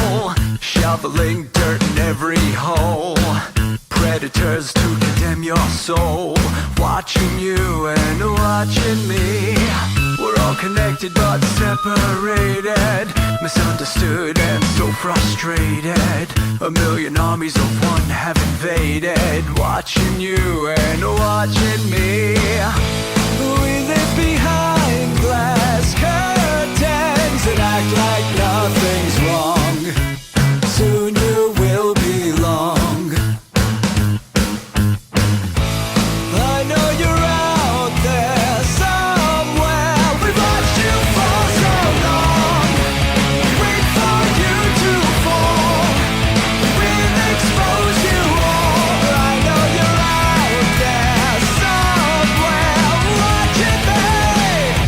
patrol, shoveling dirt in every hole. Predators to condemn your soul, watching you and watching me. We're all connected but separated, misunderstood and so frustrated. A million armies of one have invaded, watching you and watching me. We live behind glass curtains and act like nothing's wrong. Soon you will belong. I know you're out there somewhere. We've watched you for so long. Wait for you to fall. We'll expose you all. I know you're out there somewhere watching me.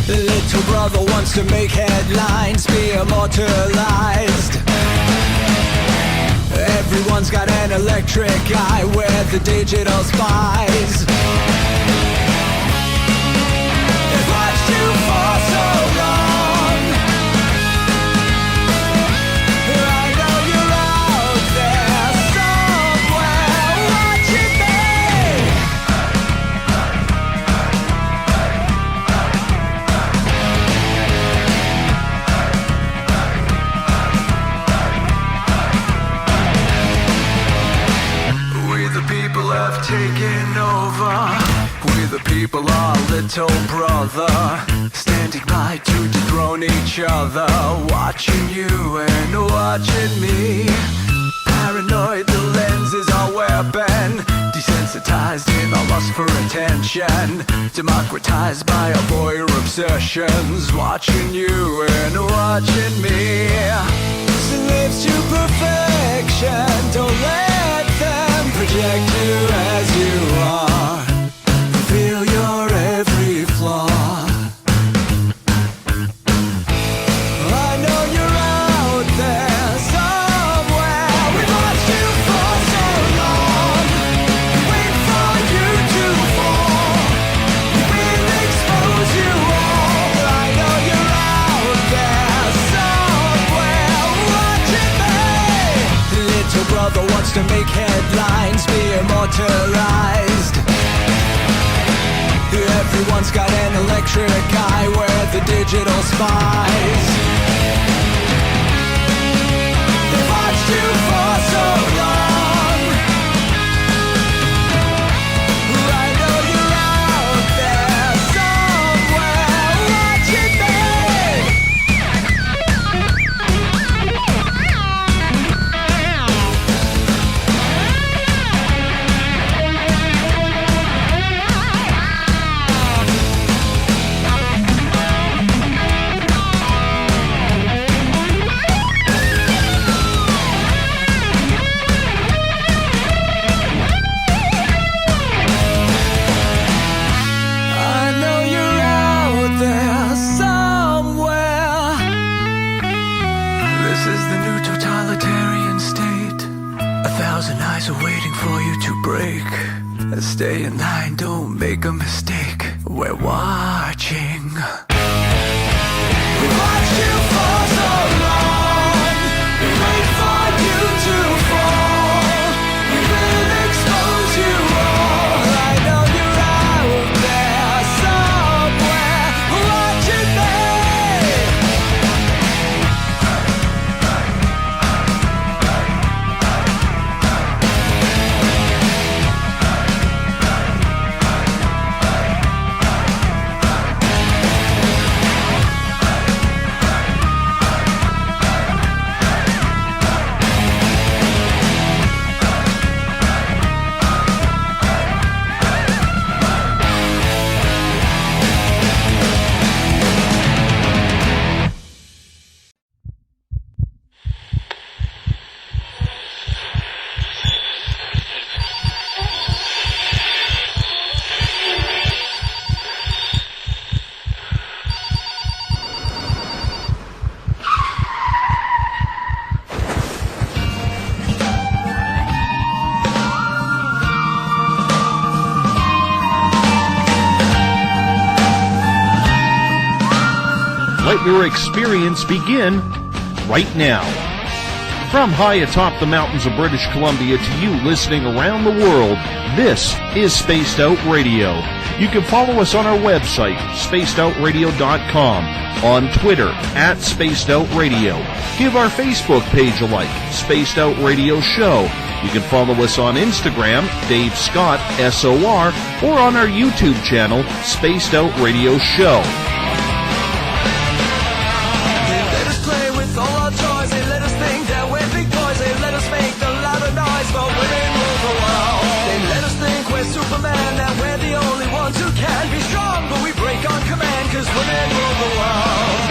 The little brother wants to make headlines, be immortalized. Everyone's got an electric eye with the digital spies. They've watched you for so long. I know you're out there somewhere watching me. We the people have taken over. We the people are little brother, standing by to dethrone each other, watching you and watching me. Paranoid, the lens is our weapon, desensitized in our lust for attention, democratized by our voyeur obsessions, watching you and watching me. Slaves to perfection, don't let them project you as you are. Feel your every flaw. I know you're out there somewhere. We've watched you for so long. Wait for you to fall. We'll expose you all. I know you're out there somewhere watching me. Little brother wants to make headlines, be immortalized. Everyone's got an electric eye with the digital spies. They've watched you for so long. I know you're out there somewhere watching me. I know you're out there somewhere. This is the new totalitarian state. 1,000 eyes are waiting for you to break. Stay in line, don't make a mistake. We're watching. We watched you for so long. We wait for you to fall. We will expose you all. I know you're out there somewhere watching me. Let your experience begin right now. From high atop the mountains of British Columbia to you listening around the world, this is Spaced Out Radio. You can follow us on our website, spacedoutradio.com, on Twitter, @SpacedOutRadio. Give our Facebook page a like, Spaced Out Radio Show. You can follow us on Instagram, Dave Scott, SOR, or on our YouTube channel, Spaced Out Radio Show. They let us play with all our toys. They let us think that we're big boys. They let us make the louder noise, but women rule the world. They let us think we're Superman, that we're the only ones who can be strong, but we break on command, 'cause women rule the world.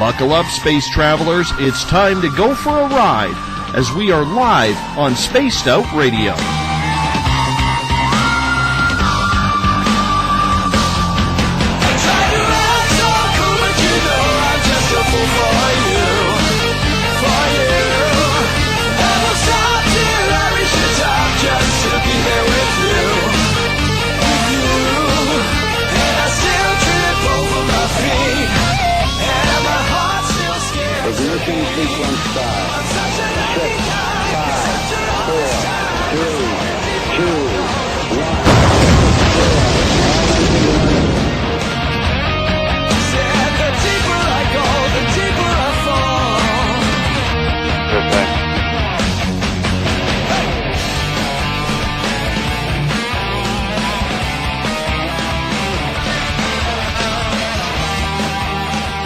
Buckle up, space travelers. It's time to go for a ride as we are live on Spaced Out Radio. Ignition sequence start. 6, 5, 4, 3, 2, 1. Said the deeper I go, the deeper I fall. Okay.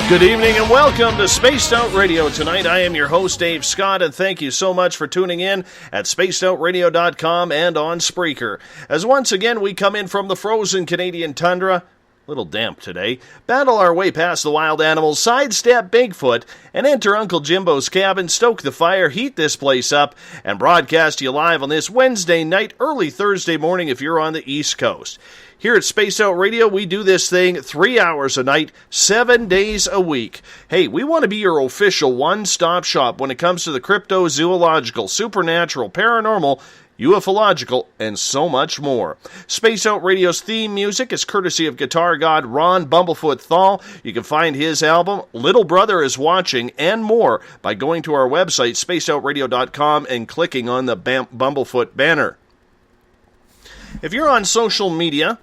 Good evening and welcome to Spaced Out Radio. Tonight I am your host, Dave Scott, and thank you so much for tuning in at spacedoutradio.com and on Spreaker. As once again we come in from the frozen Canadian tundra, a little damp today, battle our way past the wild animals, sidestep Bigfoot, and enter Uncle Jimbo's cabin, stoke the fire, heat this place up, and broadcast you live on this Wednesday night, early Thursday morning if you're on the East Coast. Here at Space Out Radio, we do this thing 3 hours a night, 7 days a week. Hey, we want to be your official one-stop shop when it comes to the cryptozoological, supernatural, paranormal, ufological, and so much more. Space Out Radio's theme music is courtesy of guitar god Ron Bumblefoot Thal. You can find his album, Little Brother is Watching, and more by going to our website, spacedoutradio.com, and clicking on the Bumblefoot banner. If you're on social media,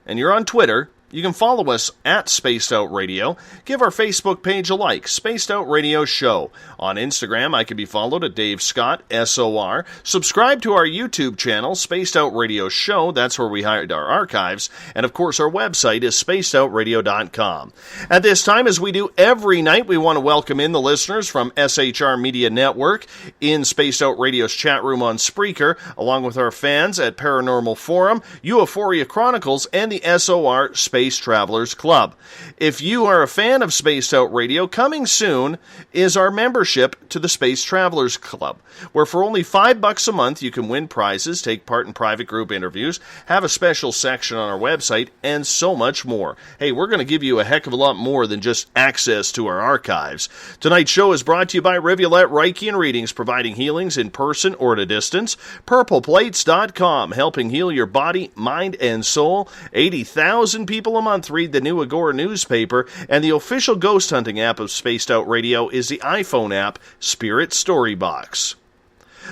and you're on Twitter, you can follow us at Spaced Out Radio. Give our Facebook page a like, Spaced Out Radio Show. On Instagram, I can be followed at Dave Scott, SOR. Subscribe to our YouTube channel, Spaced Out Radio Show. That's where we hide our archives. And of course, our website is spacedoutradio.com. At this time, as we do every night, we want to welcome in the listeners from SHR Media Network in Spaced Out Radio's chat room on Spreaker, along with our fans at Paranormal Forum, Euphoria Chronicles, and the SOR Space Travelers Club. If you are a fan of Spaced Out Radio, coming soon is our membership to the Space Travelers Club, where for only $5 a month you can win prizes, take part in private group interviews, have a special section on our website, and so much more. Hey, we're going to give you a heck of a lot more than just access to our archives. Tonight's show is brought to you by Rivulet Reiki and Readings, providing healings in person or at a distance. PurplePlates.com, helping heal your body, mind, and soul. 80,000 people a month read the new Agora newspaper, and the official ghost hunting app of Spaced Out Radio is the iPhone app Spirit Storybox.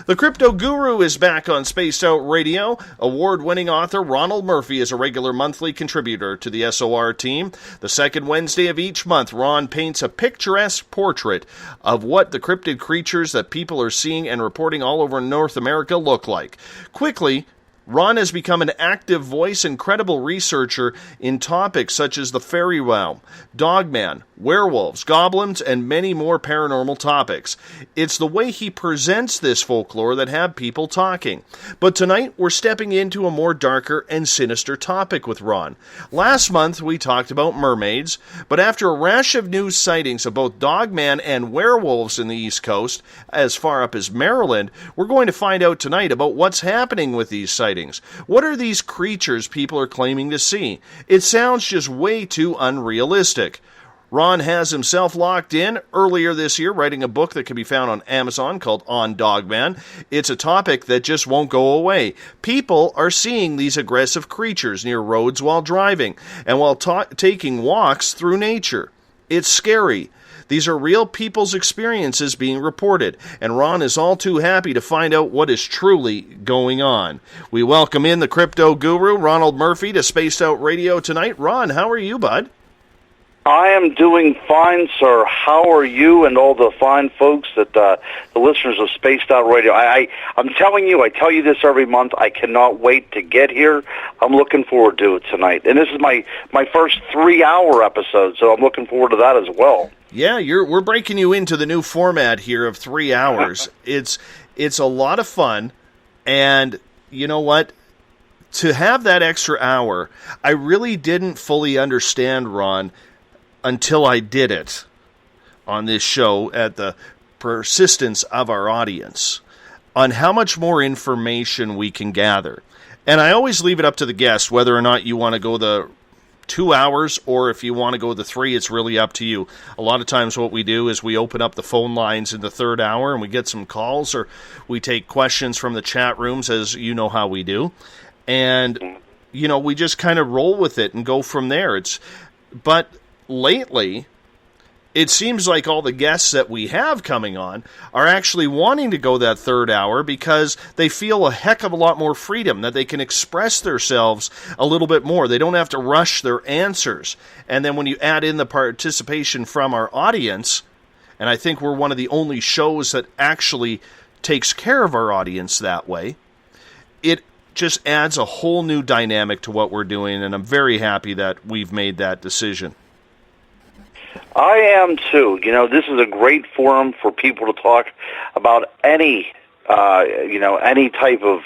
The Crypto Guru is back on Spaced Out Radio. Award-winning author Ronald Murphy is a regular monthly contributor to the SOR team. The second Wednesday of each month, Ron paints a picturesque portrait of what the cryptid creatures that people are seeing and reporting all over North America look like. Quickly, Ron has become an active voice and credible researcher in topics such as the fairy realm, dogman, werewolves, goblins, and many more paranormal topics. It's the way he presents this folklore that have people talking. But tonight, we're stepping into a more darker and sinister topic with Ron. Last month, we talked about mermaids, but after a rash of news sightings of both dogman and werewolves in the East Coast, as far up as Maryland, we're going to find out tonight about what's happening with these sightings. What are these creatures people are claiming to see? It sounds just way too unrealistic. Ron has himself locked in earlier this year, writing a book that can be found on Amazon called On Dogman. It's a topic that just won't go away. People are seeing these aggressive creatures near roads while driving and while taking walks through nature. It's scary. These are real people's experiences being reported, and Ron is all too happy to find out what is truly going on. We welcome in the crypto guru, Ronald Murphy, to Spaced Out Radio tonight. Ron, how are you, bud? I am doing fine, sir. How are you and all the fine folks that the listeners of Spaced Out Radio? I'm telling you, I tell you this every month, I cannot wait to get here. I'm looking forward to it tonight. And this is my first 3-hour episode, so I'm looking forward to that as well. Yeah, we're breaking you into the new format here of 3 hours. It's a lot of fun, and you know what? To have that extra hour, I really didn't fully understand, Ron, until I did it on this show at the persistence of our audience on how much more information we can gather. And I always leave it up to the guest whether or not you want to go the 2 hours or if you want to go the 3, it's really up to you. A lot of times what we do is we open up the phone lines in the third hour and we get some calls, or we take questions from the chat rooms, as you know how we do. And, you know, we just kind of roll with it and go from there. But lately, it seems like all the guests that we have coming on are actually wanting to go that third hour because they feel a heck of a lot more freedom, that they can express themselves a little bit more. They don't have to rush their answers. And then when you add in the participation from our audience, and I think we're one of the only shows that actually takes care of our audience that way, it just adds a whole new dynamic to what we're doing, and I'm very happy that we've made that decision. I am too. You know, this is a great forum for people to talk about any type of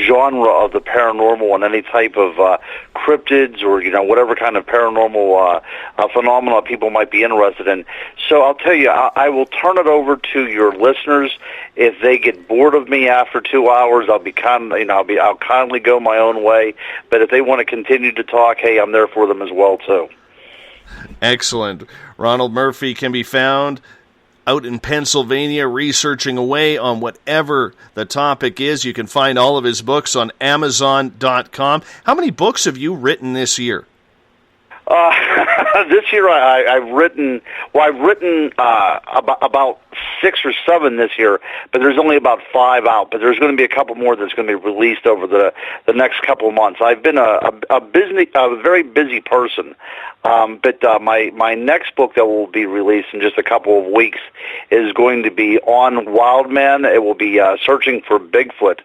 genre of the paranormal and any type of cryptids or, whatever kind of paranormal phenomena people might be interested in. So I'll tell you, I will turn it over to your listeners. If they get bored of me after 2 hours, I'll kindly go my own way. But if they want to continue to talk, hey, I'm there for them as well, too. Excellent. Ronald Murphy can be found out in Pennsylvania researching away on whatever the topic is. You can find all of his books on Amazon.com. How many books have you written this year? This year I've written about 6 or 7 this year, but there's only about 5 out. But there's going to be a couple more that's going to be released over the next couple of months. I've been a very busy person, but my next book that will be released in just a couple of weeks is going to be on Wildman. It will be searching for Bigfoot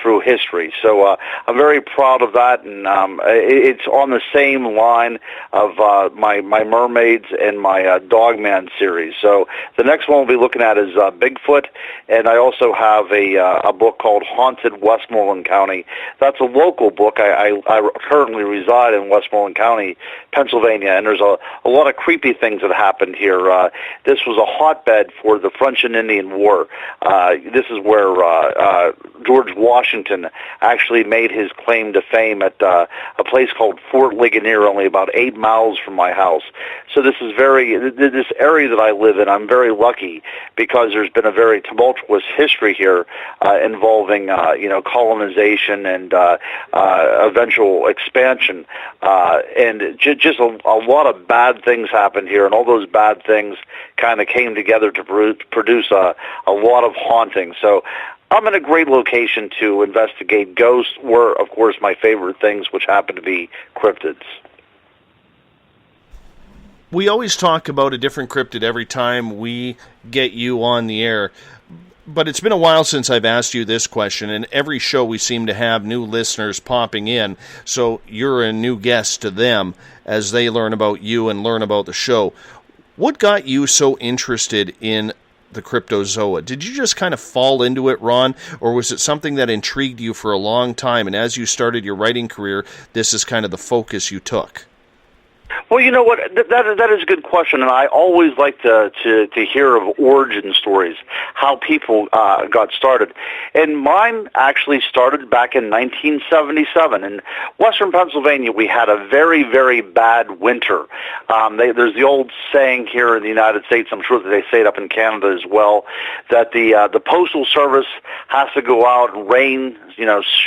through history. So I'm very proud of that, and it's on the same line of my mermaids and my Dogman series. So the next one we'll be looking at is Bigfoot, and I also have a book called Haunted Westmoreland County. That's a local book. I currently reside in Westmoreland County, Pennsylvania, and there's a lot of creepy things that happened here. This was a hotbed for the French and Indian War. This is where George Washington actually made his claim to fame at a place called Fort Ligonier, only about 8 miles from my house. So this area that I live in, I'm very lucky because there's been a very tumultuous history here involving colonization and eventual expansion, and just a lot of bad things happened here, and all those bad things kind of came together to produce a lot of haunting. So I'm in a great location to investigate ghosts, or, of course, my favorite things, which happen to be cryptids. We always talk about a different cryptid every time we get you on the air, but it's been a while since I've asked you this question, and every show we seem to have new listeners popping in, so you're a new guest to them as they learn about you and learn about the show. What got you so interested in the cryptozoa? Did you just kind of fall into it, Ron, or was it something that intrigued you for a long time, and as you started your writing career, this is kind of the focus you took? Well, you know what? That is a good question, and I always like to hear of origin stories, how people got started. And mine actually started back in 1977. In western Pennsylvania, we had a very, very bad winter. There's the old saying here in the United States, I'm sure that they say it up in Canada as well, that the Postal Service has to go out and rain,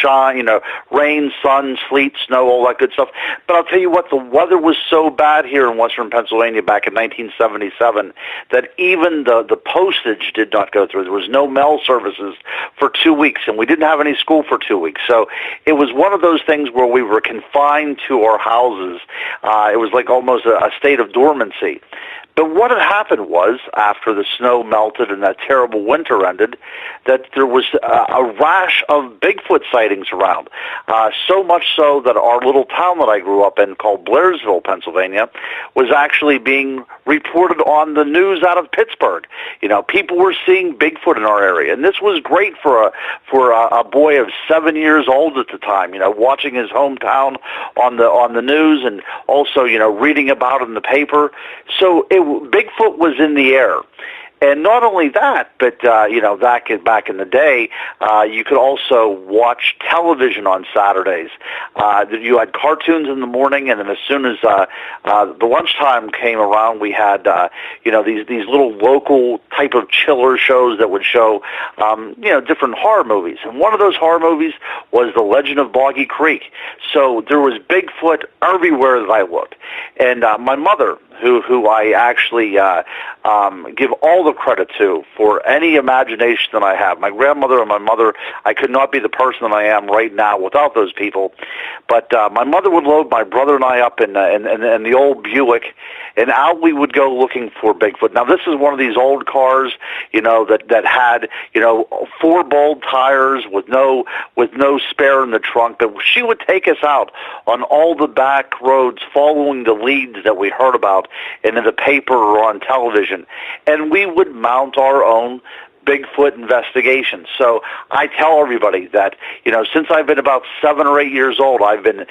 shine, rain, sun, sleet, snow, all that good stuff. But I'll tell you what, the weather was so bad here in western Pennsylvania back in 1977 that even the postage did not go through. There was no mail services for 2 weeks, and we didn't have any school for 2 weeks. So it was one of those things where we were confined to our houses. It was like almost a state of dormancy. But what had happened was, after the snow melted and that terrible winter ended, that there was a rash of Bigfoot sightings around. So much so that our little town that I grew up in, called Blairsville, Pennsylvania, was actually being reported on the news out of Pittsburgh. You know, people were seeing Bigfoot in our area, and this was great for a boy of 7 years old at the time. You know, watching his hometown on the news, and also, you know, reading about it in the paper. So Bigfoot was in the air. And not only that, but, you know, back in the day, you could also watch television on Saturdays. You had cartoons in the morning, and then as soon as the lunchtime came around, we had, you know, these little local type of chiller shows that would show, you know, different horror movies. And one of those horror movies was The Legend of Boggy Creek. So there was Bigfoot everywhere that I looked. And my mother, who I actually give all the credit to for any imagination that I have. My grandmother and my mother, I could not be the person that I am right now without those people. But my mother would load my brother and I up in the old Buick, and out we would go looking for Bigfoot. Now, this is one of these old cars, you know, that had, you know, 4 bolt tires with no spare in the trunk. But she would take us out on all the back roads following the leads that we heard about in the paper or on television, and we would mount our own Bigfoot investigations. So I tell everybody that, you know, since I've been about 7 or 8 years old, I've been,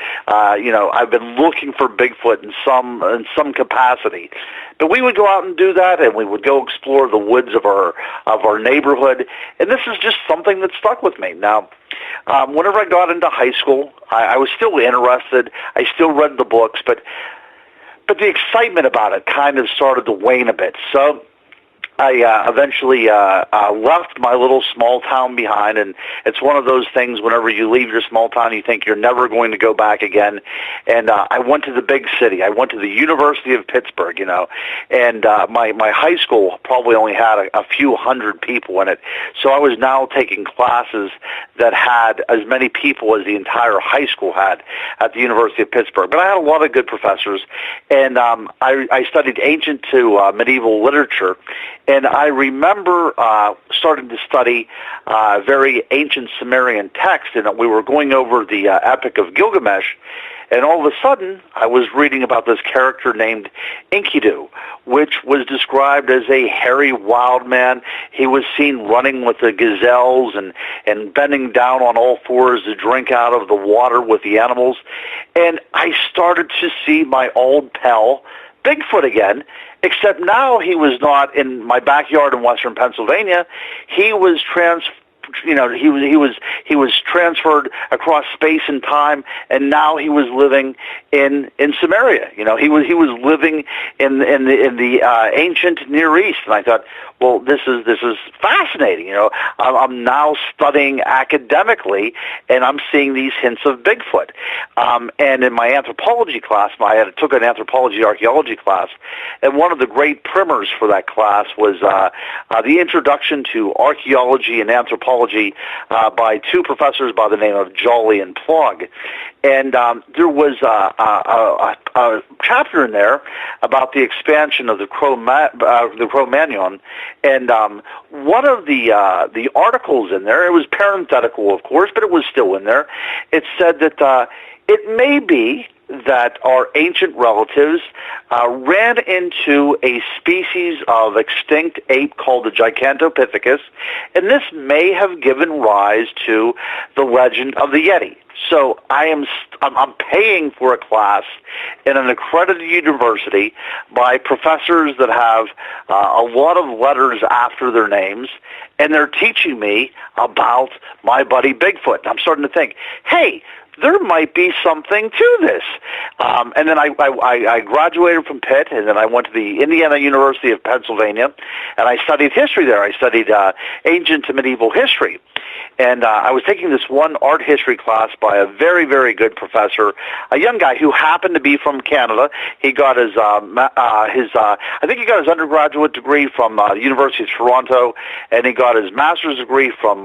you know, I've been looking for Bigfoot in some capacity. But we would go out and do that, and we would go explore the woods of our neighborhood, and this is just something that stuck with me. Now, whenever I got into high school, I was still interested. I still read the books, but the excitement about it kind of started to wane a bit. So I eventually left my little small town behind, and it's one of those things whenever you leave your small town, you think you're never going to go back again. And I went to the big city. I went to the University of Pittsburgh, you know, and my high school probably only had a few hundred people in it. So I was now taking classes that had as many people as the entire high school had at the University of Pittsburgh. But I had a lot of good professors, and I studied ancient to medieval literature. And I remember starting to study very ancient Sumerian text, and we were going over the Epic of Gilgamesh, and all of a sudden I was reading about this character named Enkidu, which was described as a hairy wild man. He was seen running with the gazelles and bending down on all fours to drink out of the water with the animals. And I started to see my old pal Bigfoot again, except now he was not in my backyard in western Pennsylvania. He was he was transferred across space and time, and now he was living in Samaria. You know, he was living in the ancient Near East, and I thought, well, this is fascinating. You know, I'm now studying academically, and I'm seeing these hints of Bigfoot. And in my anthropology class, I took an anthropology archaeology class, and one of the great primers for that class was the introduction to archaeology and anthropology by 2 professors by the name of Jolly and Plug. And there was a chapter in there about the expansion of the Cro-Magnon, and one of the articles in there, it was parenthetical, of course, but it was still in there. It said that it may be that our ancient relatives ran into a species of extinct ape called the Gigantopithecus, and this may have given rise to the legend of the Yeti. So I'm paying for a class in an accredited university by professors that have a lot of letters after their names, and they're teaching me about my buddy Bigfoot. And I'm starting to think, hey, there might be something to this. And then I graduated from Pitt, and then I went to the Indiana University of Pennsylvania, and I studied history there. I studied ancient to medieval history. And I was taking this one art history class by a very, very good professor, a young guy who happened to be from Canada. He got I think he got his undergraduate degree from the University of Toronto, and he got his master's degree from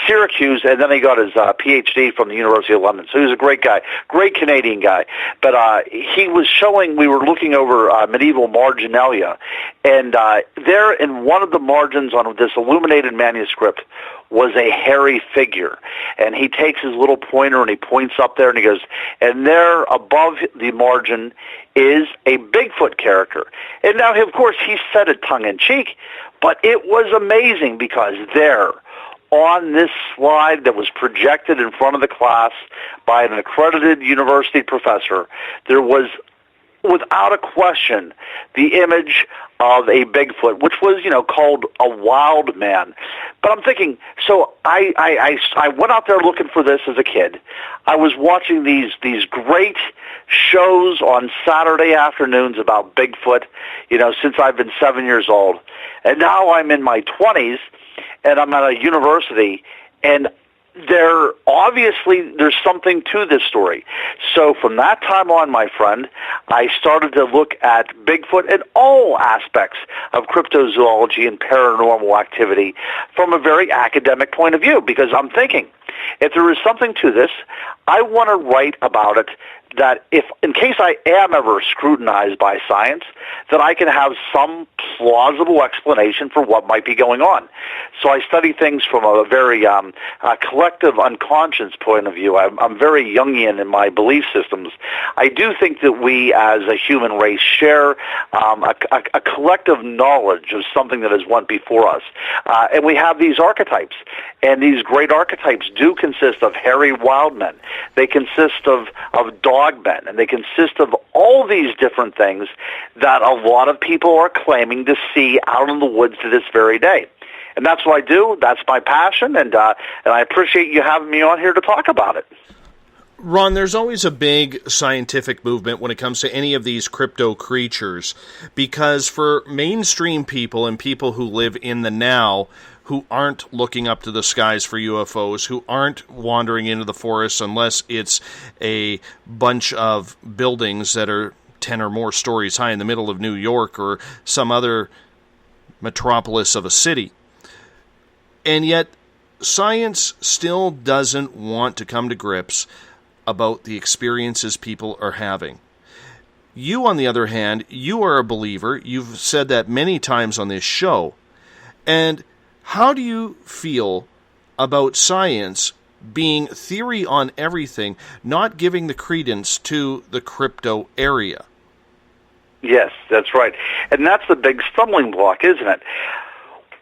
Syracuse, and then he got his PhD from the University of London. So he was a great guy, great Canadian guy. But he was showing, we were looking over medieval marginalia, and there in one of the margins on this illuminated manuscript was a hairy figure. And he takes his little pointer and he points up there and he goes, and there above the margin is a Bigfoot character. And now, of course, he said it tongue-in-cheek, but it was amazing because there, on this slide that was projected in front of the class by an accredited university professor, there was, without a question, the image of a Bigfoot, which was, called a wild man. But I'm thinking, so I went out there looking for this as a kid. I was watching these great shows on Saturday afternoons about Bigfoot, since I've been 7 years old. And now I'm in my 20s, and I'm at a university, and there's something to this story. So from that time on, my friend, I started to look at Bigfoot and all aspects of cryptozoology and paranormal activity from a very academic point of view, because I'm thinking, if there is something to this, I want to write about it, that if, in case I am ever scrutinized by science, that I can have some plausible explanation for what might be going on. So I study things from a very collective unconscious point of view. I'm very Jungian in my belief systems. I do think that we as a human race share a collective knowledge of something that has went before us. And we have these archetypes. And these great archetypes do consist of hairy wild men. They consist of dog men, and they consist of all these different things that a lot of people are claiming to see out in the woods to this very day. And that's what I do. That's my passion, and I appreciate you having me on here to talk about it. Ron, there's always a big scientific movement when it comes to any of these crypto creatures, because for mainstream people and people who live in the now, who aren't looking up to the skies for UFOs, who aren't wandering into the forests unless it's a bunch of buildings that are 10 or more stories high in the middle of New York or some other metropolis of a city. And yet, science still doesn't want to come to grips about the experiences people are having. You, on the other hand, you are a believer. You've said that many times on this show. And how do you feel about science being theory on everything, not giving the credence to the crypto area? Yes, that's right. And that's the big stumbling block, isn't it?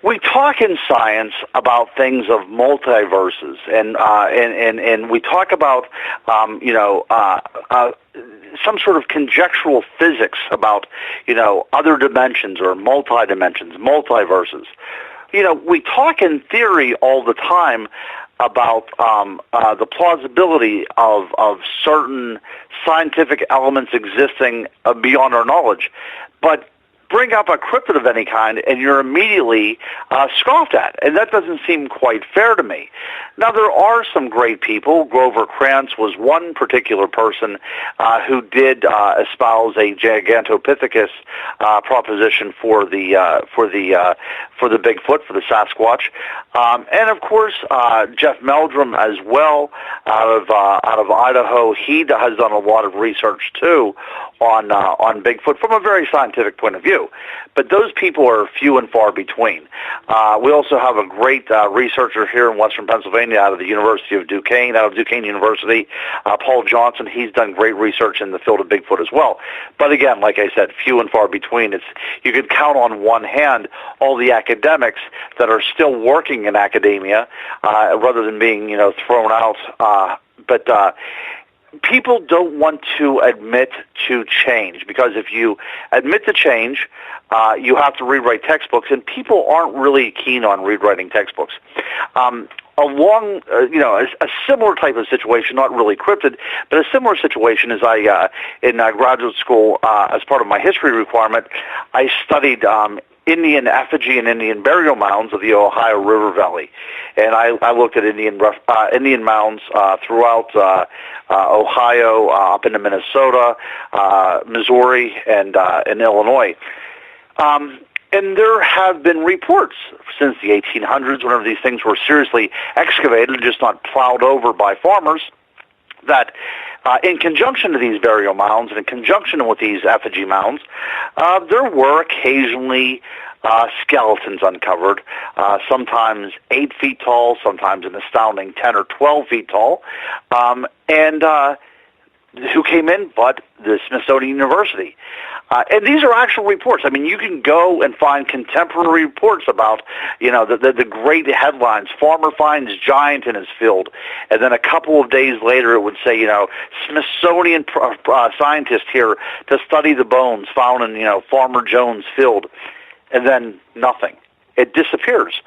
We talk in science about things of multiverses, and we talk about some sort of conjectural physics about other dimensions or multidimensions, multiverses. We talk in theory all the time about the plausibility of certain scientific elements existing beyond our knowledge, but bring up a cryptid of any kind, and you're immediately scoffed at. And that doesn't seem quite fair to me. Now, there are some great people. Grover Krantz was one particular person who did espouse a Gigantopithecus proposition for the Bigfoot, for the Sasquatch, and of course Jeff Meldrum as well out of Idaho. He has done a lot of research too on Bigfoot from a very scientific point of view. But those people are few and far between. We also have a great researcher here in Western Pennsylvania out of the University of Duquesne, out of Duquesne University, Paul Johnson. He's done great research in the field of Bigfoot as well. But again, like I said, few and far between. You could count on one hand all the academics that are still working in academia rather than being thrown out. But people don't want to admit to change, because if you admit to change, you have to rewrite textbooks, and people aren't really keen on rewriting textbooks. along, a similar type of situation, not really cryptid, but a similar situation is in graduate school, as part of my history requirement, I studied Indian effigy and Indian burial mounds of the Ohio River Valley, and I looked at Indian mounds throughout Ohio, up into Minnesota, Missouri, and Illinois. And there have been reports since the 1800s, whenever these things were seriously excavated and just not plowed over by farmers, that in conjunction to these burial mounds and in conjunction with these effigy mounds, there were occasionally skeletons uncovered, sometimes 8 feet tall, sometimes an astounding 10 or 12 feet tall, and who came in but the Smithsonian University. And these are actual reports. I mean, you can go and find contemporary reports about, the great headlines. Farmer finds giant in his field. And then a couple of days later it would say, Smithsonian scientist here to study the bones found in, Farmer Jones' field. And then nothing. It disappears.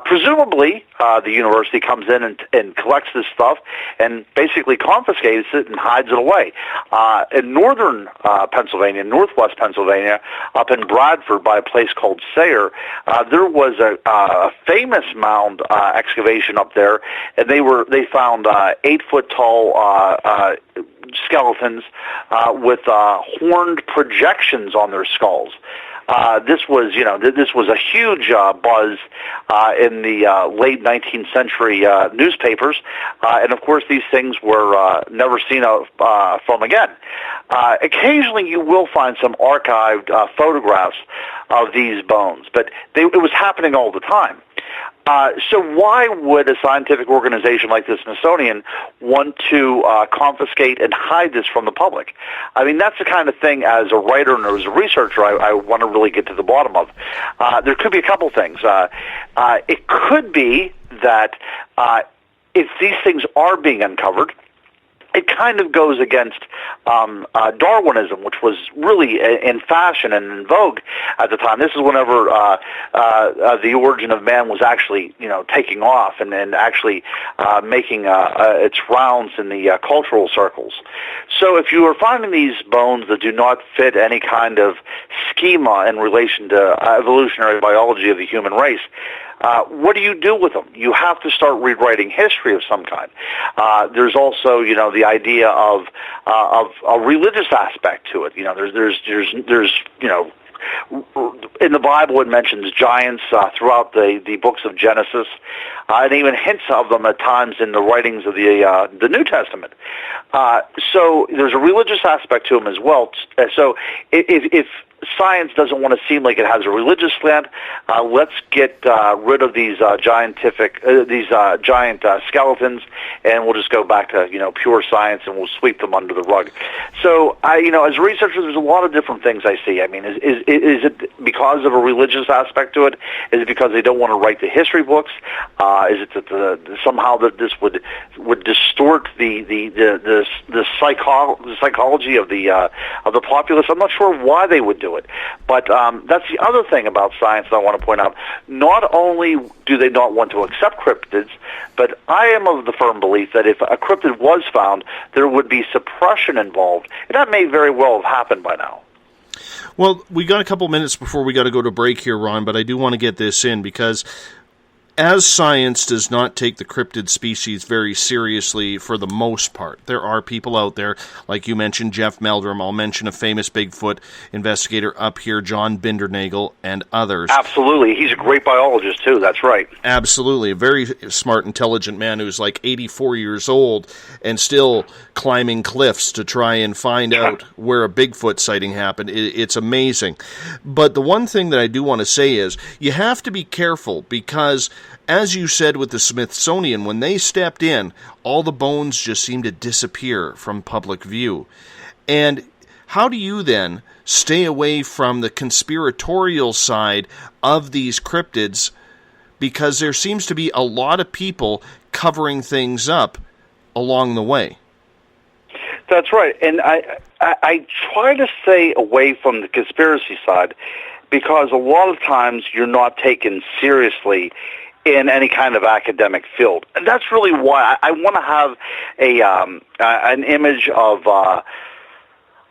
Presumably, the university comes in and collects this stuff and basically confiscates it and hides it away. In northern Pennsylvania, northwest Pennsylvania, up in Bradford by a place called Sayre, there was a famous mound excavation up there, and they found 8-foot tall skeletons with horned projections on their skulls. This was a huge buzz in the late 19th century newspapers, and of course these things were never seen from again. Occasionally you will find some archived photographs of these bones, but it was happening all the time. So why would a scientific organization like the Smithsonian want to confiscate and hide this from the public? I mean, that's the kind of thing, as a writer and as a researcher, I want to really get to the bottom of. There could be a couple things. It could be that if these things are being uncovered, it kind of goes against Darwinism, which was really in fashion and in vogue at the time. This is whenever the origin of man was actually, taking off and actually making its rounds in the cultural circles. So if you are finding these bones that do not fit any kind of schema in relation to evolutionary biology of the human race, what do you do with them? You have to start rewriting history of some kind. There's also, the idea of a religious aspect to it. There's in the Bible it mentions giants throughout the books of Genesis, and even hints of them at times in the writings of the New Testament. So there's a religious aspect to them as well. So if science doesn't want to seem like it has a religious slant, let's get rid of these giant skeletons, and we'll just go back to pure science, and we'll sweep them under the rug. So as a researcher, there's a lot of different things I see. I mean, is it because of a religious aspect to it? Is it because they don't want to write the history books? Is it that somehow that this would distort the psychology of the populace? I'm not sure why they would do it. But that's the other thing about science that I want to point out. Not only do they not want to accept cryptids, but I am of the firm belief that if a cryptid was found, there would be suppression involved. And that may very well have happened by now. Well, we got a couple minutes before we got to go to break here, Ron, but I do want to get this in because as science does not take the cryptid species very seriously for the most part, there are people out there, like you mentioned, Jeff Meldrum, I'll mention a famous Bigfoot investigator up here, John Bindernagel, and others. Absolutely. He's a great biologist, too. That's right. Absolutely. A very smart, intelligent man who's like 84 years old and still climbing cliffs to try and find out where a Bigfoot sighting happened. It's amazing. But the one thing that I do want to say is you have to be careful because, as you said with the Smithsonian, when they stepped in, all the bones just seemed to disappear from public view. And how do you then stay away from the conspiratorial side of these cryptids? Because there seems to be a lot of people covering things up along the way. That's right. And I try to stay away from the conspiracy side because a lot of times you're not taken seriously in any kind of academic field. And that's really why I want to have an image of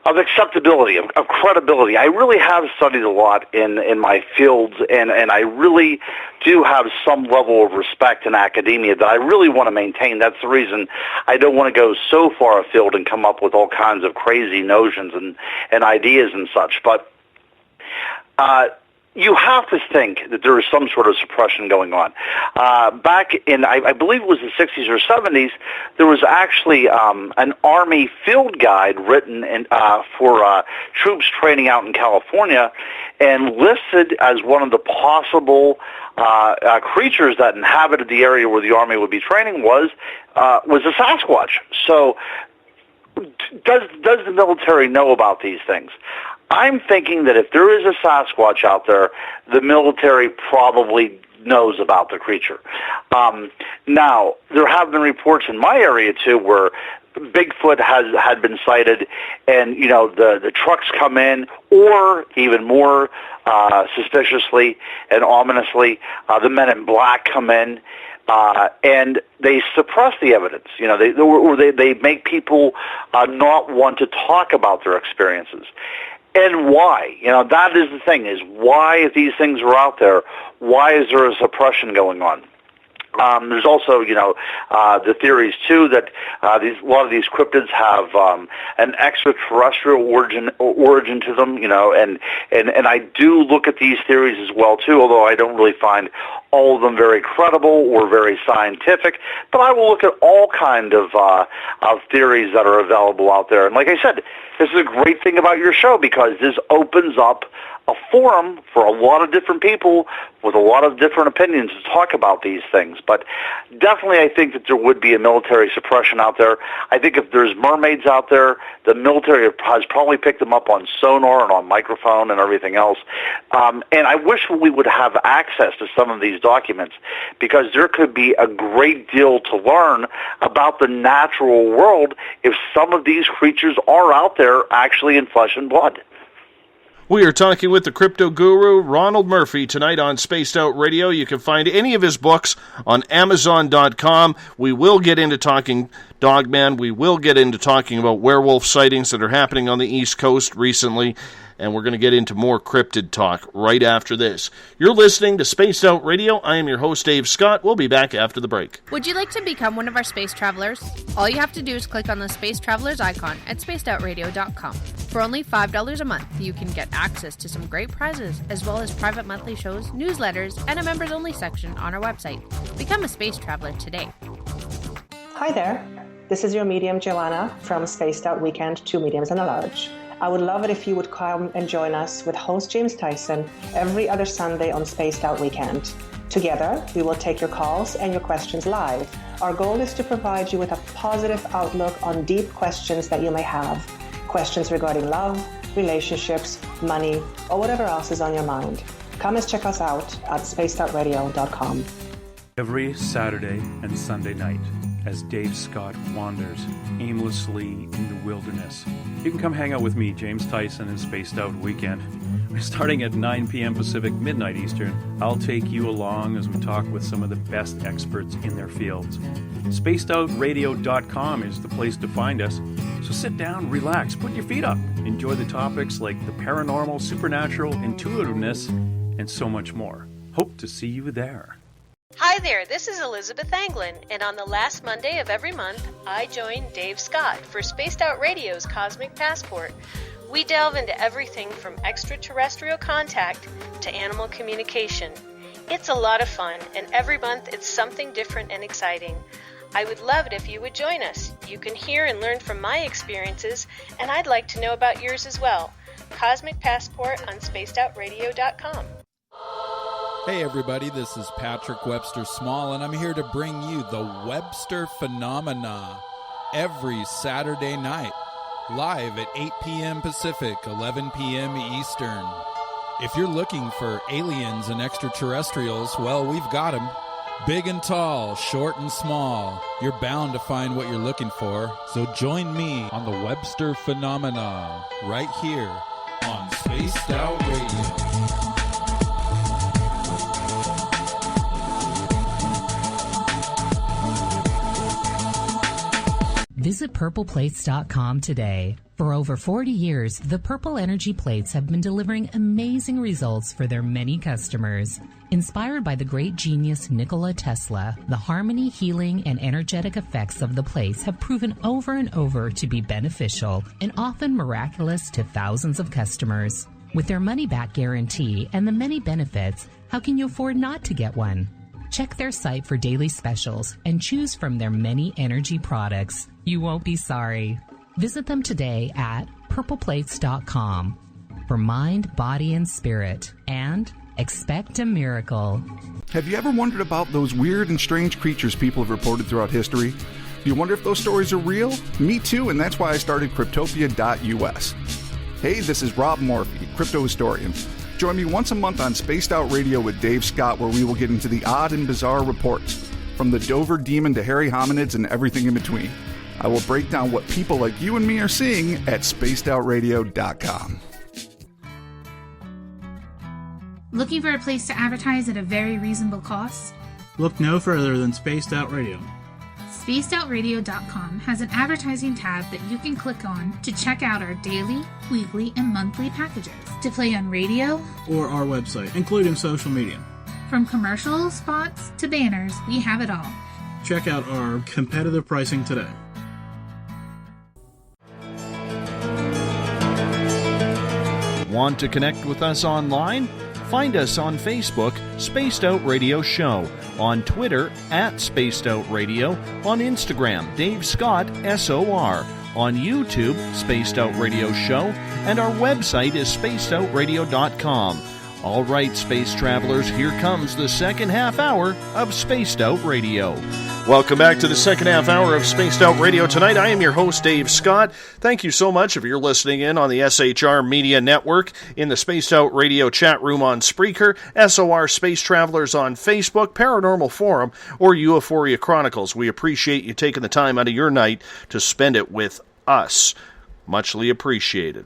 acceptability, of credibility. I really have studied a lot in my fields, and I really do have some level of respect in academia that I really want to maintain. That's the reason I don't want to go so far afield and come up with all kinds of crazy notions and ideas and such. But you have to think that there is some sort of suppression going on. Back in, I believe it was the 60s or 70s, there was actually an Army field guide written for troops training out in California, and listed as one of the possible creatures that inhabited the area where the Army would be training was a Sasquatch. So does the military know about these things? I'm thinking that if there is a Sasquatch out there, the military probably knows about the creature. Now, there have been reports in my area, too, where Bigfoot had been sighted, and, you know, the trucks come in, or even more suspiciously and ominously, the men in black come in, and they suppress the evidence. You know, they make people not want to talk about their experiences. And why? You know, that is the thing, is why, if these things are out there, why is there a suppression going on? There's also, you know, the theories, too, that a lot of these cryptids have an extraterrestrial origin to them, you know, and I do look at these theories as well, too, although I don't really find all of them very credible or very scientific. But I will look at all kind of theories that are available out there. And like I said, this is a great thing about your show, because this opens up a forum for a lot of different people with a lot of different opinions to talk about these things. But definitely I think that there would be a military suppression out there. I think if there's mermaids out there, the military has probably picked them up on sonar and on microphone and everything else. And I wish we would have access to some of these documents, because there could be a great deal to learn about the natural world if some of these creatures are out there actually in flesh and blood. We are talking with the crypto guru, Ronald Murphy, tonight on Spaced Out Radio. You can find any of his books on Amazon.com. We will get into talking Dogman. We will get into talking about werewolf sightings that are happening on the East Coast recently. And we're going to get into more cryptid talk right after this. You're listening to Spaced Out Radio. I am your host, Dave Scott. We'll be back after the break. Would you like to become one of our space travelers? All you have to do is click on the Space Travelers icon at spacedoutradio.com. For only $5 a month, you can get access to some great prizes, as well as private monthly shows, newsletters, and a members-only section on our website. Become a space traveler today. Hi there. This is your medium, Joanna, from Spaced Out Weekend, 2 Mediums and a Large. I would love it if you would come and join us with host James Tyson every other Sunday on Spaced Out Weekend. Together, we will take your calls and your questions live. Our goal is to provide you with a positive outlook on deep questions that you may have. Questions regarding love, relationships, money, or whatever else is on your mind. Come and check us out at spacedoutradio.com. Every Saturday and Sunday night, as Dave Scott wanders aimlessly in the wilderness, you can come hang out with me, James Tyson, in Spaced Out Weekend. We're starting at 9 p.m. Pacific, midnight Eastern. I'll take you along as we talk with some of the best experts in their fields. SpacedOutRadio.com is the place to find us. So sit down, relax, put your feet up. Enjoy the topics like the paranormal, supernatural, intuitiveness, and so much more. Hope to see you there. Hi there, this is Elizabeth Anglin, and on the last Monday of every month, I join Dave Scott for Spaced Out Radio's Cosmic Passport. We delve into everything from extraterrestrial contact to animal communication. It's a lot of fun, and every month it's something different and exciting. I would love it if you would join us. You can hear and learn from my experiences, and I'd like to know about yours as well. Cosmic Passport on spacedoutradio.com. Hey everybody, this is Patrick Webster Small, and I'm here to bring you the Webster Phenomena every Saturday night, live at 8 p.m. Pacific, 11 p.m. Eastern. If you're looking for aliens and extraterrestrials, well, we've got them. Big and tall, short and small, you're bound to find what you're looking for. So join me on the Webster Phenomena right here on Spaced Out Radio. Visit purpleplates.com today. For over 40 years, the Purple Energy Plates have been delivering amazing results for their many customers. Inspired by the great genius Nikola Tesla, the harmony, healing, and energetic effects of the plates have proven over and over to be beneficial and often miraculous to thousands of customers. With their money-back guarantee and the many benefits, how can you afford not to get one? Check their site for daily specials and choose from their many energy products. You won't be sorry. Visit them today at purpleplates.com for mind, body, and spirit, and expect a miracle. Have you ever wondered about those weird and strange creatures people have reported throughout history? Do you wonder if those stories are real? Me too, and that's why I started Cryptopia.us. Hey, this is Rob Morphy, crypto historian. Join me once a month on Spaced Out Radio with Dave Scott, where we will get into the odd and bizarre reports, from the Dover demon to hairy hominids and everything in between. I will break down what people like you and me are seeing at spacedoutradio.com. Looking for a place to advertise at a very reasonable cost? Look no further than Spaced Out Radio. SpacedOutRadio.com has an advertising tab that you can click on to check out our daily, weekly, and monthly packages to play on radio or our website, including social media. From commercial spots to banners, we have it all. Check out our competitive pricing today. Want to connect with us online? Find us on Facebook, Spaced Out Radio Show, on Twitter, @SpacedOutRadio, on Instagram, Dave Scott, SOR, on YouTube, Spaced Out Radio Show, and our website is spacedoutradio.com. All right, space travelers, here comes the second half hour of Spaced Out Radio. Welcome back to the second half hour of Spaced Out Radio tonight. I am your host, Dave Scott. Thank you so much if you're listening in on the SHR Media Network, in the Spaced Out Radio chat room on Spreaker, SOR Space Travelers on Facebook, Paranormal Forum, or Euphoria Chronicles. We appreciate you taking the time out of your night to spend it with us. Muchly appreciated.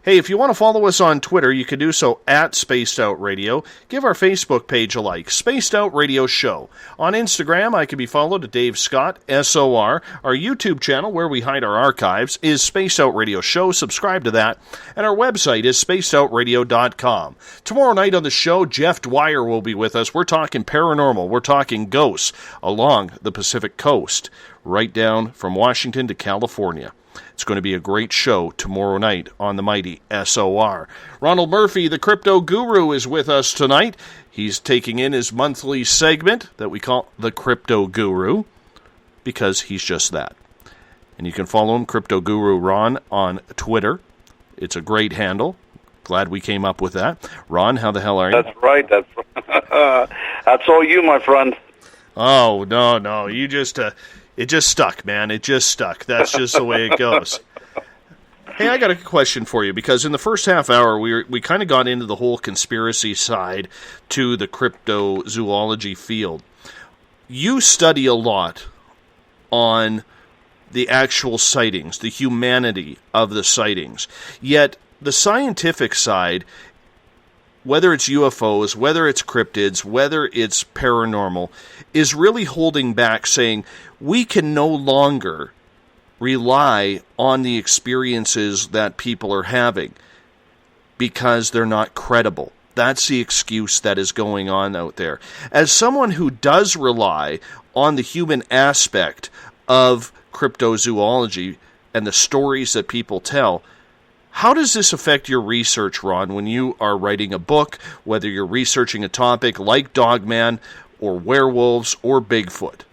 Hey, if you want to follow us on Twitter, you can do so at Spaced Out Radio. Give our Facebook page a like, Spaced Out Radio Show. On Instagram, I can be followed at Dave Scott, SOR. Our YouTube channel, where we hide our archives, is Spaced Out Radio Show. Subscribe to that. And our website is spacedoutradio.com. Tomorrow night on the show, Jeff Dwyer will be with us. We're talking paranormal. We're talking ghosts along the Pacific Coast, right down from Washington to California. It's going to be a great show tomorrow night on the mighty SOR. Ronald Murphy, the crypto guru, is with us tonight. He's taking in his monthly segment that we call the Crypto Guru, because he's just that. And you can follow him, Crypto Guru Ron, on Twitter. It's a great handle. Glad we came up with that. Ron, how the hell are you? That's right. That's all you, my friend. Oh, no. You just... It just stuck, man. It just stuck. That's just the way it goes. Hey, I got a question for you, because in the first half hour, we kind of got into the whole conspiracy side to the cryptozoology field. You study a lot on the actual sightings, the humanity of the sightings. Yet, the scientific side, whether it's UFOs, whether it's cryptids, whether it's paranormal, is really holding back, saying we can no longer rely on the experiences that people are having because they're not credible. That's the excuse that is going on out there. As someone who does rely on the human aspect of cryptozoology and the stories that people tell, how does this affect your research, Ron, when you are writing a book, whether you're researching a topic like Dogman or werewolves or Bigfoot?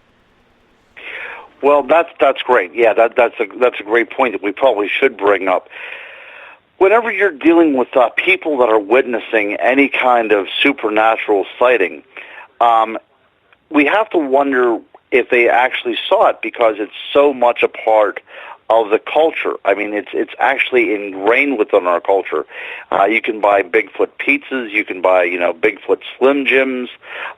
Well, that's great. Yeah, that's a great point that we probably should bring up. Whenever you're dealing with people that are witnessing any kind of supernatural sighting, we have to wonder if they actually saw it, because it's so much a part of the culture. I mean, it's actually ingrained within our culture. You can buy Bigfoot pizzas, you can buy, Bigfoot Slim Jims,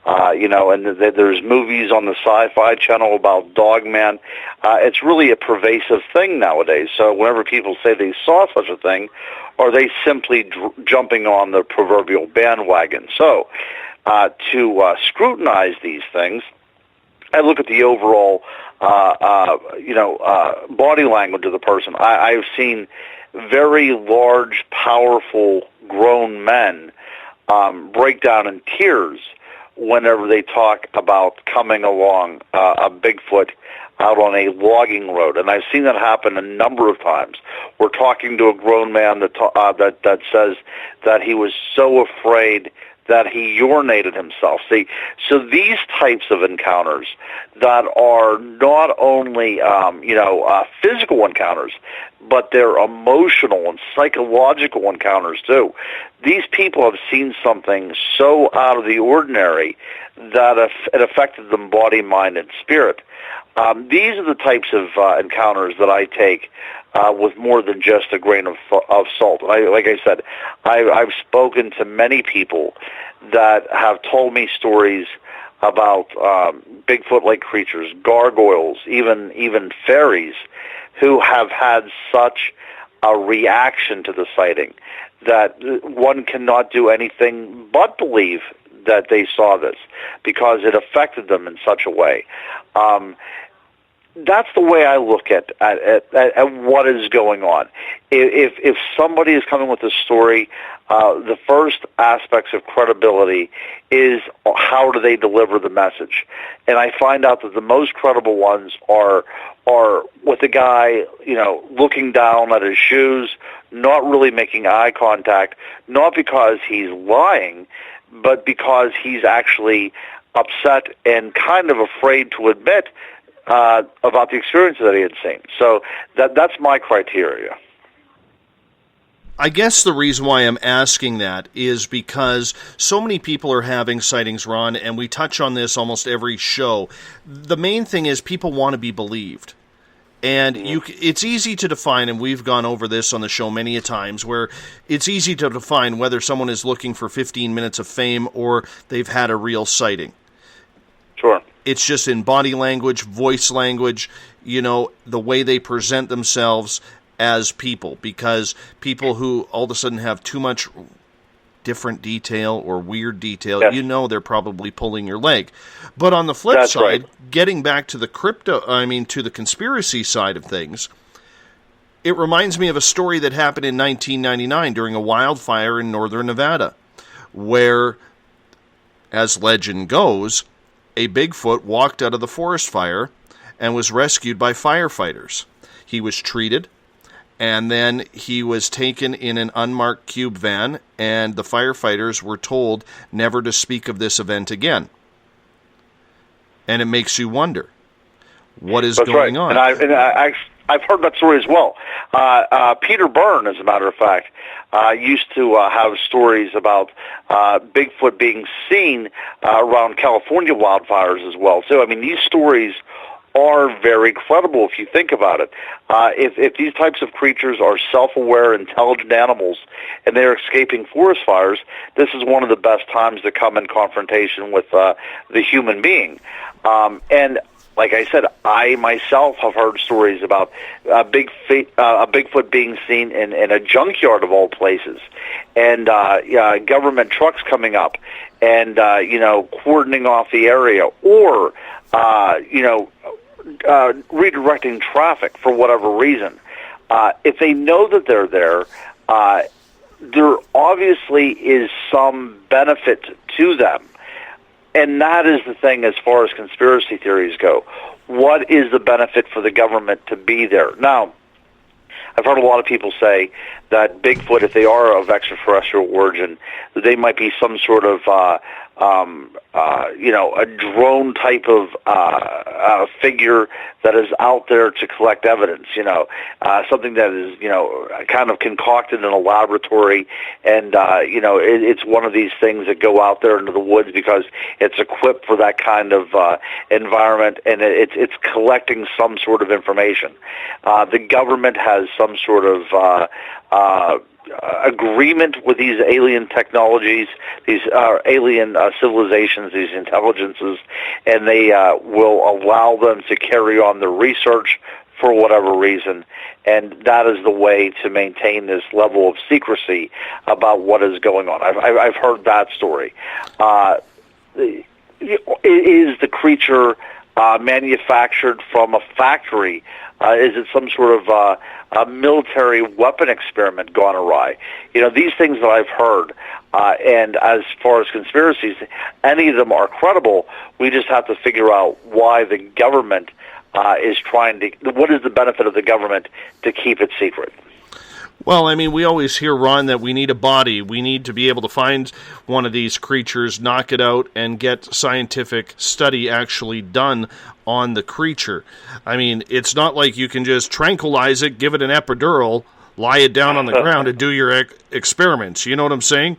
and there's movies on the Sci-Fi Channel about Dogman. It's really a pervasive thing nowadays. So whenever people say they saw such a thing, are they simply jumping on the proverbial bandwagon? So to scrutinize these things, I look at the overall, body language of the person. I've seen very large, powerful, grown men break down in tears whenever they talk about coming along a Bigfoot out on a logging road, and I've seen that happen a number of times. We're talking to a grown man that says that he was so afraid that he urinated himself. See, so these types of encounters that are not only physical encounters, but they're emotional and psychological encounters too. These people have seen something so out of the ordinary that it affected them body, mind, and spirit. These are the types of encounters that I take with more than just a grain of salt. Like I said, I've spoken to many people that have told me stories about Bigfoot-like creatures, gargoyles, even faeries, who have had such a reaction to the sighting that one cannot do anything but believe that they saw this because it affected them in such a way. That's the way I look at what is going on. If somebody is coming with a story, the first aspects of credibility is how do they deliver the message. And I find out that the most credible ones are with a guy, looking down at his shoes, not really making eye contact, not because he's lying, but because he's actually upset and kind of afraid to admit about the experience that he had seen. So that's my criteria. I guess the reason why I'm asking that is because so many people are having sightings, Ron, and we touch on this almost every show. The main thing is people want to be believed. And it's easy to define, and we've gone over this on the show many a times, where it's easy to define whether someone is looking for 15 minutes of fame or they've had a real sighting. Sure. It's just in body language, voice language, the way they present themselves as people. Because people who all of a sudden have too much different detail or weird detail, yes, they're probably pulling your leg. But on the flip side, getting back to the to the conspiracy side of things, it reminds me of a story that happened in 1999 during a wildfire in northern Nevada, where, as legend goes, a Bigfoot walked out of the forest fire and was rescued by firefighters. He was treated, and then he was taken in an unmarked cube van, and the firefighters were told never to speak of this event again. And it makes you wonder, what is going on? And I've heard that story as well. Peter Byrne, as a matter of fact, used to have stories about Bigfoot being seen around California wildfires as well. So, I mean, these stories are very credible if you think about it. If these types of creatures are self-aware, intelligent animals, and they're escaping forest fires, this is one of the best times to come in confrontation with the human being. And like I said, I myself have heard stories about a Bigfoot being seen in a junkyard of all places, and government trucks coming up and cordoning off the area, or redirecting traffic for whatever reason. If they know that they're there obviously is some benefit to them. And that is the thing as far as conspiracy theories go. What is the benefit for the government to be there? Now, I've heard a lot of people say that Bigfoot, if they are of extraterrestrial origin, that they might be some sort of a drone type of figure that is out there to collect evidence, something that is, kind of concocted in a laboratory, and, it's one of these things that go out there into the woods because it's equipped for that kind of environment, and it's collecting some sort of information. The government has some sort of agreement with these alien technologies, these alien civilizations, these intelligences, and they will allow them to carry on the research for whatever reason, and that is the way to maintain this level of secrecy about what is going on. I've heard that story. Is the creature manufactured from a factory? Is it some sort of a military weapon experiment gone awry? These things that I've heard, and as far as conspiracies, any of them are credible. We just have to figure out why the government is trying to, what is the benefit of the government to keep it secret? Well, I mean, we always hear, Ron, that we need a body. We need to be able to find one of these creatures, knock it out, and get scientific study actually done on the creature. I mean, it's not like you can just tranquilize it, give it an epidural, lie it down on the ground, and do your experiments. You know what I'm saying?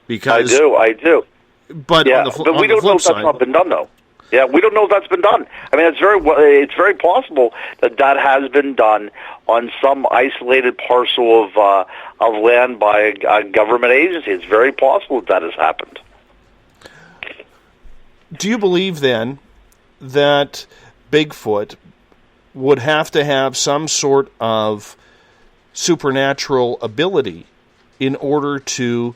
Because I do. But yeah, on the but we don't know if that's not been done, though. Yeah, we don't know if that's been done. I mean, it's very possible that has been done on some isolated parcel of land by a government agency. It's very possible that has happened. Do you believe, then, that Bigfoot would have to have some sort of supernatural ability in order to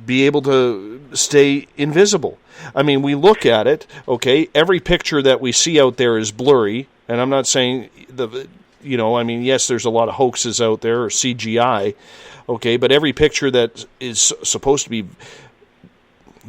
be able to stay invisible? I mean, we look at it, okay, every picture that we see out there is blurry, and I'm not saying, yes, there's a lot of hoaxes out there, or CGI, okay, but every picture that is supposed to be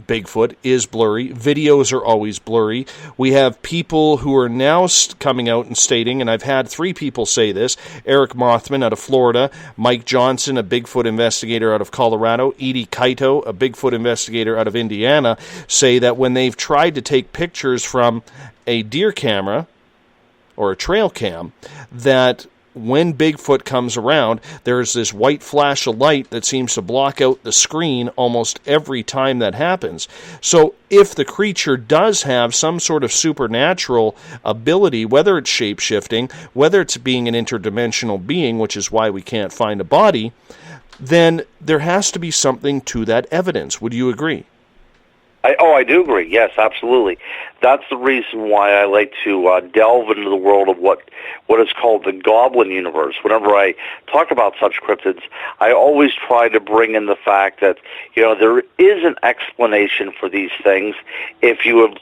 Bigfoot is blurry. Videos are always blurry. We have people who are now coming out and stating, and I've had 3 people say this, Eric Mothman out of Florida, Mike Johnson, a Bigfoot investigator out of Colorado, Edie Kaito, a Bigfoot investigator out of Indiana, say that when they've tried to take pictures from a deer camera or a trail cam, that when Bigfoot comes around, there's this white flash of light that seems to block out the screen almost every time that happens. So if the creature does have some sort of supernatural ability, whether it's shape-shifting, whether it's being an interdimensional being, which is why we can't find a body, then there has to be something to that evidence. Would you agree? I do agree. Yes, absolutely. That's the reason why I like to delve into the world of what is called the goblin universe. Whenever I talk about such cryptids, I always try to bring in the fact that there is an explanation for these things. If you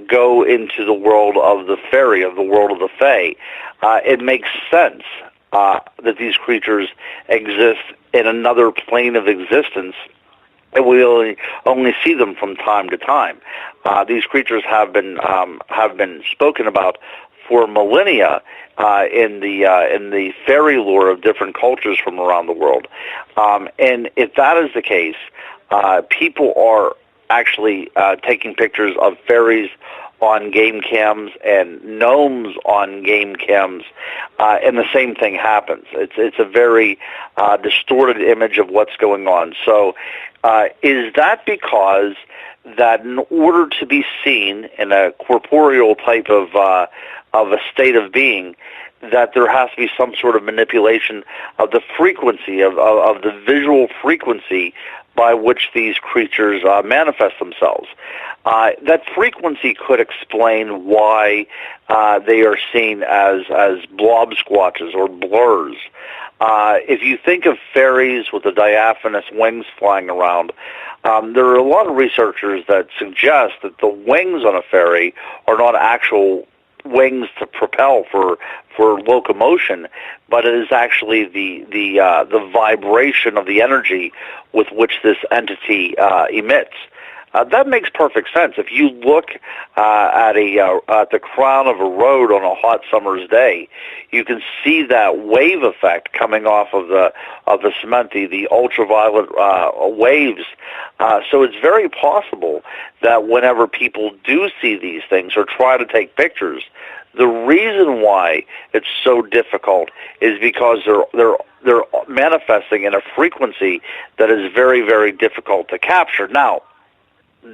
go into the world of the fairy, of the world of the fae, it makes sense that these creatures exist in another plane of existence. And we only see them from time to time. These creatures have been spoken about for millennia in the fairy lore of different cultures from around the world. And if that is the case, people are actually taking pictures of fairies on game cams and gnomes on game cams, and the same thing happens. It's a very distorted image of what's going on. So is that because that in order to be seen in a corporeal type of a state of being, that there has to be some sort of manipulation of the frequency, of the visual frequency by which these creatures manifest themselves? That frequency could explain why they are seen as blob squatches or blurs. If you think of fairies with the diaphanous wings flying around, there are a lot of researchers that suggest that the wings on a fairy are not actual wings to propel for locomotion, but it is actually the vibration of the energy with which this entity emits. That makes perfect sense. If you look at the crown of a road on a hot summer's day, you can see that wave effect coming off of the cement, the ultraviolet waves. So it's very possible that whenever people do see these things or try to take pictures, the reason why it's so difficult is because they're manifesting in a frequency that is very, very difficult to capture. Now,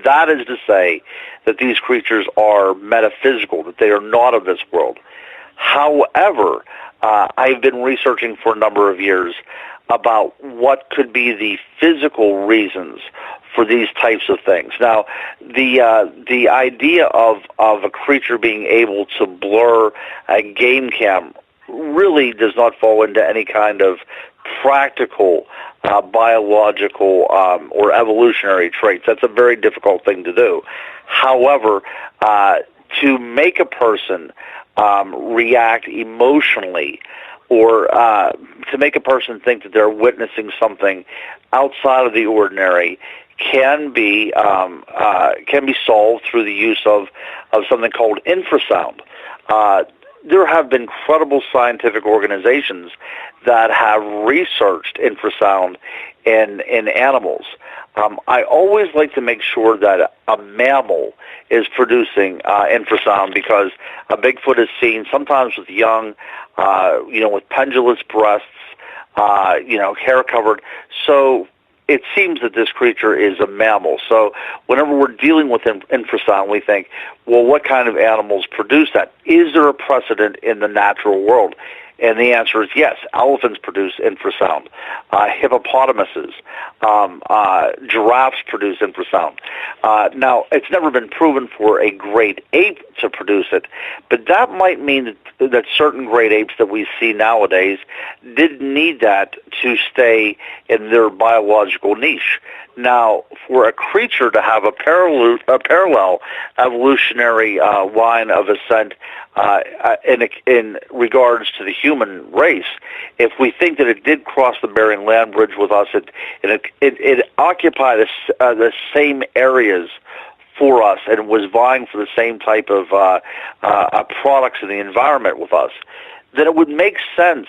that is to say that these creatures are metaphysical, that they are not of this world. However, I've been researching for a number of years about what could be the physical reasons for these types of things. Now, the idea of a creature being able to blur a game cam really does not fall into any kind of practical biological or evolutionary traits. That's a very difficult thing to do. However, to make a person react emotionally, or to make a person think that they're witnessing something outside of the ordinary, can be solved through the use of something called infrasound. There have been credible scientific organizations that have researched infrasound in animals. I always like to make sure that a mammal is producing infrasound, because a Bigfoot is seen sometimes with young, with pendulous breasts, hair covered. So it seems that this creature is a mammal. So whenever we're dealing with infrasound, we think, well, what kind of animals produce that? Is there a precedent in the natural world? And the answer is yes. Elephants produce infrasound. Hippopotamuses, giraffes produce infrasound. Now, it's never been proven for a great ape to produce it, but that might mean that certain great apes that we see nowadays didn't need that to stay in their biological niche. Now, for a creature to have a parallel evolutionary line of ascent in regards to the human race, if we think that it did cross the Bering Land Bridge with us, it occupied the same areas for us and was vying for the same type of products in the environment with us, then it would make sense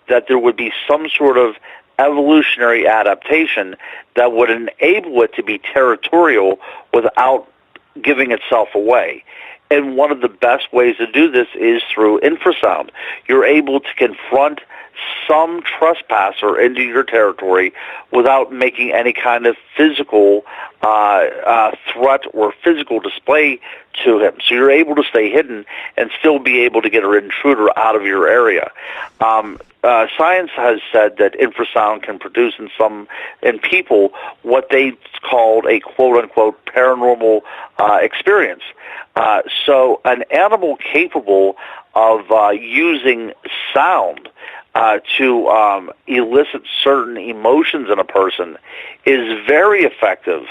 that there would be some sort of evolutionary adaptation that would enable it to be territorial without giving itself away. And one of the best ways to do this is through infrasound. You're able to confront some trespasser into your territory without making any kind of physical threat or physical display to him. So you're able to stay hidden and still be able to get an intruder out of your area. Science has said that infrasound can produce in people what they called a quote-unquote paranormal experience. So an animal capable of using sound to elicit certain emotions in a person is very effective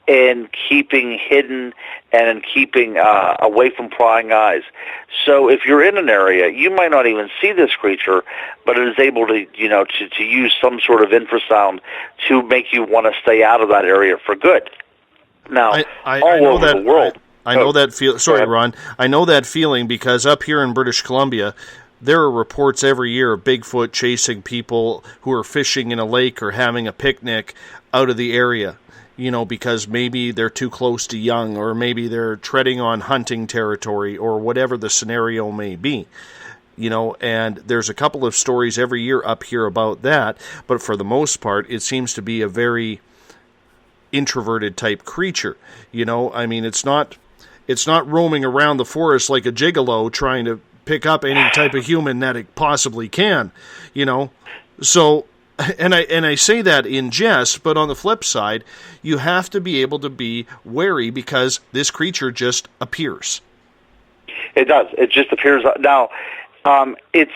in keeping hidden and in keeping away from prying eyes. So if you're in an area, you might not even see this creature, but it is able to, to use some sort of infrasound to make you want to stay out of that area for good. Now, I all know over that, the world. I know that feel. Sorry, Ron. I know that feeling because up here in British Columbia, there are reports every year of Bigfoot chasing people who are fishing in a lake or having a picnic out of the area, because maybe they're too close to young, or maybe they're treading on hunting territory, or whatever the scenario may be. And there's a couple of stories every year up here about that, but for the most part, it seems to be a very introverted type creature. It's not roaming around the forest like a gigolo trying to pick up any type of human that it possibly can, So, and I say that in jest, but on the flip side, you have to be able to be wary because this creature just appears. It does. It just appears. Now, it's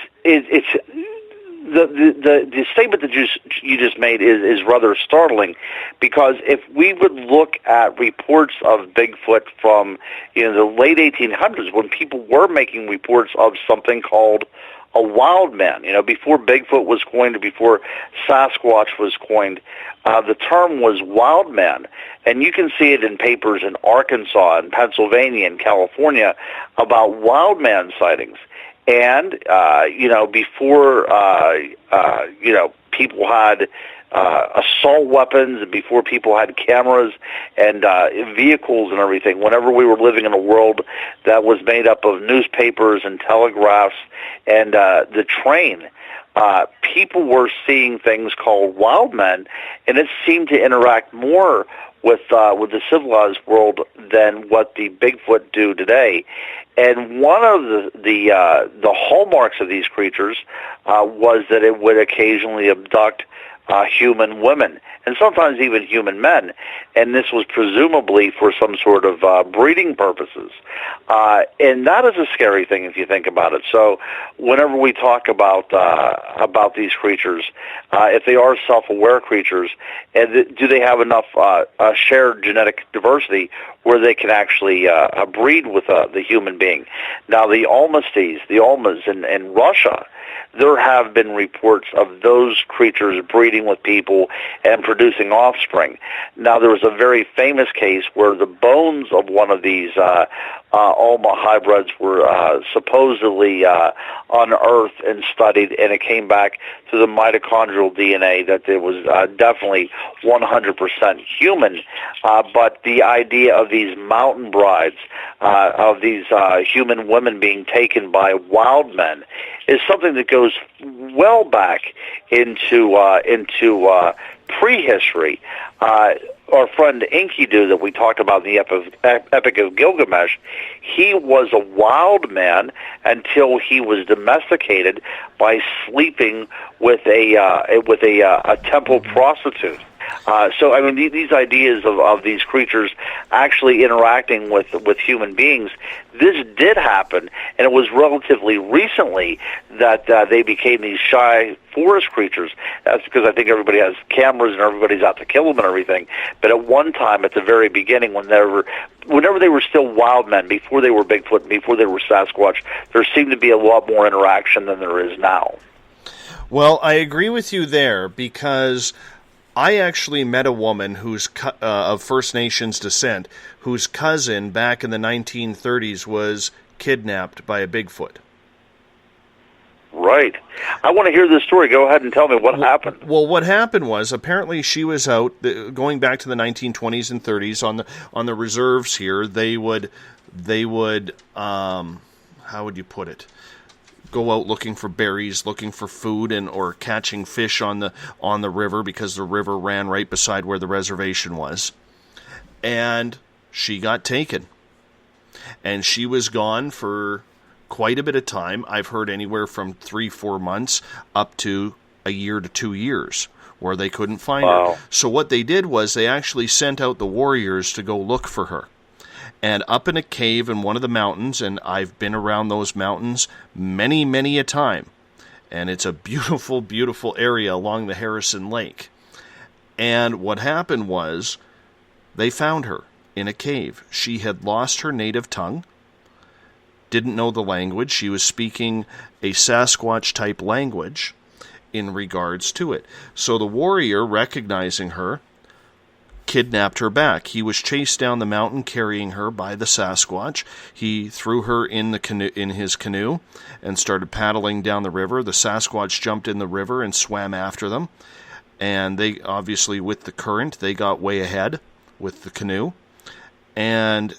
the statement that you just made is rather startling, because if we would look at reports of Bigfoot from the late 1800s, when people were making reports of something called a wild man, before Bigfoot was coined, before Sasquatch was coined, the term was wild man, and you can see it in papers in Arkansas and Pennsylvania and California about wild man sightings. And, before, people had assault weapons, and before people had cameras and vehicles and everything, whenever we were living in a world that was made up of newspapers and telegraphs and the train, people were seeing things called wild men, and it seemed to interact more with the civilized world than what the Bigfoot do today. And one of the hallmarks of these creatures was that it would occasionally abduct human women, and sometimes even human men. And this was presumably for some sort of breeding purposes. And that is a scary thing if you think about it. So whenever we talk about these creatures, if they are self-aware creatures, and do they have enough shared genetic diversity where they can actually breed with the human being? Now, the Olmas in Russia, there have been reports of those creatures breeding with people and producing offspring. Now, there was a very famous case where the bones of one of these Olma hybrids were supposedly unearthed and studied, and it came back to the mitochondrial DNA that it was definitely 100% human. But the idea of these mountain brides, of these human women being taken by wild men, is something that goes well back into prehistory. Our friend Enkidu that we talked about in the Epic of Gilgamesh, he was a wild man until he was domesticated by sleeping with a temple prostitute. So, I mean, these ideas of these creatures actually interacting with human beings, this did happen, and it was relatively recently that they became these shy forest creatures. That's because I think everybody has cameras and everybody's out to kill them and everything. But at one time, at the very beginning, whenever they were still wild men, before they were Bigfoot, before they were Sasquatch, there seemed to be a lot more interaction than there is now. Well, I agree with you there, because I actually met a woman who's of First Nations descent, whose cousin back in the 1930s was kidnapped by a Bigfoot. Right. I want to hear this story. Go ahead and tell me what happened. Well, what happened was, apparently she was out, going back to the 1920s and 30s, on the reserves here. They would how would you put it? Go out looking for berries, looking for food, or catching fish on the river, because the river ran right beside where the reservation was. And she got taken. And she was gone for quite a bit of time. I've heard anywhere from 3-4 months up to a year to 2 years, where they couldn't find her. So what they did was they actually sent out the warriors to go look for her. And up in a cave in one of the mountains, and I've been around those mountains many, many a time, and it's a beautiful, beautiful area along the Harrison Lake. And what happened was, they found her in a cave. She had lost her native tongue, didn't know the language. She was speaking a Sasquatch-type language in regards to it. So the warrior, recognizing her, kidnapped her back. He was chased down the mountain carrying her by the Sasquatch. He threw her in his canoe and started paddling down the river. The Sasquatch jumped in the river and swam after them. And they, obviously with the current, they got way ahead with the canoe. And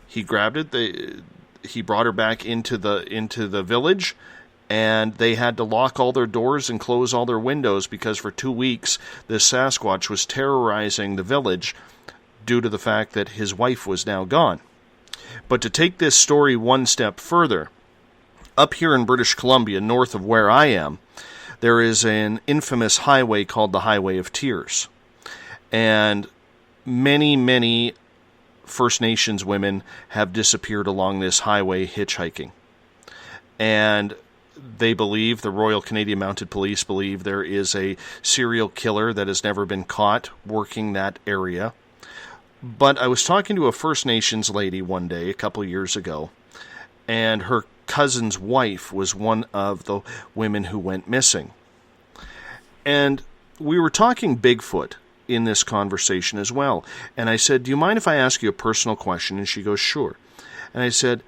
he grabbed it. He brought her back into the village. And they had to lock all their doors and close all their windows, because for 2 weeks this Sasquatch was terrorizing the village due to the fact that his wife was now gone. But to take this story one step further, up here in British Columbia, north of where I am, there is an infamous highway called the Highway of Tears. And many, many First Nations women have disappeared along this highway hitchhiking. And they believe, the Royal Canadian Mounted Police believe, there is a serial killer that has never been caught working that area. But I was talking to a First Nations lady one day, a couple years ago, and her cousin's wife was one of the women who went missing. And we were talking Bigfoot in this conversation as well. And I said, do you mind if I ask you a personal question? And she goes, sure. And I said,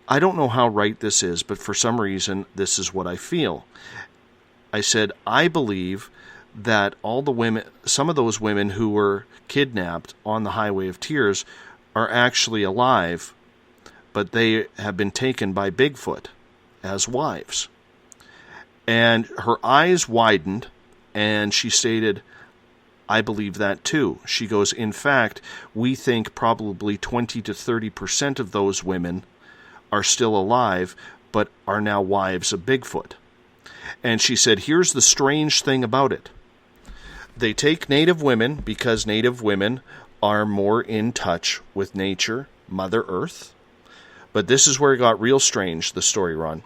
I don't know how right this is, but for some reason, this is what I feel. I said, I believe that some of those women who were kidnapped on the Highway of Tears are actually alive, but they have been taken by Bigfoot as wives. And her eyes widened, and she stated, I believe that too. She goes, in fact, we think probably 20 to 30% of those women are still alive, but are now wives of Bigfoot. And she said, here's the strange thing about it. They take Native women because Native women are more in touch with nature, Mother Earth. But this is where it got real strange, the story, Ron.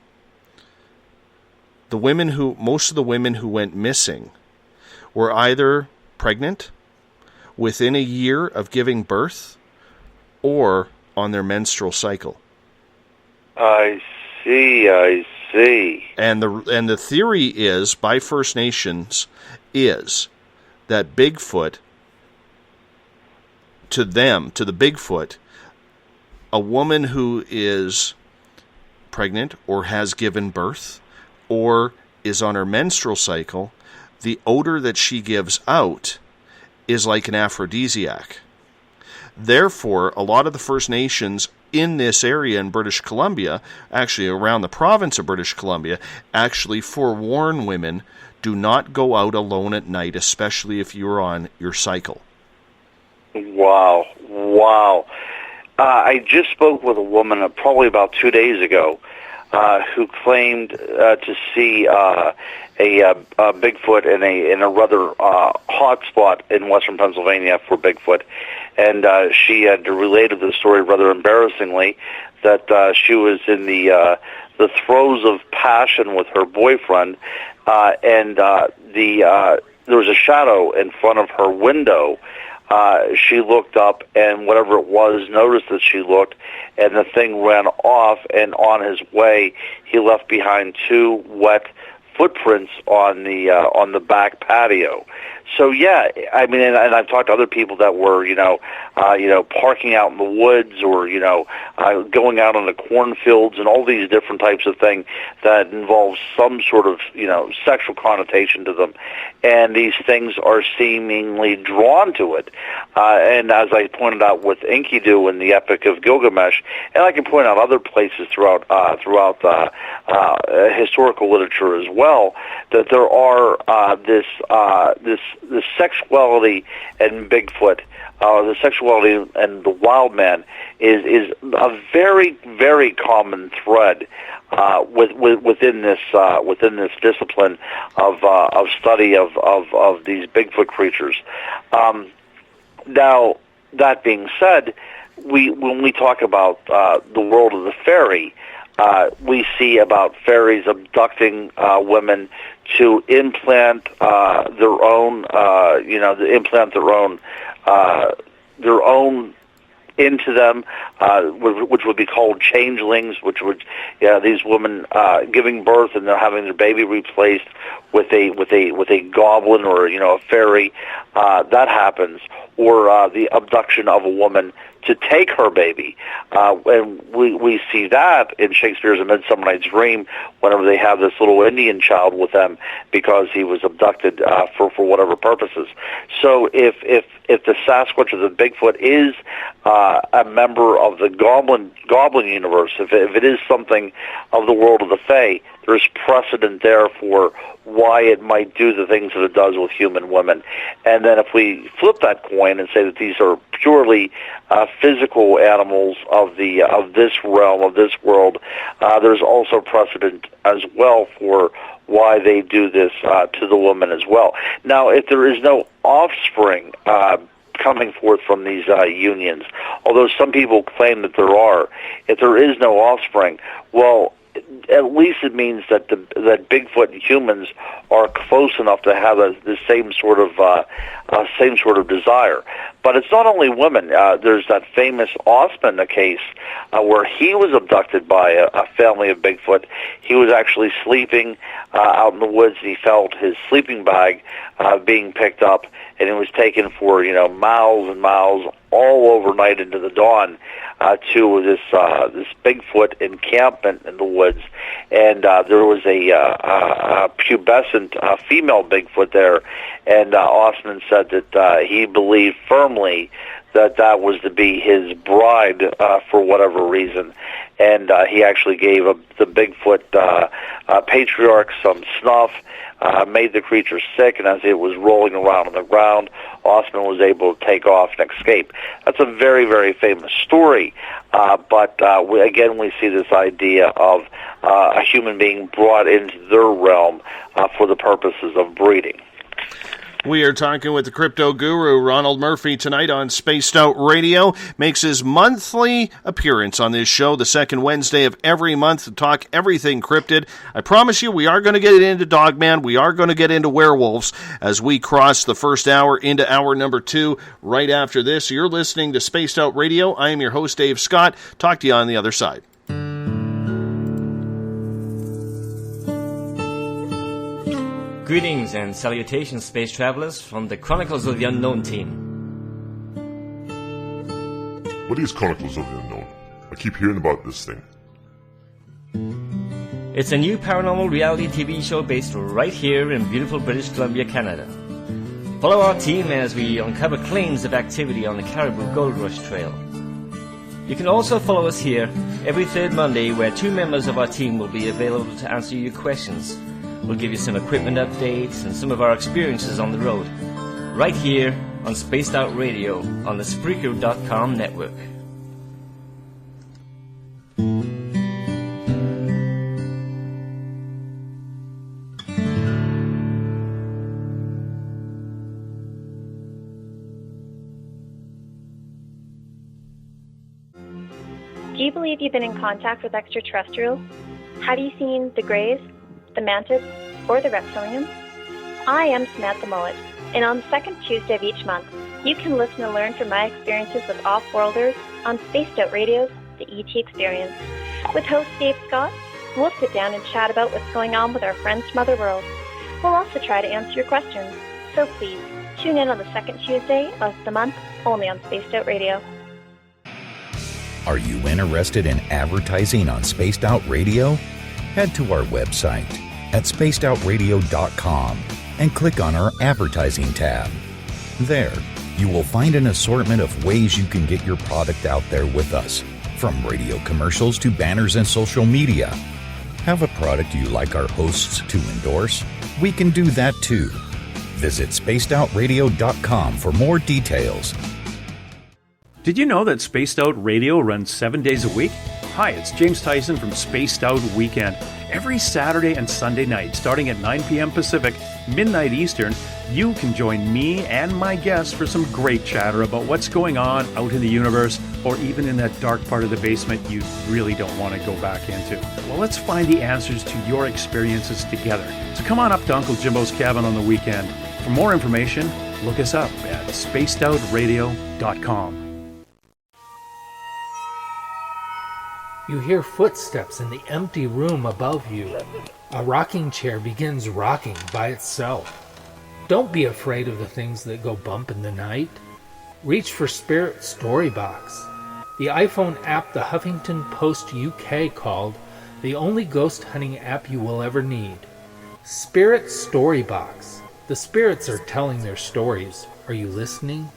Most of the women who went missing were either pregnant, within a year of giving birth, or on their menstrual cycle. I see. And the theory is, by First Nations, is that Bigfoot, to the Bigfoot, a woman who is pregnant or has given birth or is on her menstrual cycle, the odor that she gives out is like an aphrodisiac. Therefore, a lot of the First Nations in this area in British Columbia, actually around the province of British Columbia, actually forewarn women, do not go out alone at night, especially if you're on your cycle. Wow. I just spoke with a woman probably about 2 days ago who claimed to see a Bigfoot in a rather hot spot in western Pennsylvania for Bigfoot. And she had related the story rather embarrassingly that she was in the throes of passion with her boyfriend, and there was a shadow in front of her window. She looked up, and whatever it was noticed that she looked, and the thing ran off, and on his way, he left behind 2 wet footprints on the back patio. So yeah, I mean, and I've talked to other people that were, parking out in the woods or, going out on the cornfields and all these different types of things that involve some sort of, sexual connotation to them. And these things are seemingly drawn to it. And as I pointed out with Enkidu in the Epic of Gilgamesh, and I can point out other places throughout historical literature as well, that there are this sexuality and Bigfoot, the sexuality and the wild man is a very, very common thread within this discipline of study of these Bigfoot creatures. Now, that being said, when we talk about the world of the faerie, we see about fairies abducting women to implant their own into them, which would be called changelings, which would these women giving birth and they're having their baby replaced with a goblin or a fairy. That happens, or the abduction of a woman to take her baby. And we see that in Shakespeare's A Midsummer Night's Dream whenever they have this little Indian child with them because he was abducted for whatever purposes. So if the Sasquatch or the Bigfoot is a member of the goblin universe, if it is something of the world of the Fae, there's precedent there for why it might do the things that it does with human women. And then if we flip that coin and say that these are purely physical animals of this realm, of this world, there's also precedent as well for why they do this to the woman as well. Now, if there is no offspring coming forth from these unions, although some people claim that there are, if there is no offspring, well, at least it means that that Bigfoot and humans are close enough to have the same sort of desire. But it's not only women. There's that famous Osman case where he was abducted by a family of Bigfoot. He was actually sleeping out in the woods, and he felt his sleeping bag being picked up, and it was taken for miles and miles, all overnight into the dawn, to this Bigfoot encampment in the woods, and there was a pubescent female Bigfoot there, and Osman said that he believed firmly that was to be his bride for whatever reason, and he actually gave the Bigfoot patriarch some snuff, made the creature sick, and as it was rolling around on the ground, Osman was able to take off and escape. That's a very, very famous story, but we see this idea of a human being brought into their realm for the purposes of breeding. We are talking with the crypto guru, Ronald Murphy, tonight on Spaced Out Radio. Makes his monthly appearance on this show, the second Wednesday of every month, to talk everything cryptid. I promise you, we are going to get into Dogman. We are going to get into werewolves as we cross the first hour into hour number 2 right after this. You're listening to Spaced Out Radio. I am your host, Dave Scott. Talk to you on the other side. Greetings and salutations, space travelers, from the Chronicles of the Unknown team. What is Chronicles of the Unknown? I keep hearing about this thing. It's a new paranormal reality TV show based right here in beautiful British Columbia, Canada. Follow our team as we uncover claims of activity on the Caribou Gold Rush Trail. You can also follow us here every third Monday, where 2 members of our team will be available to answer your questions. We'll give you some equipment updates and some of our experiences on the road, right here on Spaced Out Radio on the Spreaker.com network. Do you believe you've been in contact with extraterrestrials? Have you seen the Greys, the Mantis, or the Reptilians? I am Samantha Mullet, and on the second Tuesday of each month, you can listen and learn from my experiences with off-worlders on Spaced Out Radio's The ET Experience. With host Dave Scott, we'll sit down and chat about what's going on with our friends from other worlds. We'll also try to answer your questions, so please tune in on the second Tuesday of the month, only on Spaced Out Radio. Are you interested in advertising on Spaced Out Radio? Head to our website at spacedoutradio.com and click on our advertising tab. There, you will find an assortment of ways you can get your product out there with us, from radio commercials to banners and social media. Have a product you like our hosts to endorse? We can do that too. Visit spacedoutradio.com for more details. Did you know that Spaced Out Radio runs 7 days a week? Hi, it's James Tyson from Spaced Out Weekend. Every Saturday and Sunday night, starting at 9 p.m. Pacific, midnight Eastern, you can join me and my guests for some great chatter about what's going on out in the universe, or even in that dark part of the basement you really don't want to go back into. Well, let's find the answers to your experiences together. So come on up to Uncle Jimbo's cabin on the weekend. For more information, look us up at spacedoutradio.com. You hear footsteps in the empty room above you. A rocking chair begins rocking by itself. Don't be afraid of the things that go bump in the night. Reach for Spirit Storybox, the iPhone app the Huffington Post UK called the only ghost hunting app you will ever need. Spirit Storybox. The spirits are telling their stories. Are you listening?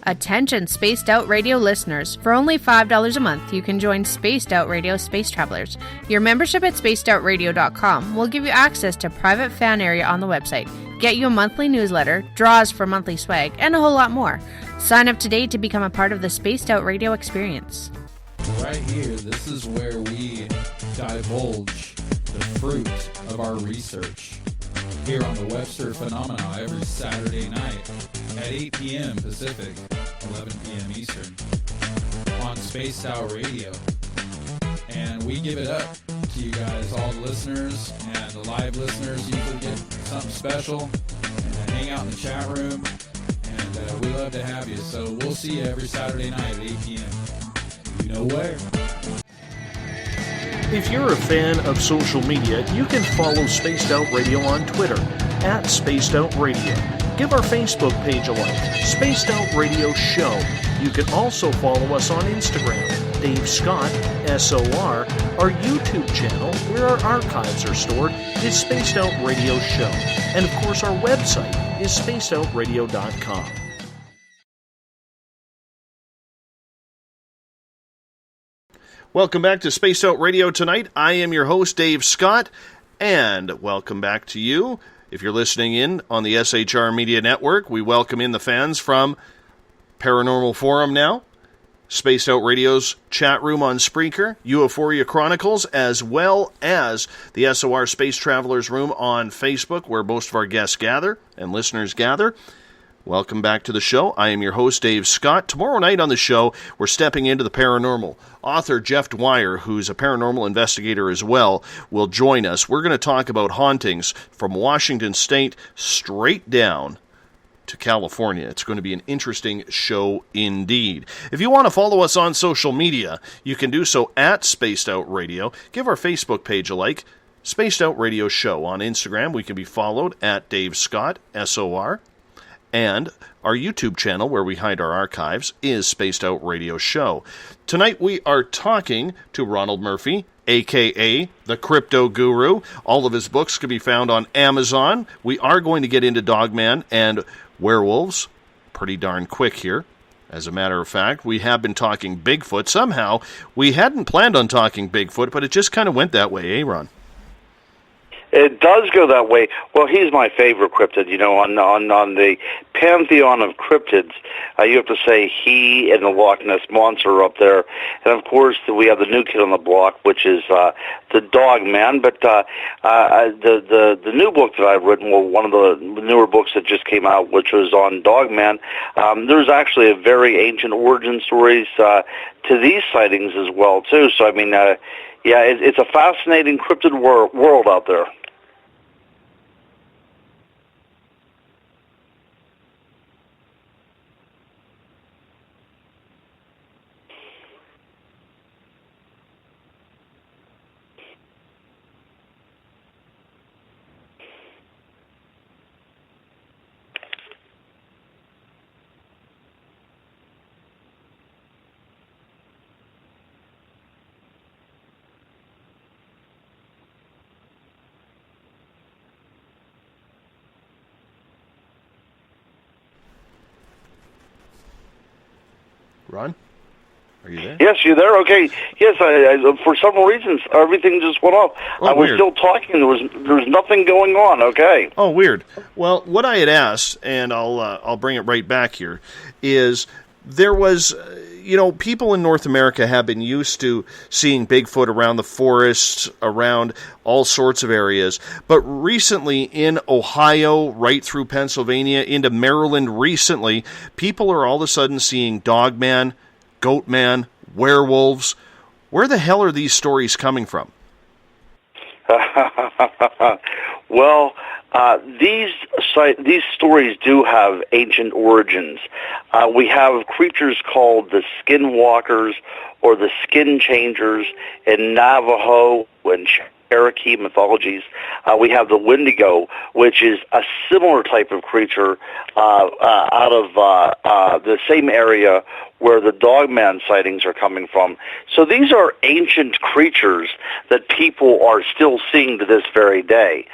Attention Spaced Out Radio listeners, for only $5 a month you can join Spaced Out Radio Space Travelers. Your membership at spacedoutradio.com will give you access to private fan area on the website, get you a monthly newsletter, draws for monthly swag, and a whole lot more. Sign up today to become a part of the Spaced Out Radio experience. Right here, this is where we divulge the fruit of our research. Here on the Webster Phenomena every Saturday night at 8 p.m. Pacific, 11 p.m. Eastern on Spaced Out Radio. And we give it up to you guys, all the listeners and the live listeners. Usually get something special and hang out in the chat room. And we love to have you. So we'll see you every Saturday night at 8 p.m. You know where. If you're a fan of social media, you can follow Spaced Out Radio on Twitter at Spaced Out Radio. Give our Facebook page a like, Spaced Out Radio Show. You can also follow us on Instagram, Dave Scott, SOR. Our YouTube channel, where our archives are stored, is Spaced Out Radio Show. And of course, our website is spacedoutradio.com. Welcome back to Spaced Out Radio tonight. I am your host, Dave Scott, and welcome back to you. If you're listening in on the SHR Media Network, we welcome in the fans from Paranormal Forum now, Spaced Out Radio's chat room on Spreaker, Euphoria Chronicles, as well as the SOR Space Travelers room on Facebook, where most of our guests gather and listeners gather. Welcome back to the show. I am your host, Dave Scott. Tomorrow night on the show, we're stepping into the paranormal. Author Jeff Dwyer, who's a paranormal investigator as well, will join us. We're going to talk about hauntings from Washington State straight down to California. It's going to be an interesting show indeed. If you want to follow us on social media, you can do so at Spaced Out Radio. Give our Facebook page a like, Spaced Out Radio Show. On Instagram, we can be followed at Dave Scott, SOR. And our YouTube channel, where we hide our archives, is Spaced Out Radio Show. Tonight we are talking to Ronald Murphy, a.k.a. the Crypto Guru. All of his books can be found on Amazon. We are going to get into Dogman and werewolves pretty darn quick here. As a matter of fact, we have been talking Bigfoot. Somehow, we hadn't planned on talking Bigfoot, but it just kind of went that way, eh, Ron? It does go that way. Well, he's my favorite cryptid. You know, on the pantheon of cryptids, you have to say he and the Loch Ness Monster are up there. And, of course, we have the new kid on the block, which is the Dogman. But the new book that I've written, well, one of the newer books that just came out, which was on Dogman, there's actually a very ancient origin stories to these sightings as well, too. So, I mean, yeah, it's a fascinating cryptid world out there. Ron? Are you there? Yes, you there? Okay. Yes, I for some reasons, everything just went off. Oh, I was weird. still talking. There was nothing going on. Okay. Oh, weird. Well, what I had asked, and I'll bring it right back here, is there was, people in North America have been used to seeing Bigfoot around the forests, around all sorts of areas. But recently in Ohio, right through Pennsylvania, into Maryland recently, people are all of a sudden seeing Dogman, Goatman, werewolves. Where the hell are these stories coming from? Well, these stories do have ancient origins. We have creatures called the skinwalkers or the skin changers in Navajo and Cherokee mythologies. We have the Wendigo, which is a similar type of creature out of the same area where the Dogman sightings are coming from. So these are ancient creatures that people are still seeing to this very day.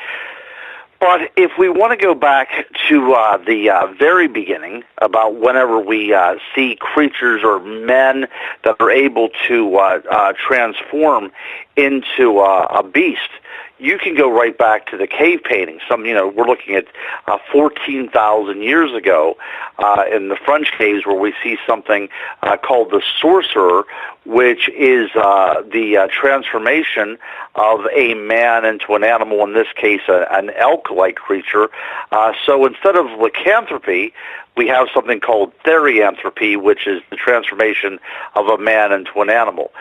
But if we want to go back to the very beginning, about whenever we see creatures or men that are able to transform into a beast, you can go right back to the cave paintings. We're looking at 14,000 years ago in the French caves, where we see something called the sorcerer, which is the transformation of a man into an animal, in this case an elk-like creature. So instead of lycanthropy, we have something called therianthropy, which is the transformation of a man into an animal.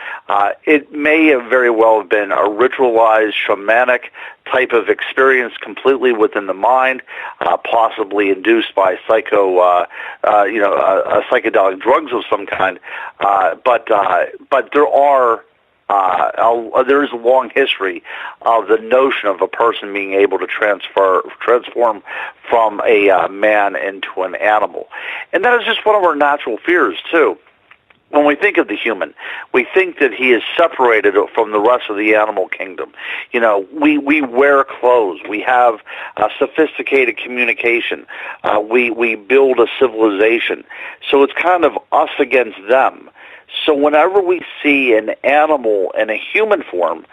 It may have very well have been a ritualized, shamanic type of experience completely within the mind, possibly induced by psychedelic drugs of some kind. But there is a long history of the notion of a person being able to transform from a man into an animal. And that is just one of our natural fears, too. When we think of the human, we think that he is separated from the rest of the animal kingdom. We wear clothes. We have sophisticated communication. We build a civilization. So it's kind of us against them. So whenever we see an animal in a human form,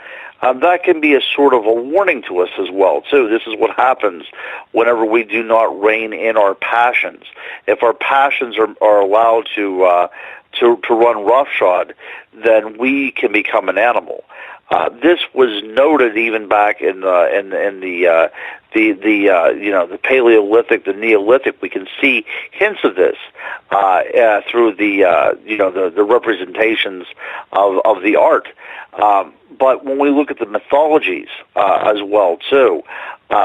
that can be a sort of a warning to us as well, too. This is what happens whenever we do not rein in our passions. If our passions are allowed to run roughshod, then we can become an animal. This was noted even back in the Paleolithic, the Neolithic. We can see hints of this through the representations of the art. But when we look at the mythologies as well too,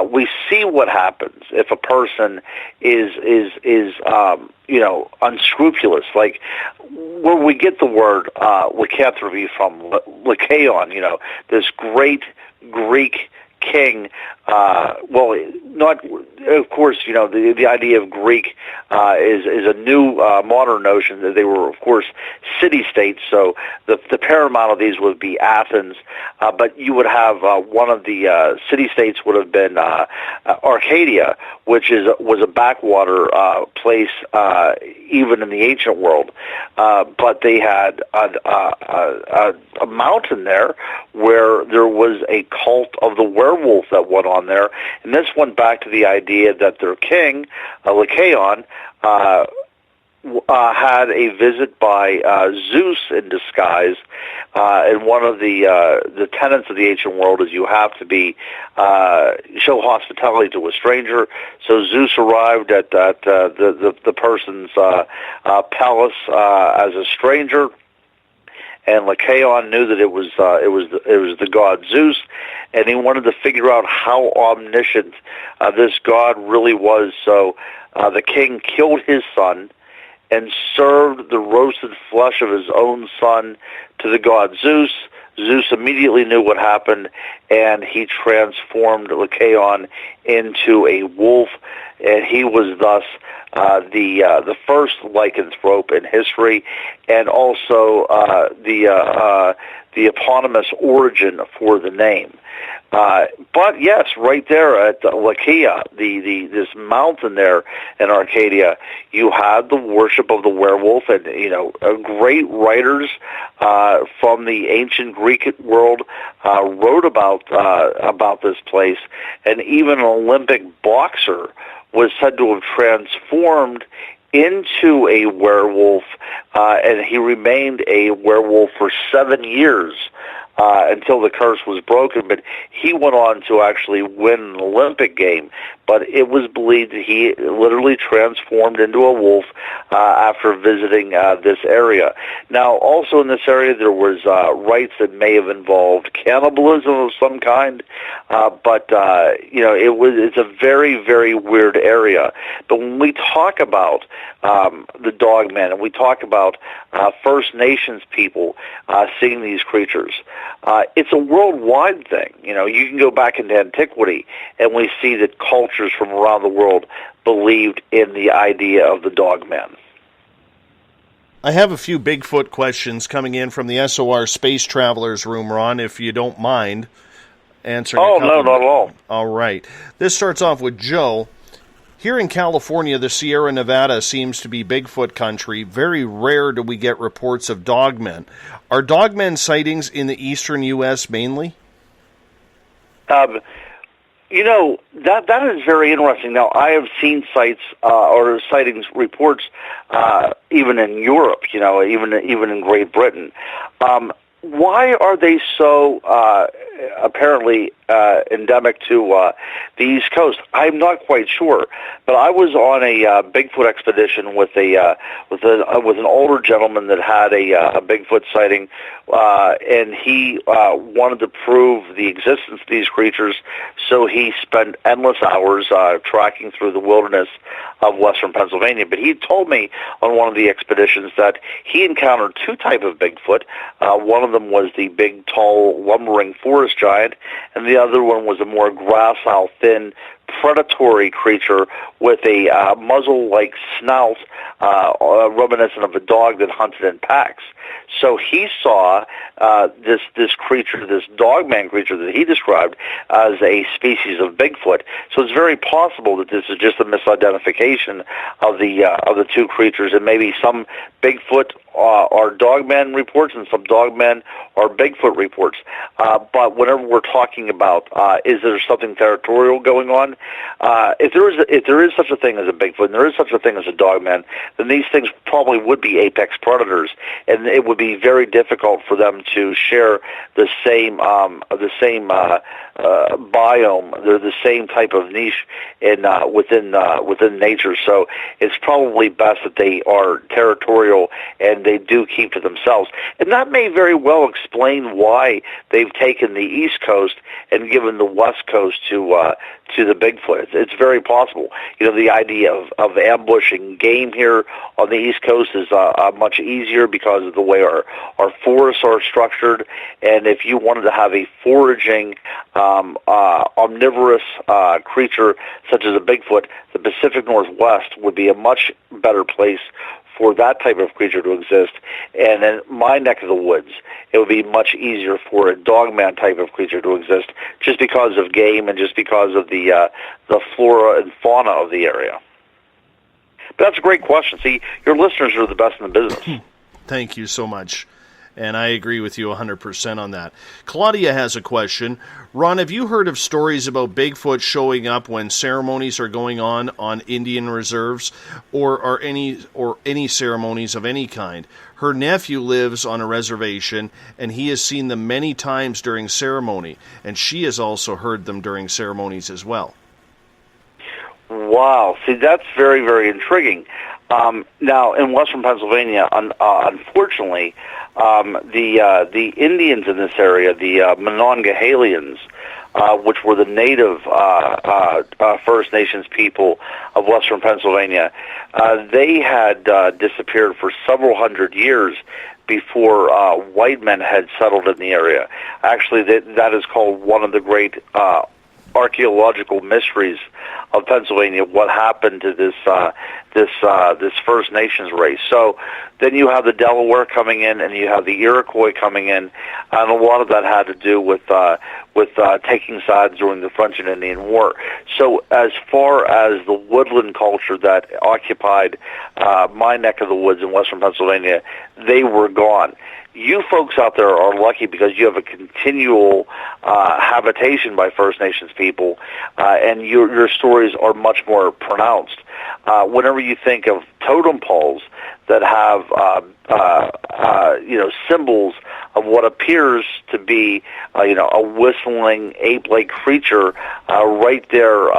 we see what happens if a person is unscrupulous. Like where we get the word lycanthropy from, lycaon, this great Greek king. Not of course. The idea of Greek is a new modern notion that they were, of course, city-states. So the paramount of these would be Athens, but you would have one of the city-states would have been Arcadia, which was a backwater place even in the ancient world. But they had a mountain there where there was a cult of the werewolf that went on there, and this went back to the idea that their king, Lycaon, had a visit by Zeus in disguise, and one of the tenets of the ancient world is you have to show hospitality to a stranger. So Zeus arrived at the person's palace as a stranger, and Lycaon knew that it was the god Zeus, and he wanted to figure out how omniscient this god really was. So the king killed his son and served the roasted flesh of his own son to the god Zeus. Zeus immediately knew what happened, and he transformed Lycaon into a wolf, and he was thus the first lycanthrope in history, and also the eponymous origin for the name. But yes, right there at Lycia, this mountain there in Arcadia, you had the worship of the werewolf, and great writers from the ancient Greek world wrote about this place, and even an Olympic boxer was said to have transformed into a werewolf, and he remained a werewolf for 7 years. Until the curse was broken, but he went on to actually win an Olympic game. But it was believed that he literally transformed into a wolf after visiting this area. Now, also in this area, there was rites that may have involved cannibalism of some kind, but it's a very, very weird area. But when we talk about the Dogman, and we talk about First Nations people seeing these creatures, it's a worldwide thing. You can go back into antiquity, and we see that cultures from around the world believed in the idea of the Dogman. I have a few Bigfoot questions coming in from the SOR Space Travelers room, Ron, if you don't mind answering. Oh, no, not at all. All right. This starts off with Joe. Here in California, the Sierra Nevada seems to be Bigfoot country. Very rare do we get reports of dogmen. Are dogmen sightings in the eastern U.S. mainly? That is very interesting. Now, I have seen sites or sightings reports even in Europe, even in Great Britain. Why are they so apparently endemic to the East Coast? I'm not quite sure, but I was on a Bigfoot expedition with an older gentleman that had a Bigfoot sighting, and he wanted to prove the existence of these creatures. So he spent endless hours tracking through the wilderness of western Pennsylvania. But he told me on one of the expeditions that he encountered two types of Bigfoot. One of them was the big, tall, lumbering forest giant, and the other one was a more gracile, thin, predatory creature with a muzzle-like snout, reminiscent of a dog that hunted in packs. So he saw this creature, this dogman creature that he described as a species of Bigfoot. So it's very possible that this is just a misidentification of the two creatures, and maybe some Bigfoot are dogman reports and some dogmen are Bigfoot reports. But whenever we're talking about is there something territorial going on, if there is such a thing as a Bigfoot and there is such a thing as a dogman, then these things probably would be apex predators, and it would be very difficult for them to share the same biome. They're the same type of niche within nature. So it's probably best that they are territorial and they do keep to themselves. And that may very well explain why they've taken the East Coast and given the West Coast to the Bigfoot. It's very possible. You know, the idea of ambushing game here on the East Coast is much easier because of the way our forests are structured. And if you wanted to have a foraging, omnivorous creature such as a Bigfoot, the Pacific Northwest would be a much better place for that type of creature to exist. And in my neck of the woods, it would be much easier for a dogman type of creature to exist, just because of game and just because of the flora and fauna of the area. But that's a great question. See, your listeners are the best in the business. Thank you so much. And I agree with you 100% on that. Claudia has a question. Ron, have you heard of stories about Bigfoot showing up when ceremonies are going on Indian reserves or any ceremonies of any kind? Her nephew lives on a reservation, and he has seen them many times during ceremony, and she has also heard them during ceremonies as well. Wow. See, that's very, very intriguing. Now, in western Pennsylvania, unfortunately, the Indians in this area, the Monongahelians, which were the native First Nations people of western Pennsylvania, they had disappeared for several hundred years before white men had settled in the area. Actually, that is called one of the great archaeological mysteries of Pennsylvania. What happened to this First Nations race? So then you have the Delaware coming in, and you have the Iroquois coming in, and a lot of that had to do with taking sides during the French and Indian War. So as far as the woodland culture that occupied my neck of the woods in western Pennsylvania, they were gone. You folks out there are lucky because you have a continual habitation by First Nations people, and your stories are much more pronounced. Whenever you think of totem poles that have symbols of what appears to be a whistling ape-like creature right there,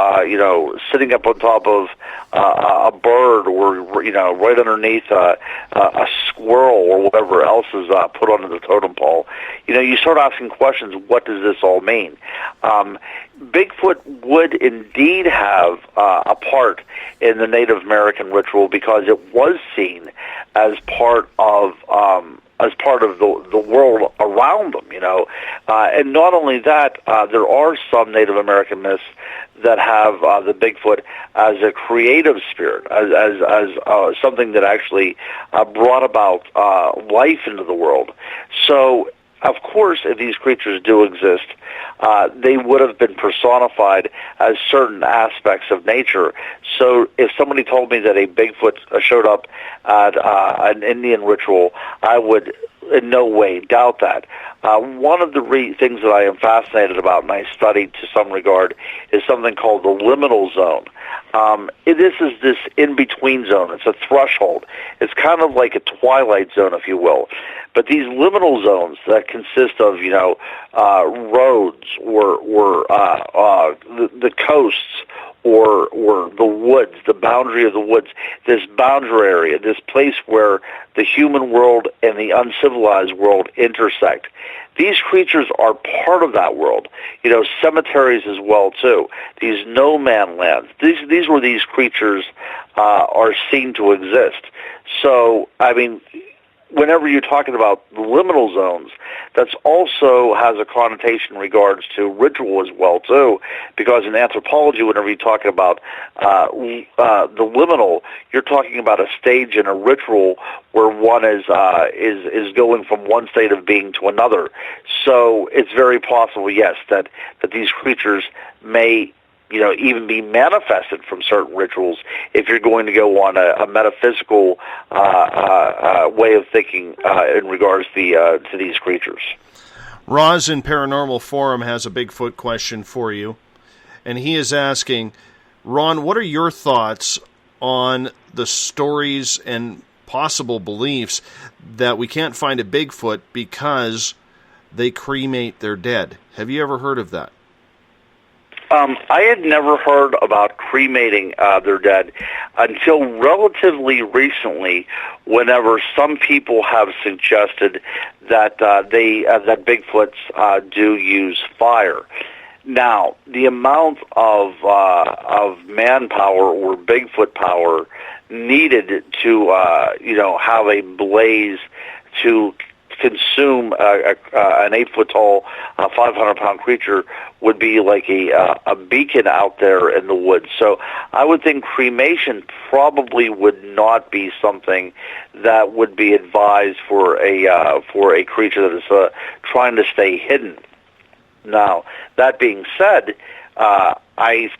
sitting up on top of a bird, or right underneath a squirrel or whatever else is put onto the totem pole, you start asking questions. What does this all mean? Bigfoot would indeed have a part in the Native American ritual because it was seen as part of the world around them, and not only that, there are some Native American myths that have the Bigfoot as a creative spirit, as something that actually brought about life into the world. So, of course, if these creatures do exist, they would have been personified as certain aspects of nature. So if somebody told me that a Bigfoot showed up at an Indian ritual, I would in no way doubt that. One of the things that I am fascinated about, and I studied to some regard, is something called the liminal zone. This is this in-between zone. It's a threshold. It's kind of like a twilight zone, if you will. But these liminal zones that consist of, roads or the coasts or the woods, the boundary of the woods, this boundary area, this place where the human world and the uncivilized world intersect. These creatures are part of that world. Cemeteries as well, too. These no-man lands. These where these creatures are seen to exist. So, whenever you're talking about the liminal zones, that's also has a connotation in regards to ritual as well too, because in anthropology, whenever you're talking about the liminal, you're talking about a stage in a ritual where one is going from one state of being to another. So it's very possible, yes, that these creatures may, even be manifested from certain rituals if you're going to go on a metaphysical way of thinking in regards to these creatures. Roz in Paranormal Forum has a Bigfoot question for you, and he is asking, Ron, what are your thoughts on the stories and possible beliefs that we can't find a Bigfoot because they cremate their dead? Have you ever heard of that? I had never heard about cremating their dead until relatively recently, whenever some people have suggested that that Bigfoots do use fire. Now, the amount of manpower or Bigfoot power needed to have a blaze to consume an 8-foot-tall, 500-pound creature would be like a beacon out there in the woods. So I would think cremation probably would not be something that would be advised for a creature that is trying to stay hidden. Now, that being said, I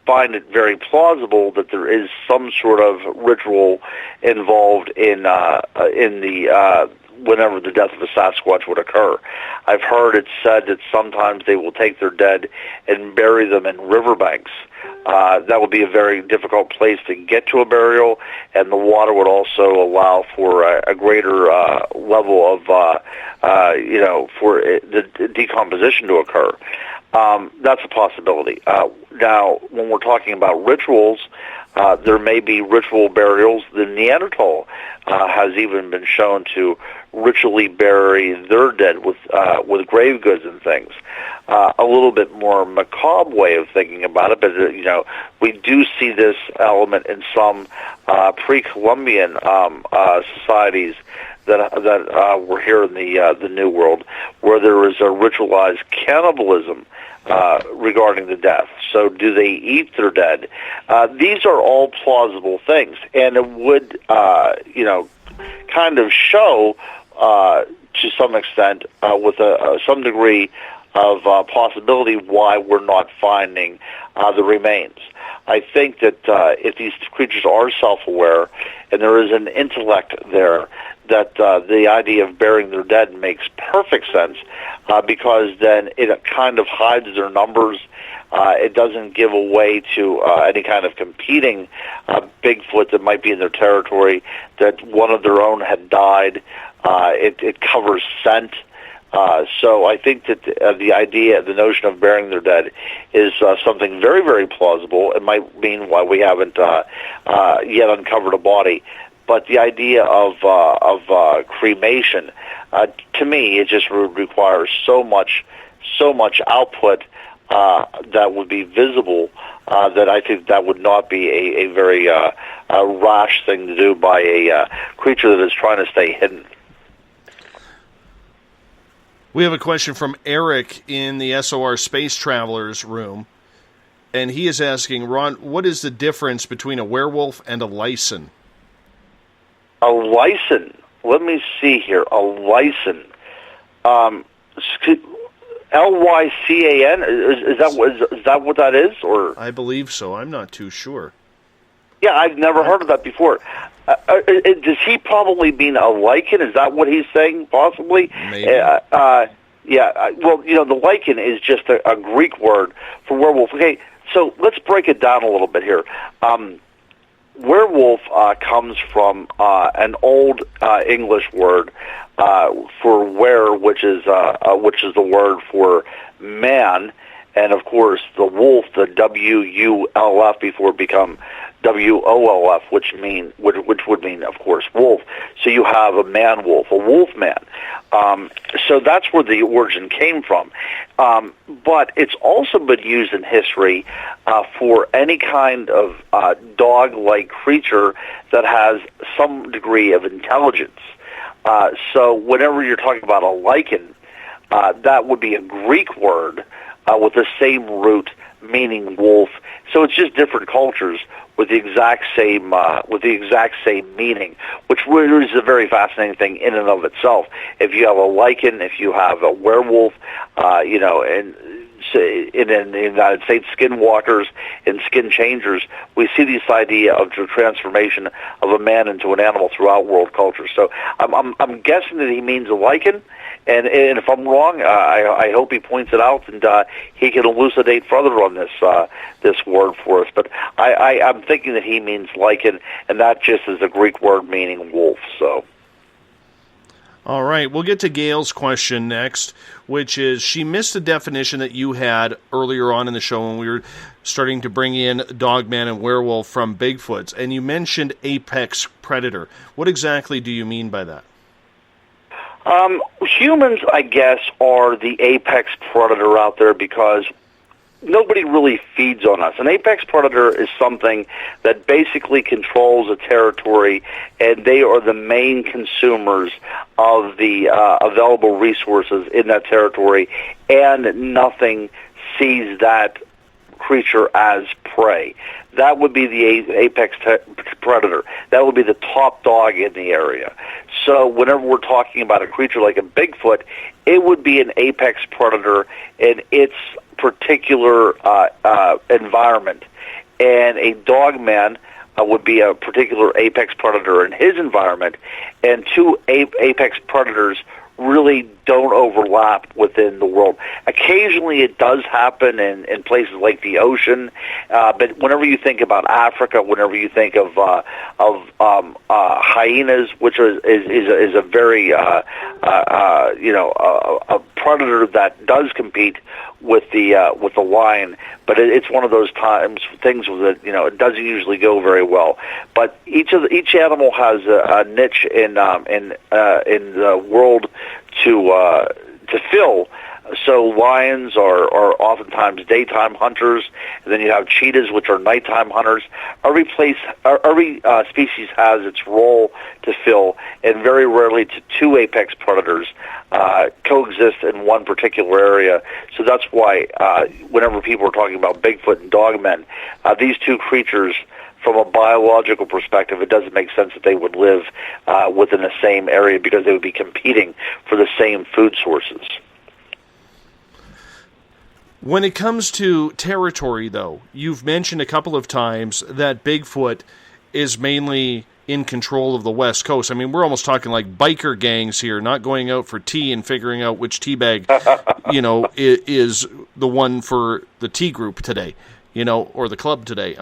find it very plausible that there is some sort of ritual involved in the whenever the death of a Sasquatch would occur. I've heard it said that sometimes they will take their dead and bury them in riverbanks. That would be a very difficult place to get to a burial, and the water would also allow for a greater level of, for the decomposition to occur. That's a possibility. Now, when we're talking about rituals, there may be ritual burials. The Neanderthal has even been shown to ritually bury their dead with grave goods and things. A little bit more macabre way of thinking about it, but we do see this element in some pre-Columbian societies that were here in the New World, where there is a ritualized cannibalism regarding the death. So do they eat their dead? These are all plausible things, and it would, kind of show to some extent with some degree of possibility why we're not finding the remains. I think that if these creatures are self-aware and there is an intellect there, that the idea of burying their dead makes perfect sense because then it kind of hides their numbers. It doesn't give away to any kind of competing Bigfoot that might be in their territory that one of their own had died. It covers scent. So I think that the idea, the notion of burying their dead is something very, very plausible. It might mean why we haven't yet uncovered a body. But the idea of cremation, to me, it just would require so much output that would be visible that I think that would not be a very rash thing to do by a creature that is trying to stay hidden. We have a question from Eric in the SOR Space Travelers room, and he is asking, Ron, what is the difference between a werewolf and a lycan? A lycan. Let me see here. A lycan. L-Y-C-A-N? Is that what that is? Or I believe so. I'm not too sure. Yeah, I've never heard of that before. Does he probably mean a lichen? Is that what he's saying, possibly? Maybe. Well, the lichen is just a Greek word for werewolf. Okay, so let's break it down a little bit here. Werewolf comes from an old English word for were, which is the word for man, and of course the wolf, the W-U-L-F before it become W-O-L-F, which would mean, of course, wolf. So you have a man-wolf, a wolf-man. So that's where the origin came from. But it's also been used in history for any kind of dog-like creature that has some degree of intelligence. So whenever you're talking about a lichen, that would be a Greek word with the same root meaning wolf. So it's just different cultures with the exact same meaning, which really is a very fascinating thing in and of itself. If you have a lichen, if you have a werewolf, and in the United States, skinwalkers and skin changers, we see this idea of the transformation of a man into an animal throughout world culture. So I'm guessing that he means a lichen, and if I'm wrong, I hope he points it out and he can elucidate further on this word for us. But I'm thinking that he means lichen, and that just is a Greek word meaning wolf. So. All right, we'll get to Gail's question next, which is she missed a definition that you had earlier on in the show when we were starting to bring in Dogman and Werewolf from Bigfoots, and you mentioned apex predator. What exactly do you mean by that? Humans, I guess, are the apex predator out there because nobody really feeds on us. An apex predator is something that basically controls a territory, and they are the main consumers of the available resources in that territory, and nothing sees that creature as prey. That would be the apex predator. That would be the top dog in the area. So whenever we're talking about a creature like a Bigfoot, it would be an apex predator in its particular environment. And a dogman would be a particular apex predator in his environment, and two apex predators really don't overlap within the world. Occasionally it does happen in places like the ocean, but whenever you think about Africa, whenever you think of hyenas, which is a very a predator that does compete with the lion, but it's one of those things that it doesn't usually go very well. But each animal has a niche in the world to fill. So lions are oftentimes daytime hunters, and then you have cheetahs, which are nighttime hunters. Every species has its role to fill, and very rarely two apex predators coexist in one particular area. So that's why whenever people are talking about Bigfoot and Dogmen, these two creatures, from a biological perspective, it doesn't make sense that they would live within the same area because they would be competing for the same food sources. When it comes to territory, though, you've mentioned a couple of times that Bigfoot is mainly in control of the West Coast. I mean, we're almost talking like biker gangs here, not going out for tea and figuring out which tea bag, is the one for the tea group today, or the club today.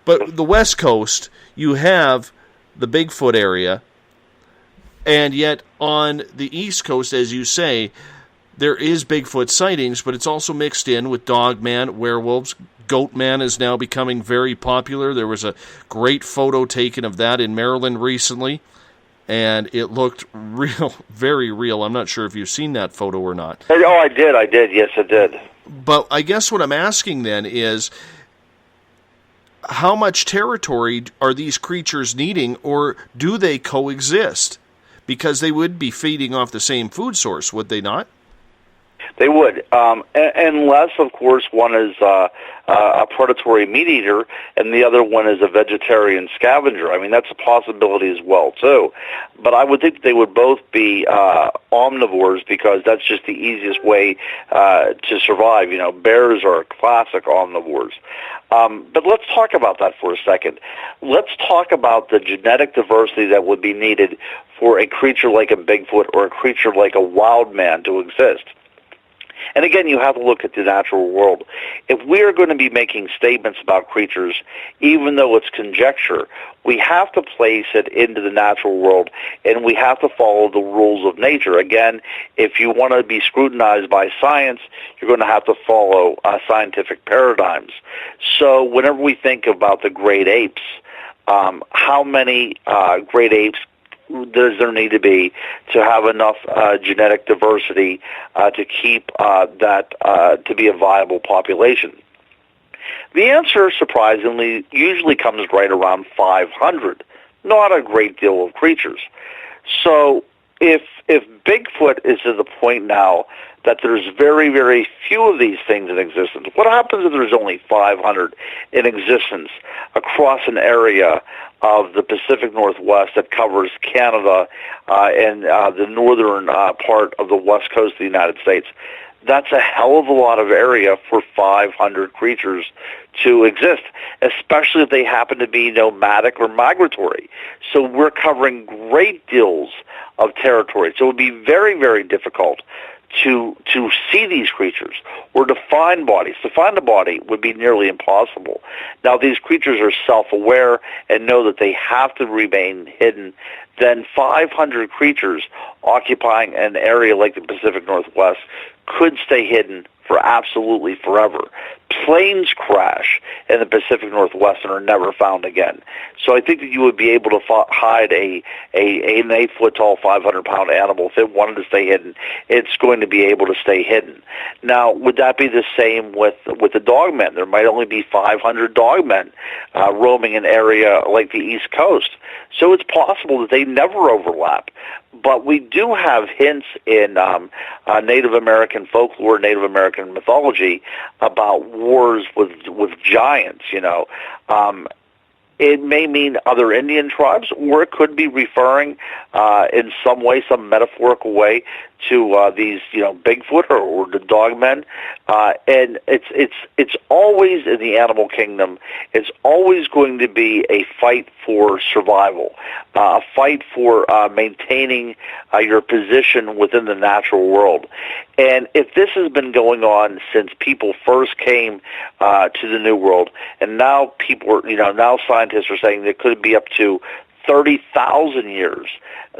But the West Coast, you have the Bigfoot area, and yet on the East Coast, as you say, there is Bigfoot sightings, but it's also mixed in with Dogman, werewolves. Goatman is now becoming very popular. There was a great photo taken of that in Maryland recently, and it looked real, very real. I'm not sure if you've seen that photo or not. Oh, I did. Yes, I did. But I guess what I'm asking then is, how much territory are these creatures needing, or do they coexist? Because they would be feeding off the same food source, would they not? They would, unless, of course, one is a predatory meat eater and the other one is a vegetarian scavenger. I mean, that's a possibility as well, too. But I would think they would both be omnivores because that's just the easiest way to survive. Bears are classic omnivores. But let's talk about that for a second. Let's talk about the genetic diversity that would be needed for a creature like a Bigfoot or a creature like a wild man to exist. And again, you have to look at the natural world. If we are going to be making statements about creatures, even though it's conjecture, we have to place it into the natural world, and we have to follow the rules of nature. Again, if you want to be scrutinized by science, you're going to have to follow scientific paradigms. So whenever we think about the great apes, how many great apes does there need to be to have enough genetic diversity to keep that to be a viable population? The answer, surprisingly, usually comes right around 500. Not a great deal of creatures. So if Bigfoot is to the point now that there's very, very few of these things in existence, what happens if there's only 500 in existence across an area of the Pacific Northwest that covers Canada and the northern part of the west coast of the United States? That's a hell of a lot of area for 500 creatures to exist, especially if they happen to be nomadic or migratory. So we're covering great deals of territory. So it would be very, very difficult to see these creatures or to find bodies. To find a body would be nearly impossible. Now, these creatures are self-aware and know that they have to remain hidden. Then 500 creatures occupying an area like the Pacific Northwest could stay hidden for absolutely forever. Planes crash in the Pacific Northwest and are never found again. So I think that you would be able to hide an 8-foot-tall, 500-pound animal. If it wanted to stay hidden, it's going to be able to stay hidden. Now, would that be the same with the dogmen? There might only be 500 dogmen roaming an area like the East Coast. So it's possible that they never overlap. But we do have hints in Native American folklore, Native American mythology about wars with giants, It may mean other Indian tribes, or it could be referring in some way, some metaphorical way, to these, Bigfoot or the dogmen. And it's always in the animal kingdom. It's always going to be a fight for survival, a fight for maintaining your position within the natural world. And if this has been going on since people first came to the New World, and now now scientists are saying there could be up to 30,000 years